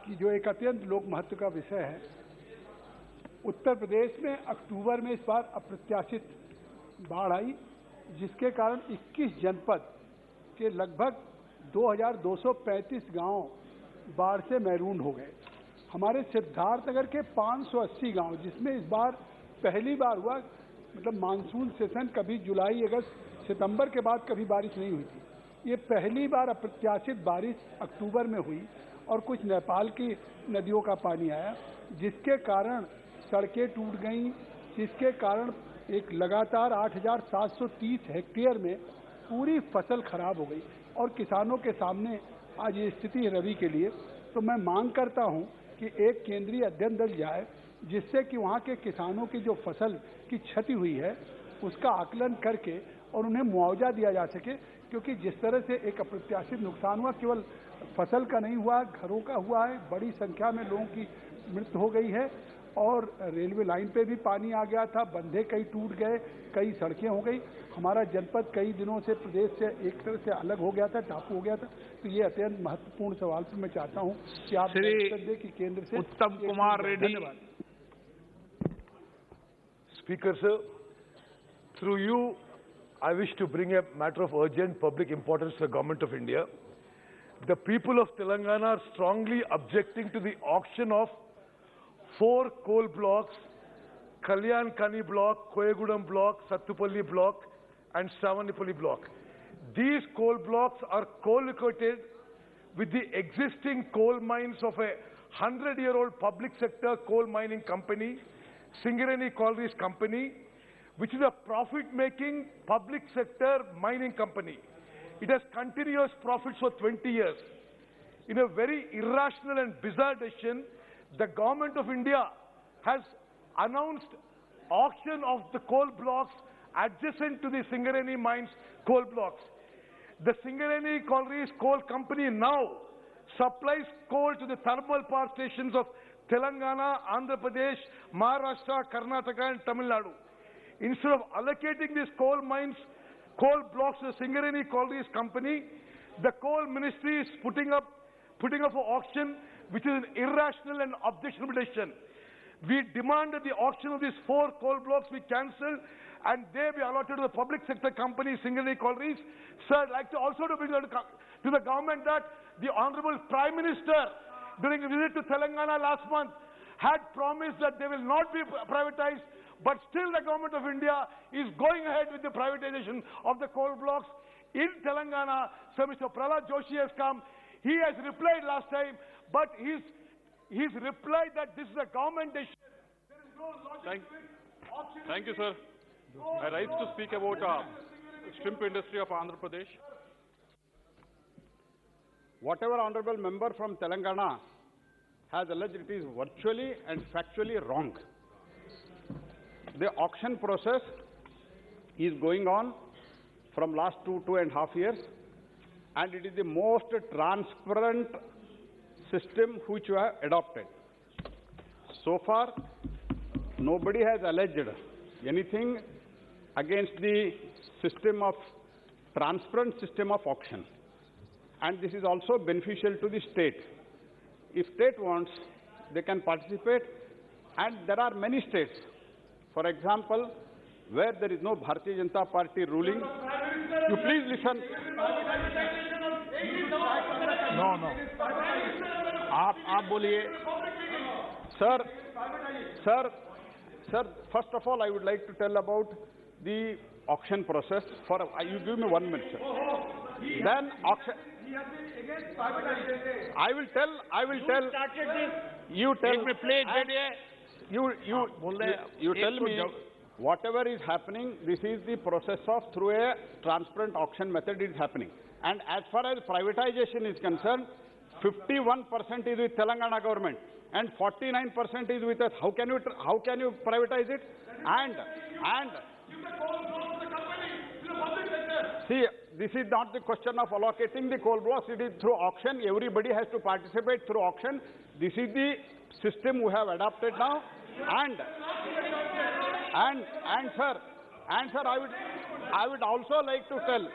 कि जो एक अत्यंत लोक महत्व का विषय है, उत्तर प्रदेश में अक्टूबर में इस बार अप्रत्याशित बाढ़ आई, जिसके कारण 21 जनपद के लगभग 2235 गांव बाढ़ से महरूम हो गए। हमारे सिद्धार्थनगर के 580 गांव, जिसमें इस बार पहली बार हुआ, मतलब मानसून सेशन कभी जुलाई, अगस्त, सितंबर के बाद कभी बारिश नहीं हुई थी। ये पहली बार अप्रत्याशित बारिश अक्टूबर में हुई और कुछ नेपाल की नदियों का पानी आया, जिसके कारण सड़कें टूट गईं, जिसके कारण एक लगातार 8,730 हेक्टेयर में पूरी फसल खराब हो गई और किसानों के सामने आज ये स्थिति है रबी के लिए। तो मैं मांग करता हूं कि एक केंद्रीय अध्ययन दल जाए, जिससे कि वहां के किसानों की जो फसल की क्षति हुई है उसका आकलन करके और उन्हें मुआवजा दिया जा सके, क्योंकि जिस तरह से एक अप्रत्याशित नुकसान हुआ, केवल फसल का नहीं हुआ, घरों का हुआ है, बड़ी संख्या में लोगों की मृत्यु हो गई है और रेलवे लाइन पे भी पानी आ गया था, बंधे कई टूट गए, कई सड़कें हो गई। हमारा जनपद कई दिनों से प्रदेश से एक तरह से अलग हो गया था, टापू हो गया था। तो ये अत्यंत महत्वपूर्ण सवाल पर मैं चाहता हूँ कि आप उत्तर दें कि केंद्र से। उत्तम कुमार रेड्डी। धन्यवाद। Speaker sir, through you, I wish to bring a matter of urgent public importance to the Government of India. The people of Telangana are strongly objecting to the auction of 4 coal blocks, Kalyan Kani block, Koyagudam block, Sattupalli block, and Savanipalli block. These coal blocks are co-located with the existing coal mines of a 100-year-old public sector coal mining company, Singareni Collieries Company, which is a profit-making public sector mining company. It has continuous profits for 20 years. In a very irrational and bizarre decision, the Government of India has announced auction of the coal blocks adjacent to the Singareni mines coal blocks. The Singareni Collieries Coal Company now supplies coal to the thermal power stations of Telangana, Andhra Pradesh, Maharashtra, Karnataka and TamilNadu. Instead of allocating these coal blocks to the Singareni Collieries Company, the coal ministry is putting up for auction which is an irrational and objectionable decision. We demanded the auction of these 4 coal blocks be cancelled and they be allotted to the public sector companies, singularly collieries. Sir, I'd like to also to bring to the government that the Honorable Prime Minister, during a visit to Telangana last month, had promised that they will not be privatized, but still the government of India is going ahead with the privatization of the coal blocks in Telangana. So Mr. Prahlad Joshi has come. He has replied last time, but he's replied that this is a government decision. There is no logic to it. Thank you, sir. I rise to speak about shrimp industry of Andhra Pradesh. Whatever honorable member from Telangana has alleged, it is virtually and factually wrong. The auction process is going on from last 2.5 years, and it is the most transparent system which we have adopted. So far, nobody has alleged anything against the system of transparent system of auction. And this is also beneficial to the state. If state wants, they can participate, and there are many states, for example, where there is no Bharatiya Janata Party ruling. You please listen. No. आप बोलिए. Sir, first of all, I would like to tell about the auction process. You give me 1 minute, sir. Then auction. I will tell. Who started this? You tell me, please. You tell me whatever is happening. This is the process of through a transparent auction method is happening. And as far as privatization is concerned, 51% is with Telangana government and 49% is with us. How can you privatize it? And see, this is not the question of allocating the coal blocks. It is through auction. Everybody has to participate through auction. This is the system we have adopted now. And sir, I would also like to tell,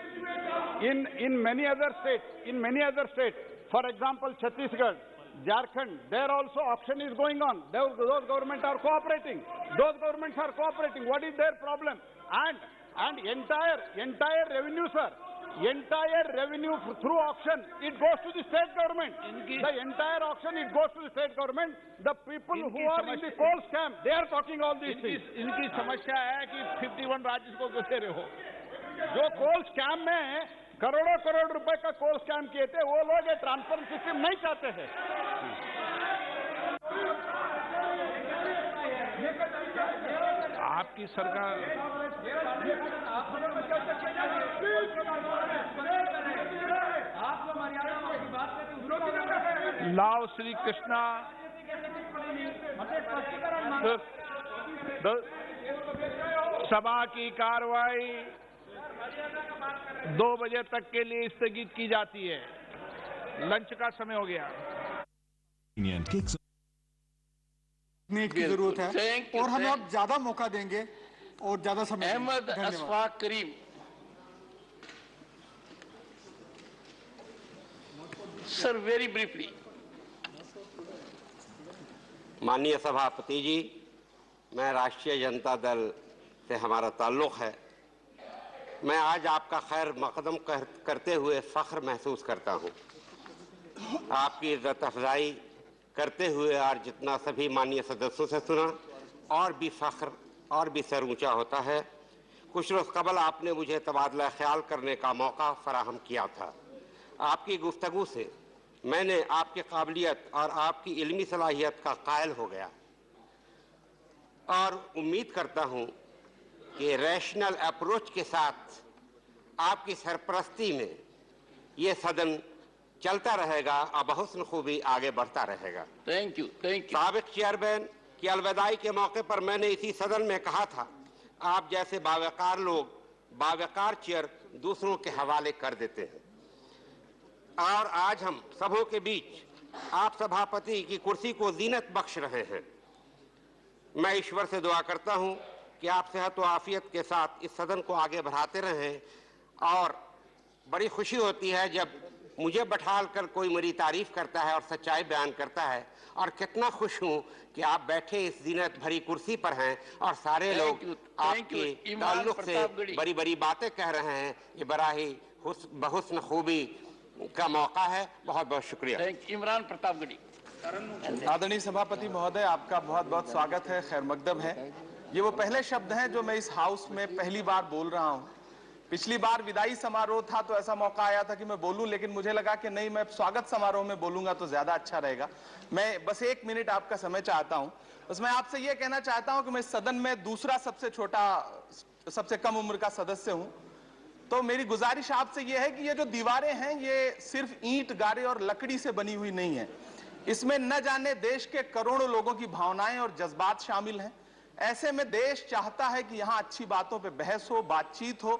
in many other states, for example, Chhattisgarh, Jharkhand, there also auction is going on. Those governments are cooperating. What is their problem? And entire revenue, sir. Entire revenue through auction, it goes to the state government. The entire auction, it goes to the state government. The people who are in the coal scam, they are talking all these things. इनकी समस्या है कि 51 राज्य को दे रहे हो. जो कोल scam में करोड़ों रुपए का कोल स्कैम किए थे, वो लोग ये ट्रांसपेरेंट सिस्टम नहीं चाहते हैं. आपकी सरकार लाओ श्री कृष्णा सभा की कार्रवाई 2 बजे तक के लिए स्थगित की जाती है. लंच का समय हो गया. की जरूरत है और हमें अब ज्यादा मौका देंगे और ज्यादा समय. Ahmed Ashfaque Karim. Sir, very briefly. माननीय सभापति जी, मैं राष्ट्रीय जनता दल से हमारा ताल्लुक है. मैं आज आपका खैर मकदम करते हुए फख्र महसूस करता हूं. आपकी इज्जत अफजाई करते हुए और जितना सभी माननीय सदस्यों से सुना, और भी फख्र और भी सर ऊंचा होता है. कुछ रोज कबल आपने मुझे तबादला ख्याल करने का मौका फराहम किया था. आपकी गुफ्तगू से मैंने आपकी काबिलियत और आपकी इल्मी सलाहियत का कायल हो गया और उम्मीद करता हूं कि रैशनल अप्रोच के साथ आपकी सरपरस्ती में ये सदन चलता रहेगा और बहुस्न खूबी आगे बढ़ता रहेगा. Thank you. साबिक चेयरमैन की अलविदाई के मौके पर मैंने इसी सदन में कहा था, आप जैसे बावकार लोग बावकार चेयर दूसरों के हवाले कर देते हैं, और आज हम सबों के बीच आप सभापति की कुर्सी को जीनत बख्श रहे हैं. मैं ईश्वर से दुआ करता हूं कि आप सेहत व आफियत के साथ इस सदन को आगे बढ़ाते रहें, और बड़ी खुशी होती है जब मुझे बैठाल कर कोई मेरी तारीफ करता है और सच्चाई बयान करता है, और कितना खुश हूं कि आप बैठे इस जीनत भरी कुर्सी पर हैं और सारे लोग आपके ताल्लुक से बड़ी बड़ी बातें कह रहे हैं। ये बड़ा ही बहुस्न खूबी का मौका है। बहुत बहुत शुक्रिया। इमरान प्रतापगढ़ी। आदरणीय सभापति महोदय, आपका बहुत बहुत स्वागत है, खैर मकदम है। ये वो पहले शब्द हैं जो मैं इस हाउस में पहली बार बोल रहा हूं। पिछली बार विदाई समारोह था तो ऐसा मौका आया था कि मैं बोलूं, लेकिन मुझे लगा कि नहीं, मैं स्वागत समारोह में बोलूंगा तो ज्यादा अच्छा रहेगा। मैं बस 1 मिनट आपका समय चाहता हूं। बस मैं आपसे यह कहना चाहता हूं कि मैं सदन में दूसरा सबसे छोटा, सबसे कम उम्र का सदस्य हूं, तो मेरी गुजारिश आपसे यह है कि ये जो दीवारें हैं ये सिर्फ ईंट, गारे और लकड़ी से बनी हुई नहीं है। इसमें न जाने देश के करोड़ों लोगों की भावनाएं और जज्बात शामिल हैं। ऐसे में देश चाहता है कि यहां अच्छी बातों पे बहस हो, बातचीत हो,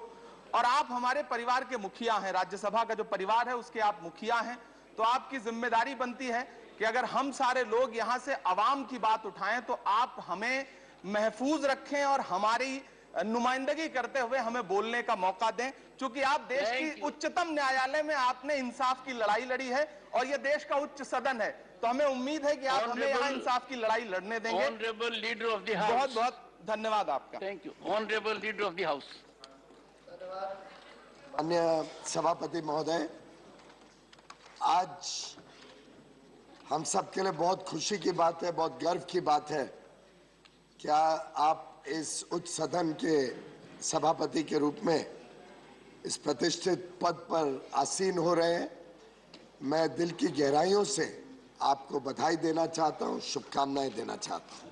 और आप हमारे परिवार के मुखिया हैं, राज्यसभा का जो परिवार है उसके आप मुखिया हैं, तो आपकी जिम्मेदारी बनती है कि अगर हम सारे लोग यहां से अवाम की बात उठाएं तो आप हमें महफूज रखें और हमारी नुमाइंदगी करते हुए हमें बोलने का मौका दें। क्योंकि आप देश की उच्चतम न्यायालय में आपने इंसाफ की लड़ाई लड़ी है और यह देश का उच्च सदन है, तो हमें उम्मीद है कि आप हमें यहाँ इंसाफ की लड़ाई लड़ने देंगे। Honourable leader of the house. बहुत बहुत धन्यवाद आपका। Thank you. Honourable leader of the house. माननीय सभापति महोदय, आज हम सब के लिए बहुत खुशी की बात है, बहुत गर्व की बात है। क्या आप इस उच्च सदन के सभापति के रूप में इस प्रतिष्ठित पद पर आसीन हो रहे हैं। मैं दिल की गहराइयों से आपको बधाई देना चाहता हूं, शुभकामनाएं देना चाहता हूं।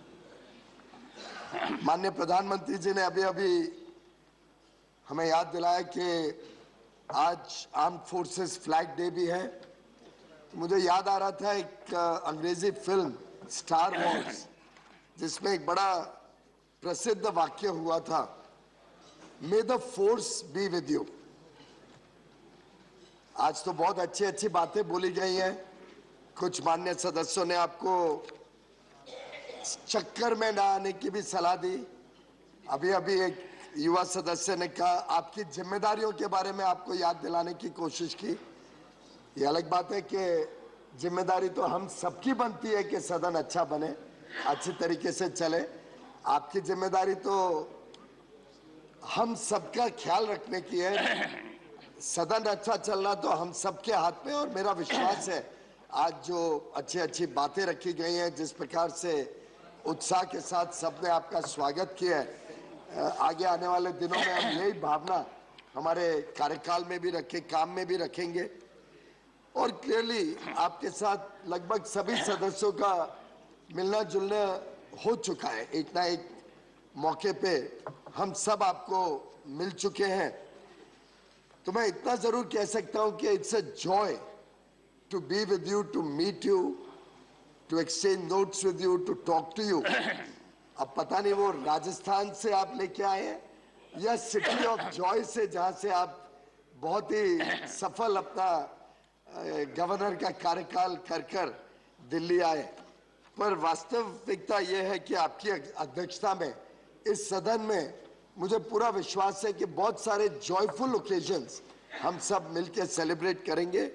माननीय प्रधानमंत्री जी ने अभी अभी हमें याद दिलाया कि आज आर्म्ड फोर्सेस फ्लैग डे भी है। तो मुझे याद आ रहा था एक अंग्रेजी फिल्म स्टार वॉर्स, जिसमें एक बड़ा प्रसिद्ध वाक्य हुआ था, मे the force B with you. आज तो बहुत अच्छी अच्छी बातें बोली गई हैं। कुछ माननीय सदस्यों ने आपको चक्कर में ना आने की भी सलाह दी। अभी अभी एक युवा सदस्य ने कहा आपकी जिम्मेदारियों के बारे में आपको याद दिलाने की कोशिश की। ये अलग बात है कि जिम्मेदारी तो हम सबकी बनती है कि सदन अच्छा बने, अच्छी तरीके से चले। आपकी जिम्मेदारी तो हम सबका ख्याल रखने की है। सदन अच्छा चलना तो हम सबके हाथ में, और मेरा विश्वास है आज जो अच्छी अच्छी बातें रखी गई हैं, जिस प्रकार से उत्साह के साथ सबने आपका स्वागत किया है, आगे आने वाले दिनों में हम यही भावना हमारे कार्यकाल में भी रखें, काम में भी रखेंगे। और क्लियरली आपके साथ लगभग सभी सदस्यों का मिलना जुलना हो चुका है। एक ना एक मौके पे हम सब आपको मिल चुके हैं। तो मैं इतना जरूर कह सकता हूं कि it's a joy to be with you, to meet you, to exchange notes with you, to talk to you. अब पता नहीं वो राजस्थान से आप लेके आए हैं या सिटी ऑफ जॉय से, जहां से आप बहुत ही सफल अपना गवर्नर का कार्यकाल कर दिल्ली आए। पर वास्तविकता यह है कि आपकी अध्यक्षता में इस सदन में मुझे पूरा विश्वास है कि बहुत सारे जॉयफुल ओकेजन्स हम सब मिलकर सेलिब्रेट करेंगे।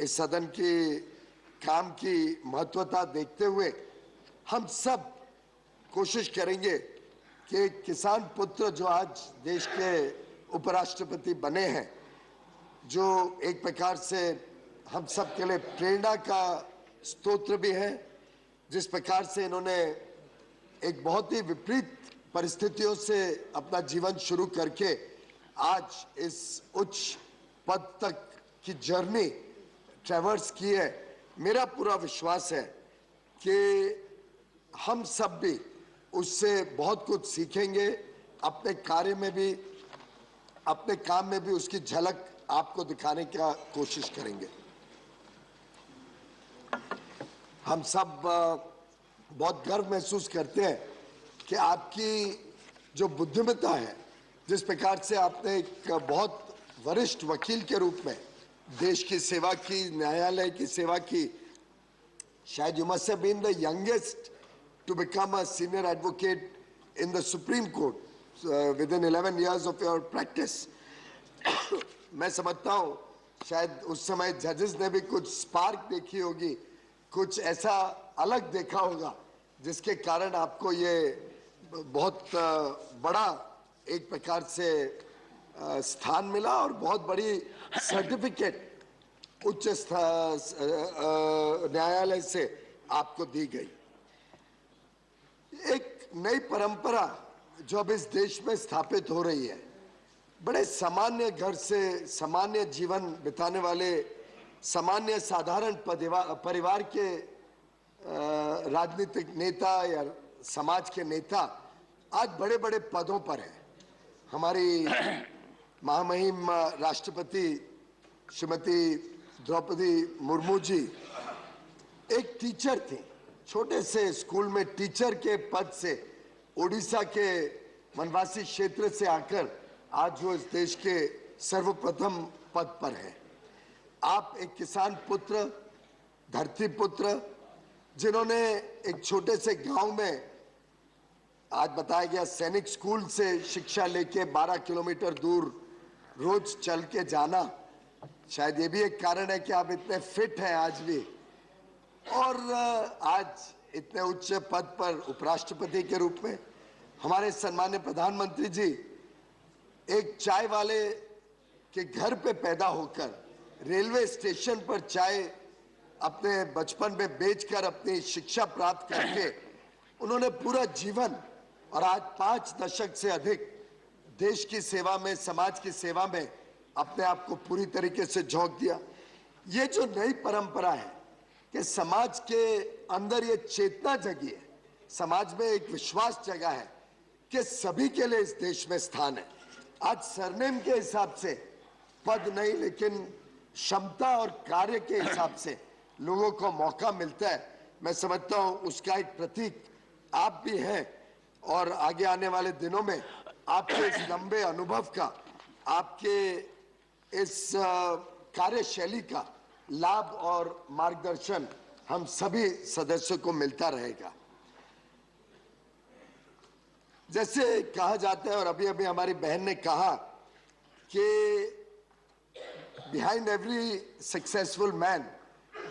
इस सदन की काम की महत्वता देखते हुए हम सब कोशिश करेंगे कि किसान पुत्र जो आज देश के उपराष्ट्रपति बने हैं, जो एक प्रकार से हम सब के लिए प्रेरणा का स्तोत्र भी है, जिस प्रकार से इन्होंने एक बहुत ही विपरीत परिस्थितियों से अपना जीवन शुरू करके आज इस उच्च पद तक की जर्नी ट्रैवर्स की है। मेरा पूरा विश्वास है कि हम सब भी उससे बहुत कुछ सीखेंगे, अपने कार्य में भी, अपने काम में भी उसकी झलक आपको दिखाने की कोशिश करेंगे। हम सब बहुत गर्व महसूस करते हैं कि आपकी जो बुद्धिमत्ता है, जिस प्रकार से आपने एक बहुत वरिष्ठ वकील के रूप में देश की सेवा की, न्यायालय की सेवा की, शायद you must have been the youngest to become a senior advocate in the Supreme Court within 11 years of your practice. मैं समझता हूँ शायद उस समय जजेस ने भी कुछ स्पार्क देखी होगी, कुछ ऐसा अलग देखा होगा जिसके कारण आपको ये बहुत बड़ा एक प्रकार से स्थान मिला और बहुत बड़ी सर्टिफिकेट उच्च न्यायालय से आपको दी गई। एक नई परंपरा जो अब इस देश में स्थापित हो रही है, बड़े सामान्य घर से सामान्य जीवन बिताने वाले सामान्य साधारण परिवार के राजनीतिक नेता या समाज के नेता आज बड़े बड़े पदों पर हैं। हमारी महामहिम राष्ट्रपति श्रीमती द्रौपदी मुर्मू जी एक टीचर थी, छोटे से स्कूल में टीचर के पद से ओडिशा के वनवासी क्षेत्र से आकर आज वो इस देश के सर्वप्रथम पद पर है। आप एक किसान पुत्र, धरती पुत्र, जिन्होंने एक छोटे से गांव में आज बताया गया सैनिक स्कूल से शिक्षा लेके 12 किलोमीटर दूर रोज चल के जाना, शायद ये भी एक कारण है कि आप इतने फिट हैं आज भी, और आज इतने उच्च पद पर उपराष्ट्रपति के रूप में। हमारे सम्माननीय प्रधानमंत्री जी एक चाय वाले के घर पे पैदा होकर रेलवे स्टेशन पर चाय अपने बचपन में बेचकर अपनी शिक्षा प्राप्त करके उन्होंने पूरा जीवन और आज 5 दशक से अधिक देश की सेवा में, समाज की सेवा में अपने आप को पूरी तरीके से झोंक दिया। ये जो नई परंपरा है कि समाज के अंदर ये चेतना जगी है, समाज में एक विश्वास जगा है कि सभी के लिए इस देश में स्थान है। आज सरनेम के हिसाब से पद नहीं, लेकिन क्षमता और कार्य के हिसाब से लोगों को मौका मिलता है। मैं समझता हूं उसका एक प्रतीक आप भी हैं और आगे आने वाले दिनों में आपके इस लंबे अनुभव का, आपके इस कार्यशैली का लाभ और मार्गदर्शन हम सभी सदस्यों को मिलता रहेगा। जैसे कहा जाता है और अभी अभी हमारी बहन ने कहा कि behind every successful man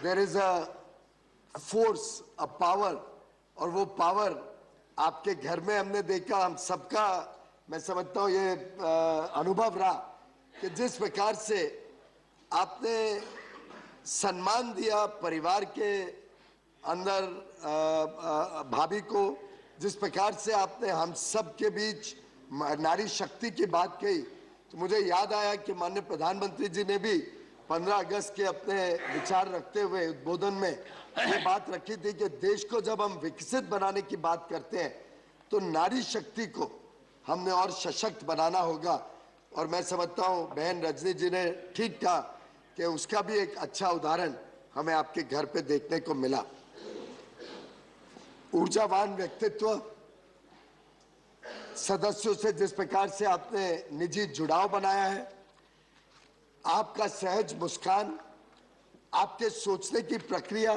there is a force, a power, और वो पावर आपके घर में हमने देखा, हम सबका मैं समझता हूँ ये अनुभव रहा कि जिस प्रकार से आपने सम्मान दिया परिवार के अंदर भाभी को, जिस प्रकार से आपने हम सब के बीच नारी शक्ति की बात कही, तो मुझे याद आया कि माननीय प्रधानमंत्री जी ने भी 15 अगस्त के अपने विचार रखते हुए उद्बोधन में ये बात रखी थी कि देश को जब हम विकसित बनाने की बात करते हैं तो नारी शक्ति को हमने और सशक्त बनाना होगा। और मैं समझता हूं बहन रजनी जी ने ठीक कहा कि उसका भी एक अच्छा उदाहरण हमें आपके घर पे देखने को मिला। ऊर्जावान व्यक्तित्व, सदस्यों से जिस प्रकार से आपने निजी जुड़ाव बनाया है, आपका सहज मुस्कान, आपके सोचने की प्रक्रिया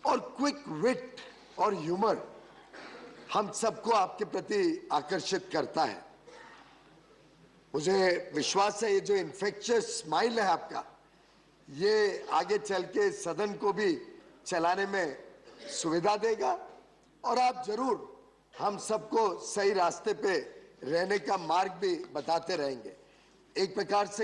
और क्विक विट और ह्यूमर हम सबको आपके प्रति आकर्षित करता है। मुझे विश्वास है ये जो इन्फेक्शियस स्माइल है आपका, ये आगे चल के सदन को भी चलाने में सुविधा देगा और आप जरूर हम सबको सही रास्ते पे रहने का मार्ग भी बताते रहेंगे। एक प्रकार से